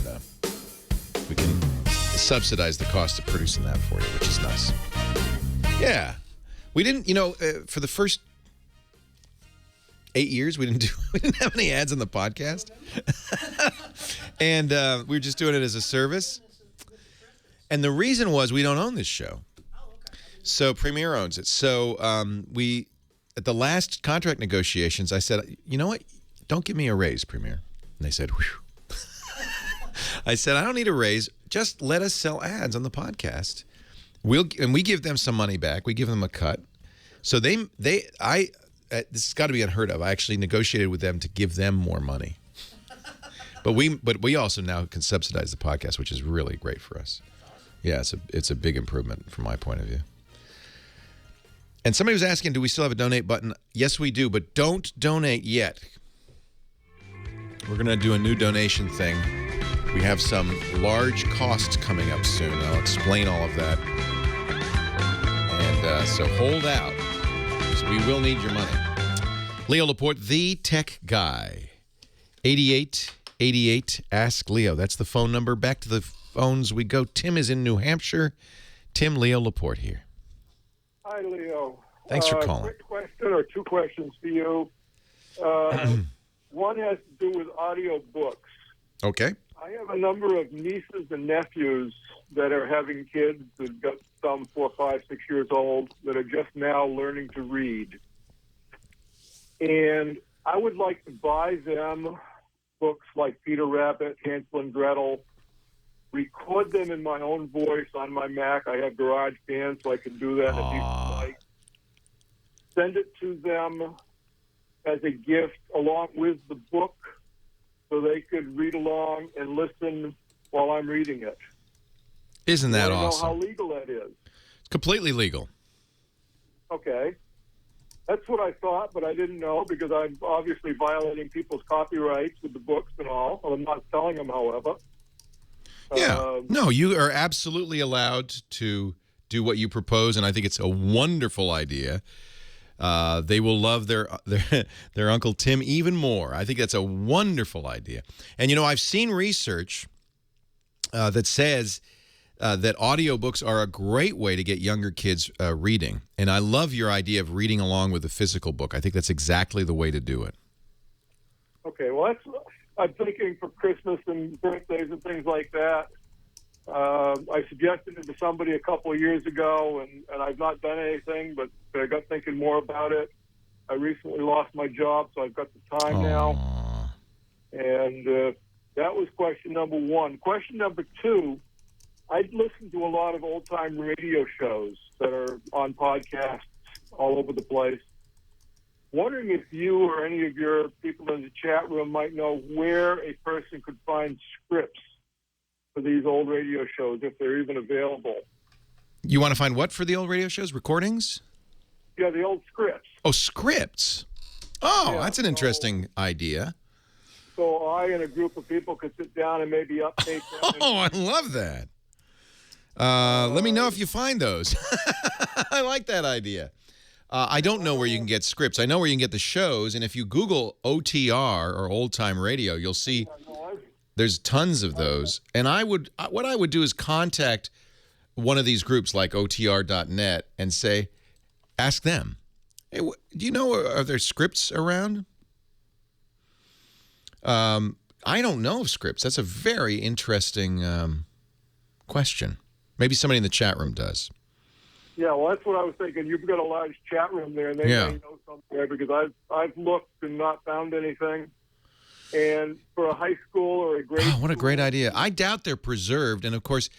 subsidize the cost of producing that for you, which is nice. Yeah. We didn't, for the first 8 years, we didn't have any ads on the podcast. And we were just doing it as a service. And the reason was we don't own this show. So Premiere owns it. So at the last contract negotiations, I said, you know what? Don't give me a raise, Premiere. And they said, whew. I said, I don't need a raise. Just let us sell ads on the podcast. We give them some money back. We give them a cut. So this has got to be unheard of. I actually negotiated with them to give them more money. But we also now can subsidize the podcast, which is really great for us. Yeah, it's a big improvement from my point of view. And somebody was asking, do we still have a donate button? Yes, we do, but don't donate yet. We're going to do a new donation thing. We have some large costs coming up soon. I'll explain all of that. And so hold out, because we will need your money. Leo Laporte, the Tech Guy. 8888, ask Leo. That's the phone number. Back to the phones we go. Tim is in New Hampshire. Tim, Leo Laporte here. Hi, Leo. Thanks for calling. Quick question or two questions for you. One has to do with audiobooks. Okay. I have a number of nieces and nephews that are having kids that got some 4, 5, 6 years old that are just now learning to read. And I would like to buy them books like Peter Rabbit, Hansel and Gretel, record them in my own voice on my Mac. I have GarageBand, so I can do that if you like. Send it to them as a gift along with the book so they could read along and listen while I'm reading it. Isn't that awesome? I don't know how legal that is. It's completely legal. Okay. That's what I thought, but I didn't know because I'm obviously violating people's copyrights with the books and all. I'm not selling them, however. Yeah. No, you are absolutely allowed to do what you propose, and I think it's a wonderful idea. They will love their Uncle Tim even more. I think that's a wonderful idea. And, I've seen research that says that audiobooks are a great way to get younger kids reading. And I love your idea of reading along with a physical book. I think that's exactly the way to do it. Okay, well, I'm thinking for Christmas and birthdays and things like that. I suggested it to somebody a couple of years ago, and I've not done anything, but I got thinking more about it. I recently lost my job, so I've got the time now. And That was question number one. Question number two, I listen to a lot of old-time radio shows that are on podcasts all over the place. Wondering if you or any of your people in the chat room might know where a person could find scripts for these old radio shows, if they're even available. You want to find what for the old radio shows? Recordings? Yeah, the old scripts. Oh, scripts. Oh, Yeah, that's an interesting idea. So I and a group of people could sit down and maybe update them. Oh, I love that. Let me know if you find those. I like that idea. I don't know where you can get scripts. I know where you can get the shows, and if you Google OTR or old time radio, you'll see there's tons of those. And what I would do is contact one of these groups like OTR.net and say, ask them, hey, do you know, are there scripts around? I don't know of scripts. That's a very interesting question. Maybe somebody in the chat room does. Yeah, well, that's what I was thinking. You've got a large chat room there, and they may know something there, because I've looked and not found anything. And for a high school or a grade what a great idea. I doubt they're preserved, and of course,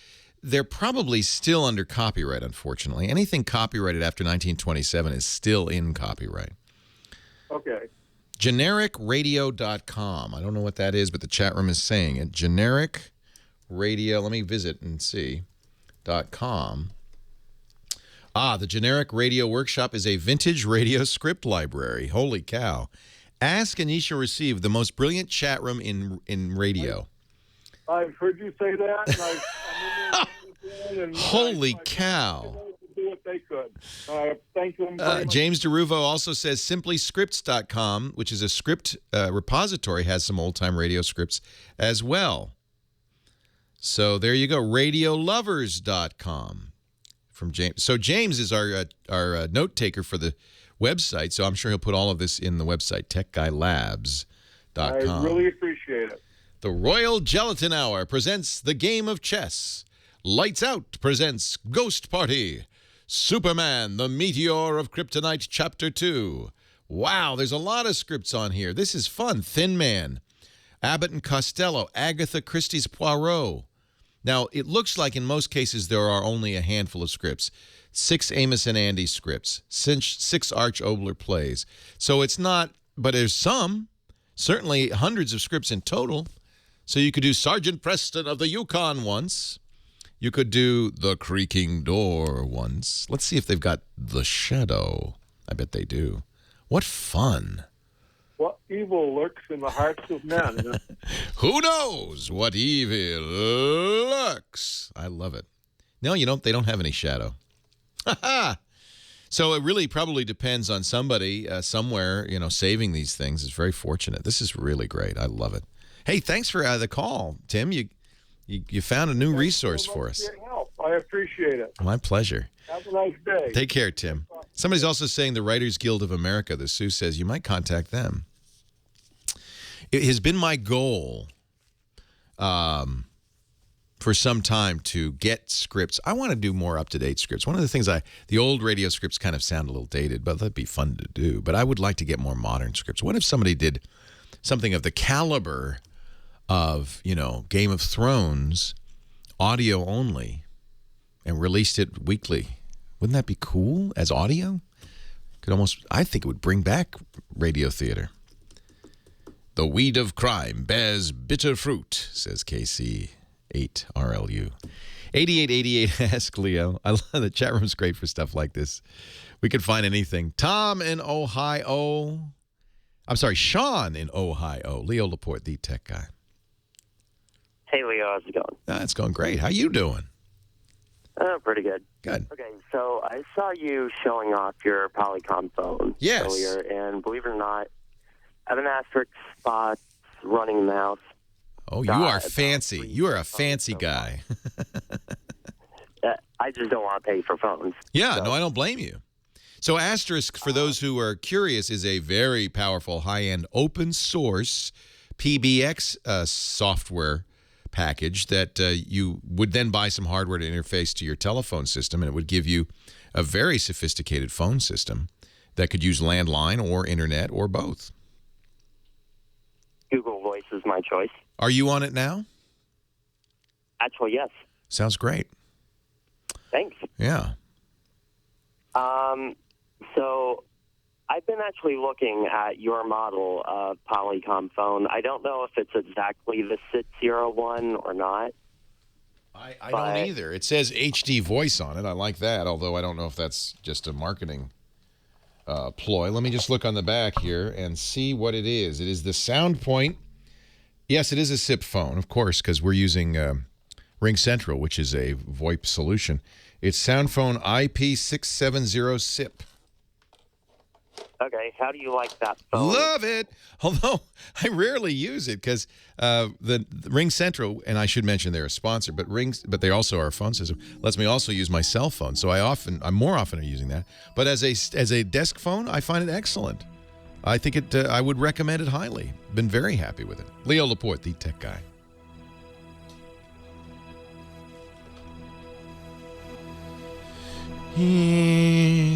they're probably still under copyright, unfortunately. Anything copyrighted after 1927 is still in copyright. Okay. Genericradio.com. I don't know what that is, but the chat room is saying it. Generic radio. Let me visit and see. .com. The Generic Radio Workshop is a vintage radio script library. Holy cow. Ask and ye shall receive, the most brilliant chat room in radio. I've heard you say that, and and Holy cow. do what they could. Thank them very much. James DeRuvo also says simplyscripts.com, which is a script repository, has some old-time radio scripts as well. So there you go. Radiolovers.com from James. So James is our note taker for the website, so I'm sure he'll put all of this in the website, techguylabs.com. I really appreciate it. The Royal Gelatin Hour presents the game of chess. Lights Out presents Ghost Party. Superman, the Meteor of Kryptonite, Chapter 2. Wow, there's a lot of scripts on here. This is fun. Thin Man, Abbott and Costello, Agatha Christie's Poirot. Now, it looks like in most cases there are only a handful of scripts. 6 Amos and Andy scripts, 6 Arch Obler plays. So it's not, but there's some, certainly hundreds of scripts in total. So you could do Sergeant Preston of the Yukon once. You could do The Creaking Door once. Let's see if they've got The Shadow. I bet they do. What fun. What evil lurks in the hearts of men? Who knows what evil lurks? I love it. No, they don't have any shadow. So it really probably depends on somebody somewhere, saving these things. Is very fortunate. This is really great. I love it. Hey, thanks for the call, Tim. You found a new resource for us. Your help. I appreciate it. My pleasure. Have a nice day. Take care, Tim. Somebody's also saying the Writers Guild of America, the Sue says, you might contact them. It has been my goal for some time to get scripts. I want to do more up-to-date scripts. One of the things the old radio scripts kind of sound a little dated, but that'd be fun to do. But I would like to get more modern scripts. What if somebody did something of the caliber of, Game of Thrones, audio only, and released it weekly? Wouldn't that be cool as audio? I think it would bring back radio theater. The weed of crime bears bitter fruit, says KC8RLU. 8888 Ask Leo. I love the chat room's great for stuff like this. We could find anything. Tom in Ohio. I'm sorry, Sean in Ohio. Leo Laporte, the tech guy. Hey, Leo. How's it going? It's going great. How you doing? Pretty good. Good. Okay, so I saw you showing off your Polycom phone earlier, and believe it or not, I have an Asterisk spot running mouse. Oh, you are fancy. You are a fancy guy. I just don't want to pay for phones. Yeah, no, I don't blame you. So Asterisk, for those who are curious, is a very powerful, high-end, open-source PBX software package that you would then buy some hardware to interface to your telephone system, and it would give you a very sophisticated phone system that could use landline or internet or both. Google voice is my choice. Are you on it now? Actually, yes. Sounds great. Thanks. Yeah. So I've been actually looking at your model of Polycom phone. I don't know if it's exactly the SIT-01 or not. I don't either. It says HD voice on it. I like that, although I don't know if that's just a marketing ploy. Let me just look on the back here and see what it is. It is the SoundPoint. Yes, it is a SIP phone, of course, because we're using Ring Central, which is a VoIP solution. It's SoundPhone IP670 SIP. Okay, how do you like that phone? Love it. Although I rarely use it because the Ring Central, and I should mention they're a sponsor, but they also are a phone system, lets me also use my cell phone. So I'm more often using that. But as a desk phone, I find it excellent. I think I would recommend it highly. Been very happy with it. Leo Laporte, the tech guy.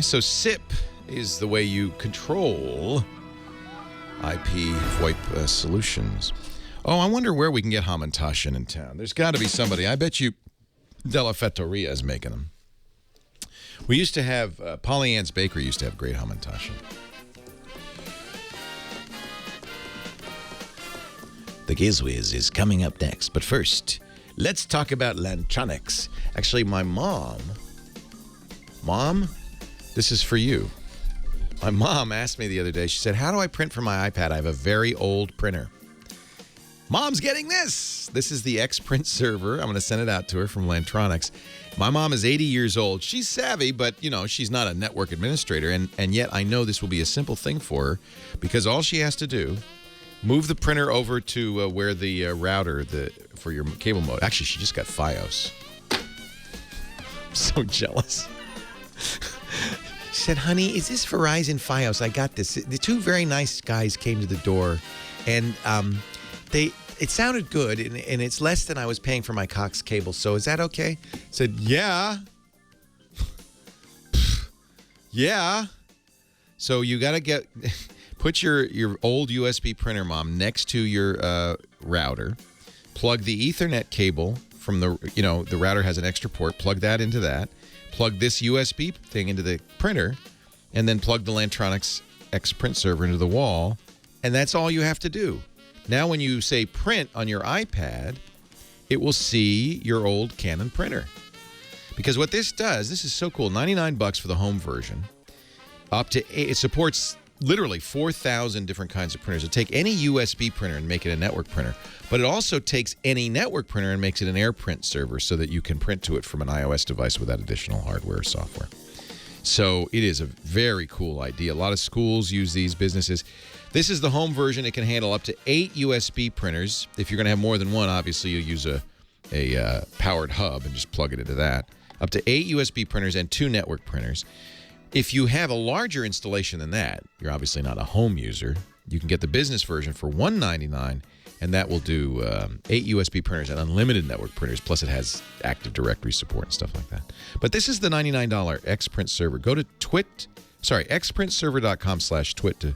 So SIP is the way you control IP VoIP solutions. Oh, I wonder where we can get Hamantashen in town. There's got to be somebody. I bet you Della Fettoria is making them. We used to have, Polly Ann's Bakery used to have great Hamantashen. The gizwiz is coming up next. But first, let's talk about Lantronix. Actually, my Mom, this is for you. My mom asked me the other day, she said, how do I print from my iPad? I have a very old printer. Mom's getting this. This is the X-Print server. I'm going to send it out to her from Lantronix. My mom is 80 years old. She's savvy, but, she's not a network administrator. And yet I know this will be a simple thing for her because all she has to do, move the printer over to where the router for your cable mode. Actually, she just got FiOS. I'm so jealous. She said, honey, is this Verizon FiOS? I got this. The two very nice guys came to the door, and it sounded good, and it's less than I was paying for my Cox cable, so is that okay? I said, yeah. Yeah. So you got to put your old USB printer, Mom, next to your router. Plug the Ethernet cable from the router has an extra port. Plug that into that. Plug this USB thing into the printer, and then plug the Lantronix X-Print server into the wall, and that's all you have to do. Now when you say print on your iPad, it will see your old Canon printer. Because what this does, this is so cool, $99 for the home version. It supports literally 4,000 different kinds of printers. It'll take any USB printer and make it a network printer. But it also takes any network printer and makes it an AirPrint server so that you can print to it from an iOS device without additional hardware or software. So it is a very cool idea. A lot of schools use these, businesses. This is the home version. It can handle up to 8 USB printers. If you're going to have more than one, obviously you'll use a powered hub and just plug it into that. Up to 8 USB printers and 2 network printers. If you have a larger installation than that, you're obviously not a home user, you can get the business version for $199, and that will do 8 USB printers and unlimited network printers, plus it has Active Directory support and stuff like that. But this is the $99 X-Print server. Go to xprintserver.com/twit to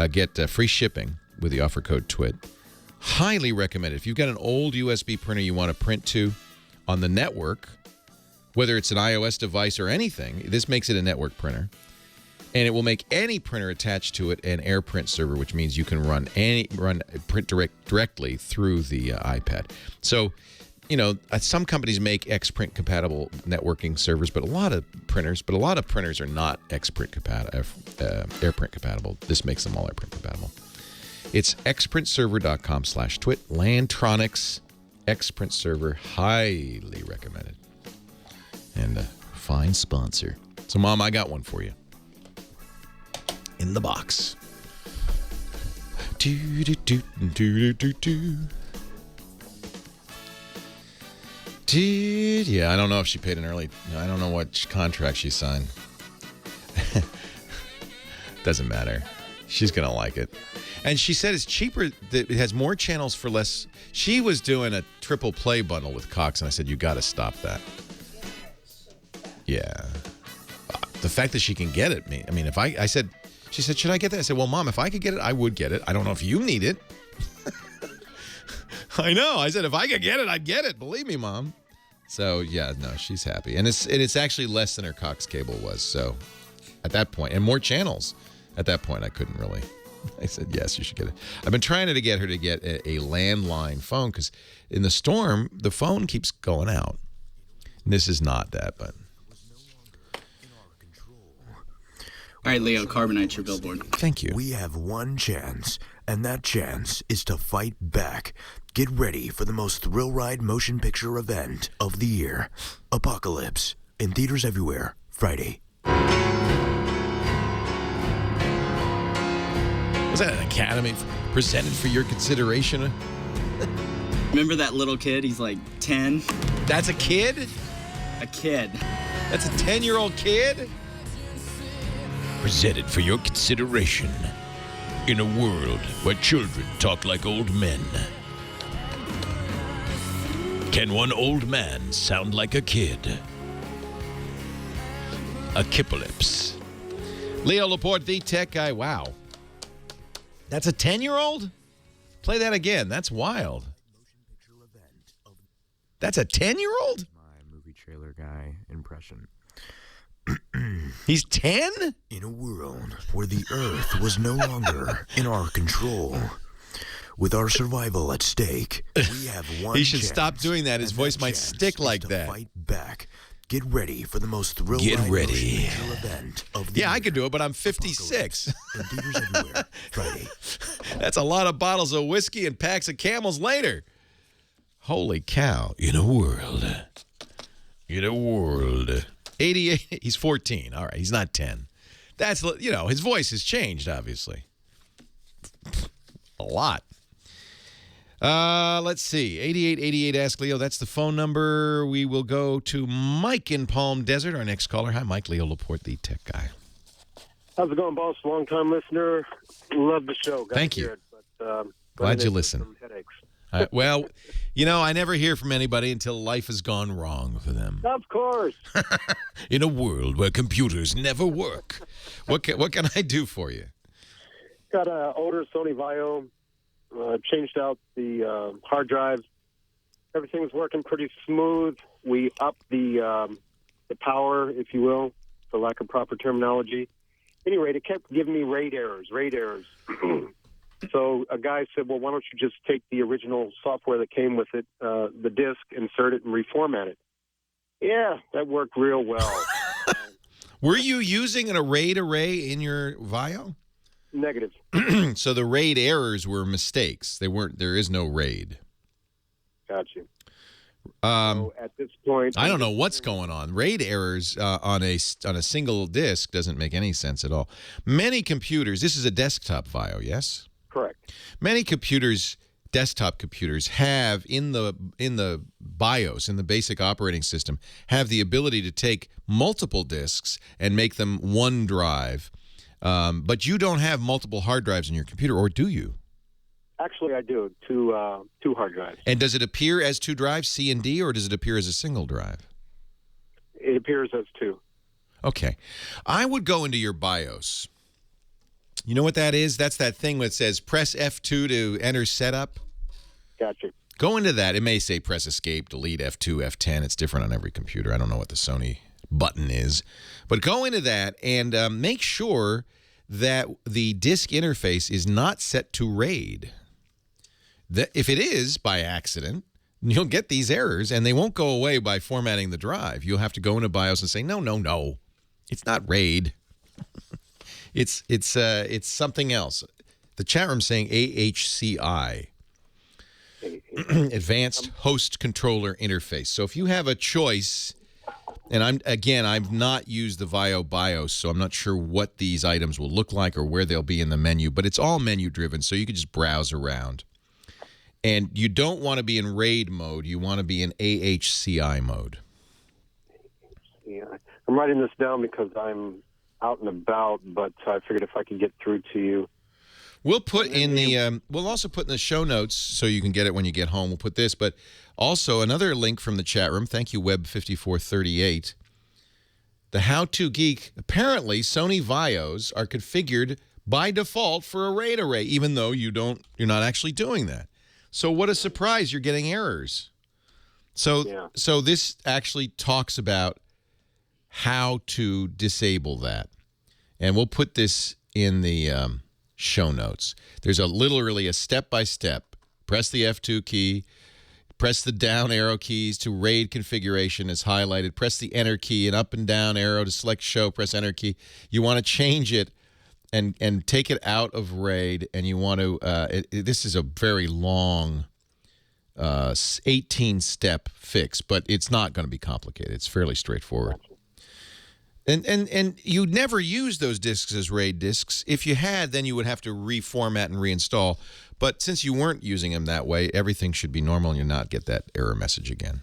get free shipping with the offer code TWIT. Highly recommend it. If you've got an old USB printer you want to print to on the network, whether it's an iOS device or anything, this makes it a network printer. And it will make any printer attached to it an AirPrint server, which means you can run print directly through the iPad. So, some companies make X-Print compatible networking servers, but a lot of printers are not AirPrint compatible. This makes them all AirPrint compatible. It's xprintserver.com/twit. Lantronix X-Print server, highly recommended. And a fine sponsor. So, Mom, I got one for you. In the box. Yeah, I don't know if she paid an early... I don't know what contract she signed. Doesn't matter. She's going to like it. And she said it's cheaper. It has more channels for less... She was doing a triple play bundle with Cox, and I said, you got to stop that. Yeah. The fact that she can get it, I mean, she said, should I get that? I said, well, Mom, if I could get it, I would get it. I don't know if you need it. I know. I said if I could get it, I'd get it. Believe me, Mom. So yeah, no, she's happy, and it's actually less than her Cox cable was. So at that point, and more channels. At that point, I couldn't really. I said yes, you should get it. I've been trying to get her to get a landline phone because in the storm, the phone keeps going out. And this is not that, but. All right, Leo, carbonite your billboard. Thank you. We have one chance, and that chance is to fight back. Get ready for the most thrill ride motion picture event of the year. Apocalypse. In theaters everywhere. Friday. Was that an Academy presented for your consideration? Remember that little kid? He's like 10. That's a kid? A kid. That's a 10-year-old kid? Presented for your consideration. In a world where children talk like old men. Can one old man sound like a kid? Apocalypse. Leo Laporte, the tech guy. Wow. That's a 10-year-old? Play that again. That's wild. That's a 10-year-old? My movie trailer guy impression. He's 10? In a world where the Earth was no longer in our control, with our survival at stake, we have one He should chance, stop doing that. His voice might stick like that. Fight back. Get ready for the most thrill Get ride ready. motion picture event of the Yeah, year. I could do it, but I'm 56. In theaters everywhere. Friday. That's a lot of bottles of whiskey and packs of Camels later. Holy cow. In a world. 88. He's 14. All right, he's not 10. That's, his voice has changed, obviously. A lot. Let's see. 8888 Ask Leo. That's the phone number. We will go to Mike in Palm Desert, our next caller. Hi, Mike. Leo Laporte, the tech guy. How's it going, boss? Long-time listener. Love the show. Thank you. Hear it, but, Glad you listen. Some headaches. Well, I never hear from anybody until life has gone wrong for them. Of course. In a world where computers never work. What can I do for you? Got an older Sony Vaio. Changed out the hard drive. Everything's working pretty smooth. We upped the power, if you will, for lack of proper terminology. Anyway, it kept giving me RAID errors. So a guy said, well, why don't you just take the original software that came with it, the disk, insert it, and reformat it? Yeah, that worked real well. Were you using an RAID array in your Vaio? Negative. So the RAID errors were mistakes. They weren't. There is no RAID. Got you. So at this point, I don't know what's going on. RAID errors on a single disk doesn't make any sense at all. Many computers. This is a desktop Vaio, yes? Correct. Many computers, desktop computers, have in the BIOS, in the basic operating system, have the ability to take multiple disks and make them one drive. But you don't have multiple hard drives in your computer, or do you? Actually, I do. Two hard drives. And does it appear as two drives, C and D, or does it appear as a single drive? It appears as two. Okay. I would go into your BIOS. You know what that is? That's that thing that says press F2 to enter setup. Gotcha. Go into that. It may say press escape, delete F2, F10. It's different on every computer. I don't know what the Sony button is. But go into that and make sure that the disk interface is not set to RAID. If it is by accident, you'll get these errors, and they won't go away by formatting the drive. You'll have to go into BIOS and say, no, it's not RAID. It's something else. The chat room's saying AHCI, Advanced Host Controller Interface. So if you have a choice, and I've not used the Vaio BIOS, so I'm not sure what these items will look like or where they'll be in the menu, but it's all menu driven, so you can just browse around. And you don't want to be in RAID mode. You want to be in AHCI mode. Yeah, I'm writing this down because I'm out and about, but I figured if I could get through to you. We'll put in the we'll also put in the show notes so you can get it when you get home. We'll put this, but also another link from the chat room. Thank you, Web5438. The How To Geek. Apparently, Sony Vaios are configured by default for a RAID array, even though you're not actually doing that. So what a surprise, you're getting errors. So so this actually talks about how to disable that. And we'll put this in the show notes. There's literally a step-by-step. Press the F2 key. Press the down arrow keys to RAID configuration is highlighted. Press the enter key and up and down arrow to select show. Press enter key. You want to change it and take it out of RAID. And you want to, this is a very long 18-step fix, but it's not going to be complicated. It's fairly straightforward. And you never use those disks as RAID disks. If you had, then you would have to reformat and reinstall. But since you weren't using them that way, everything should be normal and you'll not get that error message again.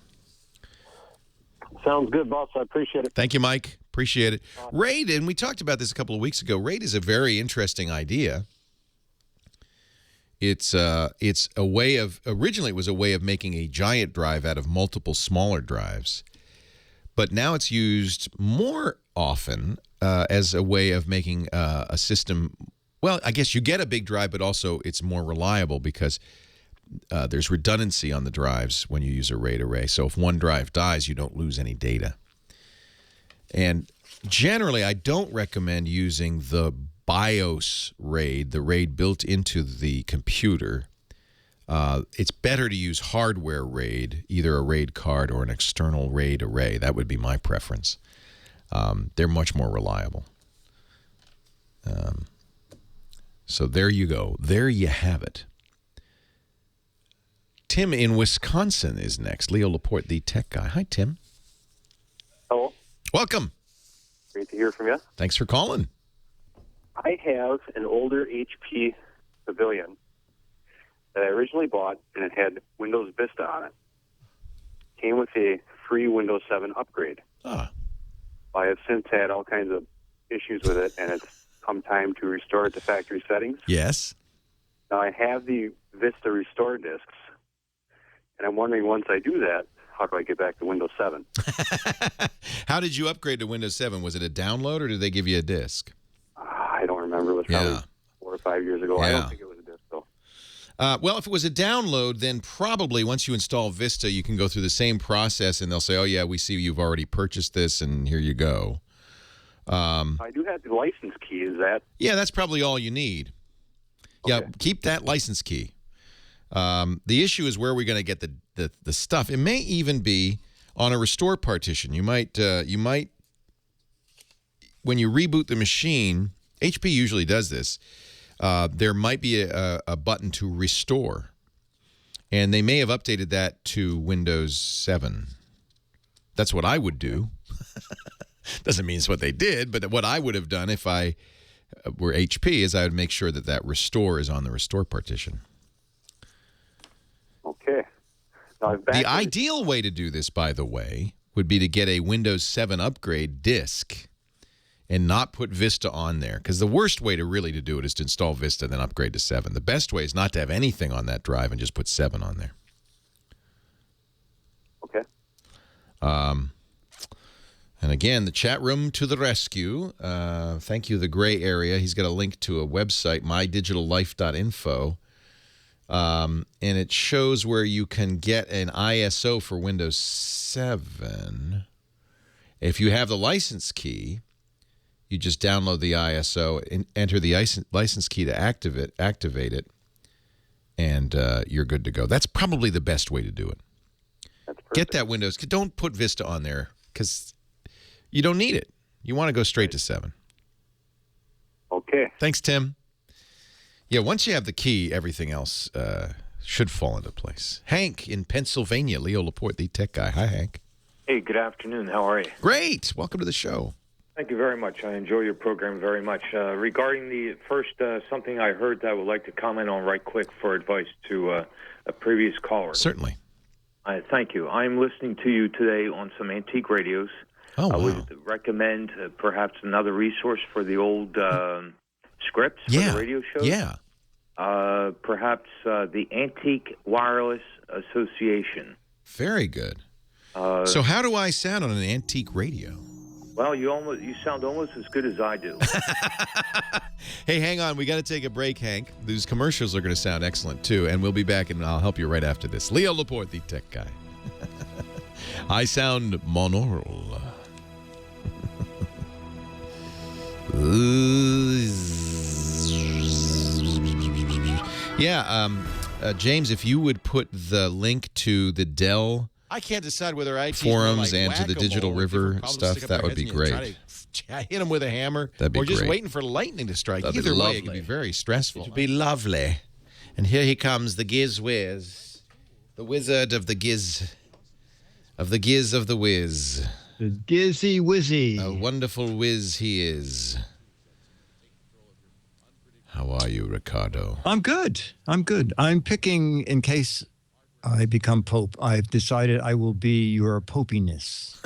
Sounds good, boss. I appreciate it. Thank you, Mike. Appreciate it. RAID, and we talked about this a couple of weeks ago, RAID is a very interesting idea. It's a way of, originally it was a way of making a giant drive out of multiple smaller drives. But now it's used more often as a way of making a system. Well, I guess you get a big drive, but also it's more reliable because there's redundancy on the drives when you use a RAID array. So if one drive dies, you don't lose any data. And generally, I don't recommend using the BIOS RAID, the RAID built into the computer. It's better to use hardware RAID, either a RAID card or an external RAID array. That would be my preference. They're much more reliable. So there you go. There you have it. Tim in Wisconsin is next. Leo Laporte, the tech guy. Hi, Tim. Hello. Welcome. Great to hear from you. Thanks for calling. I have an older HP Pavilion that I originally bought, and it had Windows Vista on it. Came with a free Windows 7 upgrade. Ah. I have since had all kinds of issues with it, and it's come time to restore it to factory settings. Yes. Now, I have the Vista Restore discs, and I'm wondering, once I do that, how do I get back to Windows 7? How did you upgrade to Windows 7? Was it a download, or did they give you a disc? I don't remember. It was probably 4 or 5 years ago. I don't think it was a disc, though. Well, if it was a download, then probably once you install Vista, you can go through the same process, and they'll say, oh, yeah, we see you've already purchased this, and here you go. I do have the license key. Is that? Yeah, that's probably all you need. Okay. Yeah, keep that license key. The issue is where we're going to get the stuff. It may even be on a restore partition. You might when you reboot the machine, HP usually does this. There might be a button to restore, and they may have updated that to Windows 7. That's what I would do. Doesn't mean it's what they did, but what I would have done if I were HP is I would make sure that restore is on the restore partition. Okay. The ideal way to do this, by the way, would be to get a Windows 7 upgrade disk and not put Vista on there. Because the worst way to do it is to install Vista and then upgrade to 7. The best way is not to have anything on that drive and just put 7 on there. Okay. And again, the chat room to the rescue. Thank you, The Gray Area. He's got a link to a website, mydigitallife.info. And it shows where you can get an ISO for Windows 7. If you have the license key, you just download the ISO and enter the license key to activate it, and you're good to go. That's probably the best way to do it. That's perfect. Get that Windows. Don't put Vista on there because you don't need it. You want to go straight to 7. Okay. Thanks, Tim. Yeah, once you have the key, everything else should fall into place. Hank in Pennsylvania, Leo Laporte, the tech guy. Hi, Hank. Hey, good afternoon. How are you? Great. Welcome to the show. Thank you very much. I enjoy your program very much. Regarding the first, something I heard that I would like to comment on right quick for advice to a previous caller. Certainly. Thank you. I'm listening to you today on some antique radios. Oh, wow. I would recommend perhaps another resource for the old scripts for the radio shows. Yeah. Perhaps the Antique Wireless Association. Very good. So how do I sound on an antique radio? Well, you sound almost as good as I do. Hey, hang on. We got to take a break, Hank. These commercials are going to sound excellent, too. And we'll be back, and I'll help you right after this. Leo Laporte, the tech guy. I sound monaural. James, if you would put the link to the Dell I can't decide whether IT forums and to the Digital River stuff, that would be great. Hit them with a hammer, That'd be or just great. waiting for lightning to strike. That'd be Either way, lovely. it could be very stressful. It would be lovely. And here he comes, the gizwiz, the wizard of the giz, of the giz of the whiz. The Gizzy Wizzy. A wonderful whiz he is. How are you, Ricardo? I'm good. I'm picking, in case I become Pope, I've decided I will be your popiness.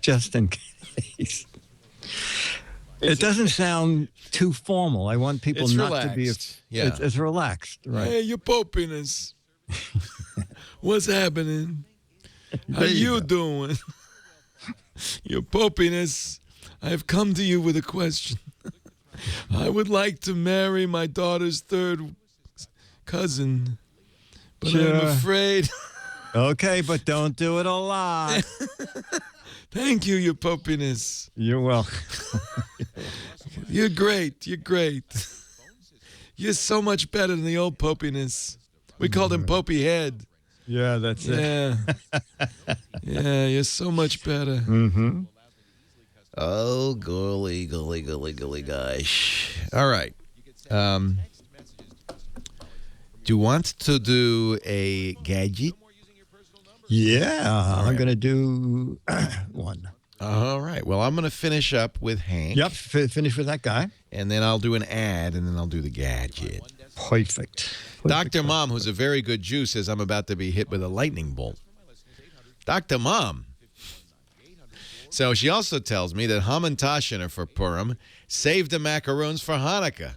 Just in case. It doesn't sound too formal. I want people It's not relaxed. to be. Yeah. It's relaxed, right? Hey, your popiness. What's happening? How There you you go. doing? Your popiness. I have come to you with a question. I would like to marry my daughter's third cousin, but Sure. I'm afraid. Okay, but don't do it a lot. Thank you, your popiness. You're welcome. You're great. You're great. You're so much better than the old popiness. We called him Popey Head. Yeah, that's it. Yeah. Yeah, you're so much better. Mm-hmm. Oh, golly, gosh. All right. Do you want to do a gadget? Yeah, I'm going to do one. All right. Well, I'm going to finish up with Hank. Yep, finish with that guy. And then I'll do an ad, and then I'll do the gadget. Perfect. Dr. Mom, who's a very good Jew, says I'm about to be hit with a lightning bolt. Dr. Mom. So she also tells me that Haman Tashiner for Purim saved the macaroons for Hanukkah.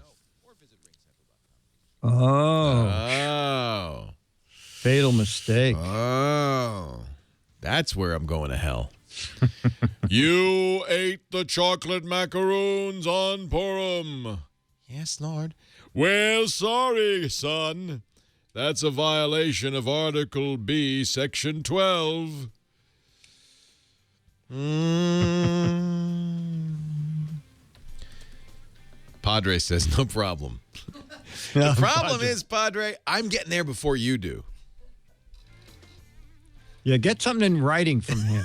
Oh. Fatal mistake. Oh. That's where I'm going to hell. You ate the chocolate macaroons on Purim. Yes, Lord. Well, sorry, son. That's a violation of Article B, Section 12. Padre says, no problem. The problem is, Padre, I'm getting there before you do. Yeah, get something in writing from him.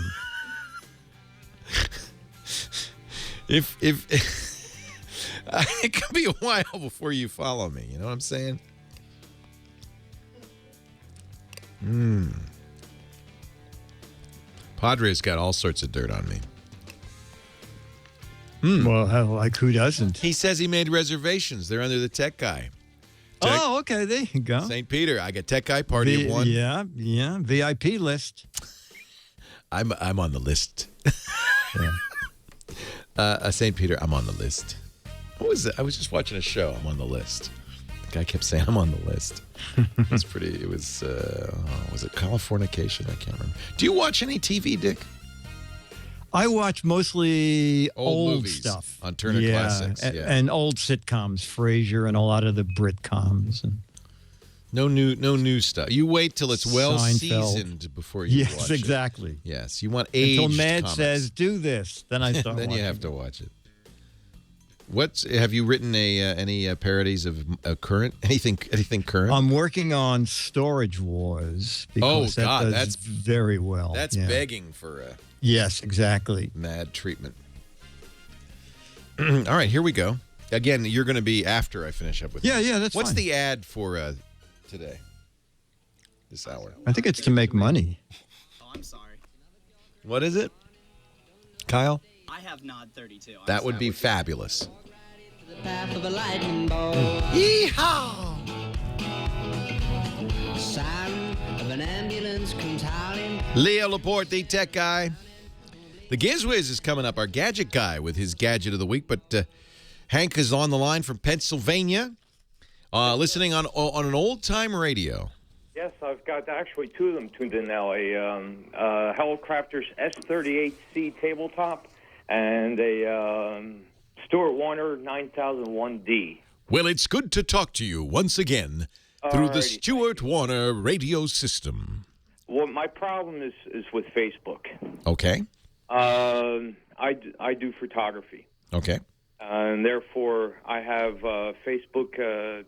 If it could be a while before you follow me, you know what I'm saying? Padre's got all sorts of dirt on me. Well, like who doesn't? He says he made reservations. They're under the tech guy. Oh, okay, there you go. St. Peter, I got tech guy party of one. Yeah, VIP list. I'm on the list. St. Peter, I'm on the list. What was it? I was just watching a show. I'm on the list. The guy kept saying, I'm on the list. It was pretty, was it Californication? I can't remember. Do you watch any TV, Dick? I watch mostly old movies stuff on Turner Classics. And old sitcoms, Frasier and a lot of the Britcoms. And No new stuff. You wait till it's well Seinfeld. seasoned before you watch it. Yes, exactly. Yes, you want aged Until Mad comics. says, do this. Then I start Then watching. you have to watch it. Have you written any parodies of current anything current? I'm working on Storage Wars. Because Oh, God, that does that's very well. That's yeah. begging for Yes, exactly. mad treatment. All right, here we go. Again, you're going to be after I finish up with Yeah, this. yeah, that's What's fine. the ad for today? This hour. I think it's to make money. Oh, I'm sorry. What is it? Kyle? I have Nod 32. That would be fabulous. The path of a lightning bolt. Yeehaw! Siren of an ambulance comes howling. Leo Laporte, the tech guy. The gizwiz is coming up, our gadget guy with his gadget of the week. But Hank is on the line from Pennsylvania, listening on an old-time radio. Yes, I've got actually two of them tuned in now. A Helicopter's S38C tabletop and a Stuart Warner 9001D. Well, it's good to talk to you once again through the Stuart Warner radio system. Well, my problem is with Facebook. Okay. I do photography. Okay. And therefore, I have Facebook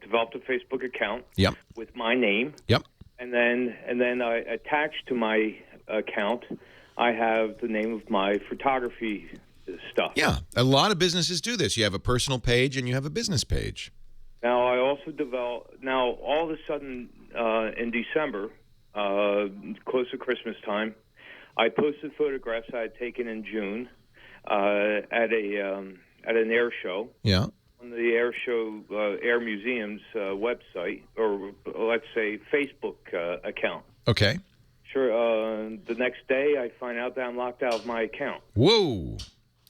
developed a Facebook account. Yep. With my name. Yep. And then I attached to my account, I have the name of my photography stuff. Yeah, a lot of businesses do this. You have a personal page and you have a business page. Now, I also all of a sudden, in December, close to Christmas time, I posted photographs I had taken in June at an air show. Yeah. On the Air Show Air Museum's website, or let's say Facebook account. Okay. Sure. The next day, I find out that I'm locked out of my account. Whoa.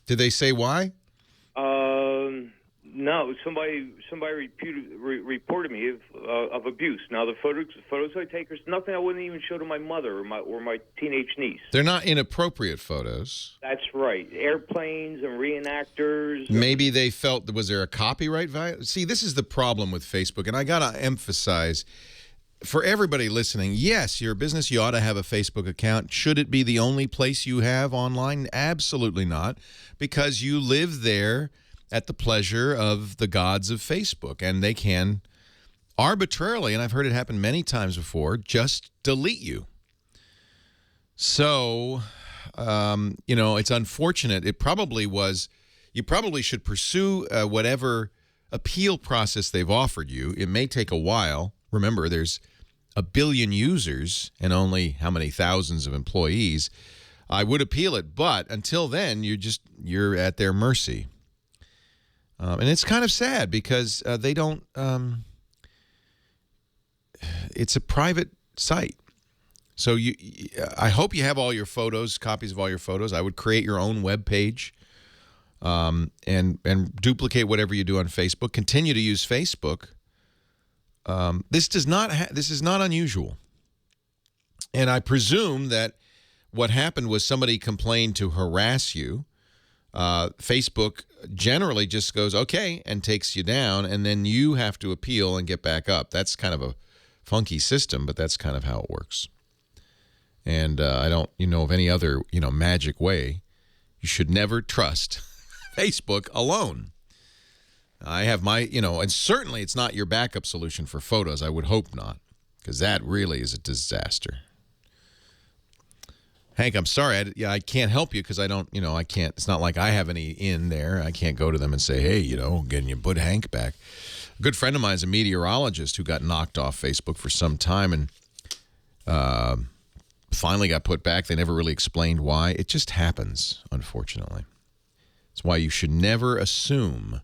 Did they say why? No. Somebody reported me of abuse. Now, the photos I take, there's nothing I wouldn't even show to my mother or my teenage niece. They're not inappropriate photos. That's right. Airplanes and reenactors. Maybe they felt, was there a copyright violation? See, this is the problem with Facebook, and I got to emphasize, for everybody listening, yes, you're a business, you ought to have a Facebook account. Should it be the only place you have online? Absolutely not, because you live there at the pleasure of the gods of Facebook, and they can arbitrarily, and I've heard it happen many times before, just delete you. So, it's unfortunate. It probably was, you probably should pursue whatever appeal process they've offered you. It may take a while. Remember, there's 1 billion users and only how many thousands of employees. I would appeal it, but until then, you're at their mercy. And it's kind of sad because they don't, it's a private site. So I hope you have all your photos, copies of all your photos. I would create your own web page and duplicate whatever you do on Facebook. Continue to use Facebook. This is not unusual. And I presume that what happened was somebody complained to harass you. Facebook generally just goes, okay, and takes you down, and then you have to appeal and get back up. That's kind of a funky system, but that's kind of how it works. And I don't of any other, magic way. You should never trust Facebook alone. I have my, and certainly it's not your backup solution for photos. I would hope not, because that really is a disaster. Hank, I'm sorry. I can't help you because I don't, I can't. It's not like I have any in there. I can't go to them and say, hey, can you put Hank back? A good friend of mine is a meteorologist who got knocked off Facebook for some time and finally got put back. They never really explained why. It just happens, unfortunately. It's why you should never assume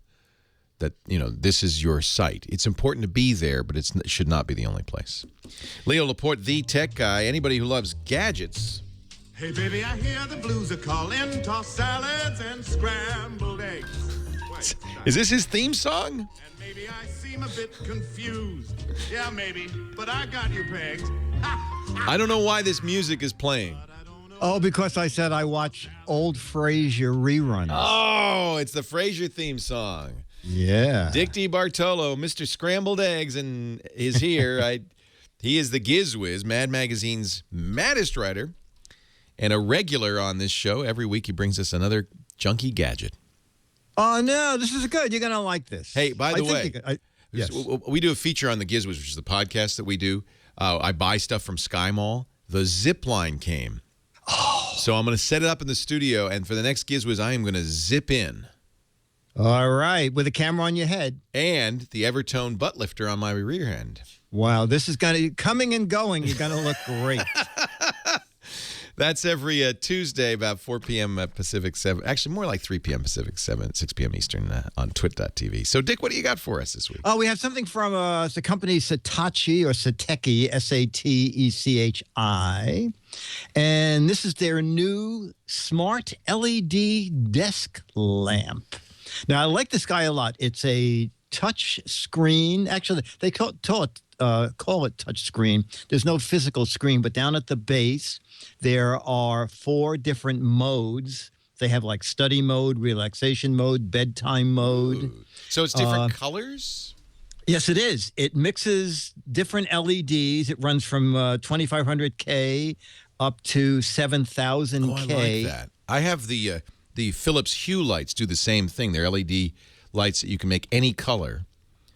that, this is your site. It's important to be there, but it should not be the only place. Leo Laporte, the tech guy. Anybody who loves gadgets. Hey, baby, I hear the blues are calling, tossed salads and scrambled eggs. Is this his theme song? And maybe I seem a bit confused. Yeah, maybe, but I got you pegged. I don't know why this music is playing. Oh, because I said I watch old Frasier reruns. Oh, it's the Frasier theme song. Yeah. Dick DeBartolo, Mr. Scrambled Eggs, and is here. He is the gizwiz, Mad Magazine's maddest writer, and a regular on this show. Every week he brings us another junky gadget. Oh, no, this is good. You're going to like this. Hey, by the way, yes. We do a feature on the Gizwiz, which is the podcast that we do. I buy stuff from Sky Mall. The zip line came. Oh. So I'm going to set it up in the studio, and for the next Gizwiz, I am going to zip in. All right, with a camera on your head. And the Evertone butt lifter on my rear end. Wow, this is going to, coming and going, you're going to look great. That's every Tuesday about 4 p.m. Pacific, 7. Actually, more like 3 p.m. Pacific, 6 p.m. Eastern on twit.tv. So, Dick, what do you got for us this week? Oh, we have something from the company Satechi or Satechi, S-A-T-E-C-H-I. And this is their new smart LED desk lamp. Now, I like this guy a lot. It's a touch screen. Actually, they call it touch screen. There's no physical screen, but down at the base, there are 4 different modes. They have like study mode, relaxation mode, bedtime mode. Ooh. So it's different colors? Yes, it is. It mixes different LEDs. It runs from 2500K up to 7000K. Oh, I like that. I have the Philips Hue lights do the same thing. They're LED lights that you can make any color.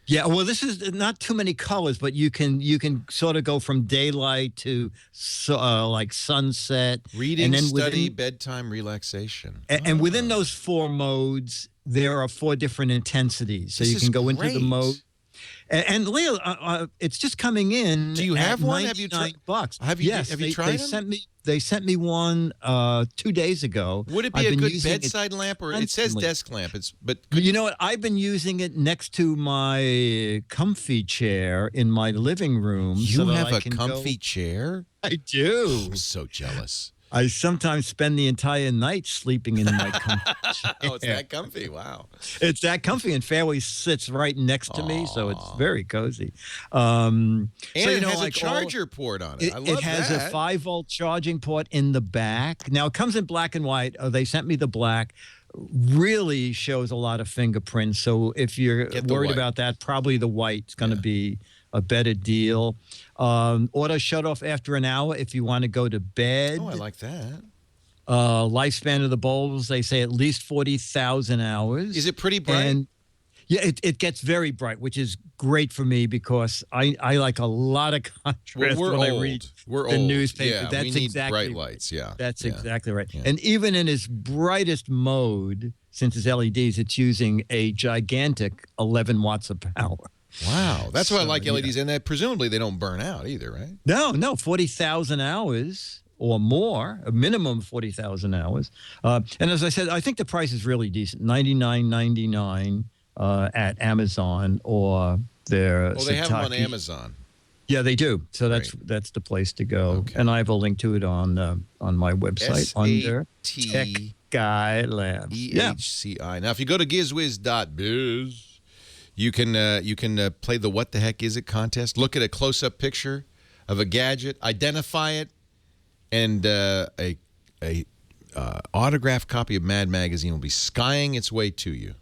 Yeah, well, this is not too many colors, but you can sort of go from daylight to like sunset. Reading, and then study, bedtime, relaxation. And within those 4 modes, there are 4 different intensities. So you can go into the mode. And Leo, it's just coming in. Do you have one? Have you tried? $99. Have you? Yes, have you tried them? They sent me one 2 days ago. Would it be a good bedside lamp, or it says desk lamp? But you know what? I've been using it next to my comfy chair in my living room. You have a comfy chair? I do. I'm so jealous. I sometimes spend the entire night sleeping in my comfy chair. Oh, it's that comfy. Wow. It's that comfy, and Fairway sits right next to me, so it's very cozy. And so, it has a charger port on it. I love it has a 5-volt charging port in the back. Now, it comes in black and white. They sent me the black. Really shows a lot of fingerprints. So if you're worried about that, probably the white's going to be a better deal. Auto shut off after an hour if you want to go to bed. Oh, I like that. Lifespan of the bulbs, they say at least 40,000 hours. Is it pretty bright? And yeah, it gets very bright, which is great for me because I like a lot of contrast when I read the newspaper. Yeah, that's we need exactly bright lights. Yeah, that's exactly right. Yeah. And even in its brightest mode, since it's LEDs, it's using a gigantic 11 watts of power. Wow, that's why I like LEDs, and that presumably they don't burn out either, right? No, 40,000 hours or more, a minimum 40,000 hours. And as I said, I think the price is really decent, $99.99 at Amazon or their. Oh, they have them on Amazon. Yeah, they do. So that's the place to go. Okay. And I have a link to it on my website under Tech Guy Labs. EHCI. Now, if you go to gizwiz.biz. You can play the What the Heck Is It contest. Look at a close-up picture of a gadget, identify it, and a autographed copy of Mad Magazine will be skying its way to you.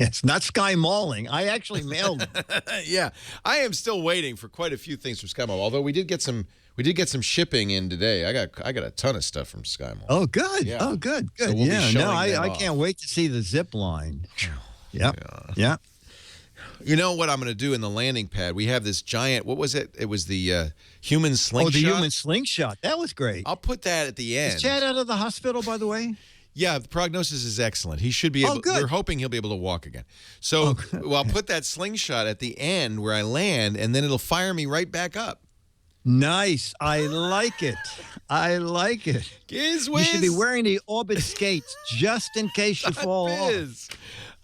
Yes, not Sky Mauling. I actually mailed them. Yeah, I am still waiting for quite a few things from Sky Mall. Although we did get some shipping in today. I got a ton of stuff from Sky Mall. Oh, good. Yeah. Oh, good. So we'll be showing I can't wait to see the zip line. Yeah. You know what I'm going to do in the landing pad? We have this giant, what was it? It was the human slingshot. Oh, the human slingshot. That was great. I'll put that at the end. Is Chad out of the hospital, by the way? Yeah, the prognosis is excellent. He should be able, we're hoping he'll be able to walk again. So I'll put that slingshot at the end where I land, and then it'll fire me right back up. Nice. I like it. I like it. Gizwiz. You should be wearing the Orbit skates just in case you fall off.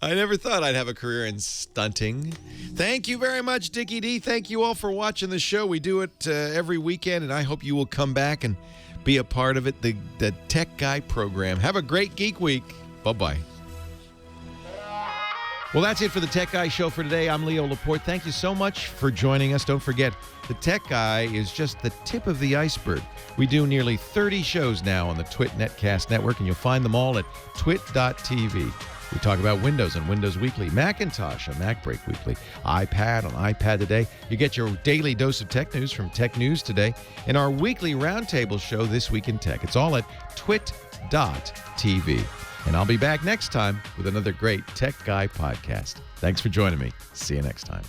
I never thought I'd have a career in stunting. Thank you very much, Dickie D. Thank you all for watching the show. We do it every weekend, and I hope you will come back and be a part of it, the Tech Guy program. Have a great Geek Week. Bye-bye. Well, that's it for the Tech Guy show for today. I'm Leo Laporte. Thank you so much for joining us. Don't forget, the Tech Guy is just the tip of the iceberg. We do nearly 30 shows now on the Twit Netcast network, and you'll find them all at twit.tv. We talk about Windows on Windows Weekly, Macintosh on MacBreak Weekly, iPad on iPad Today. You get your daily dose of tech news from Tech News Today, and our weekly roundtable show, This Week in Tech. It's all at twit.tv. And I'll be back next time with another great Tech Guy podcast. Thanks for joining me. See you next time.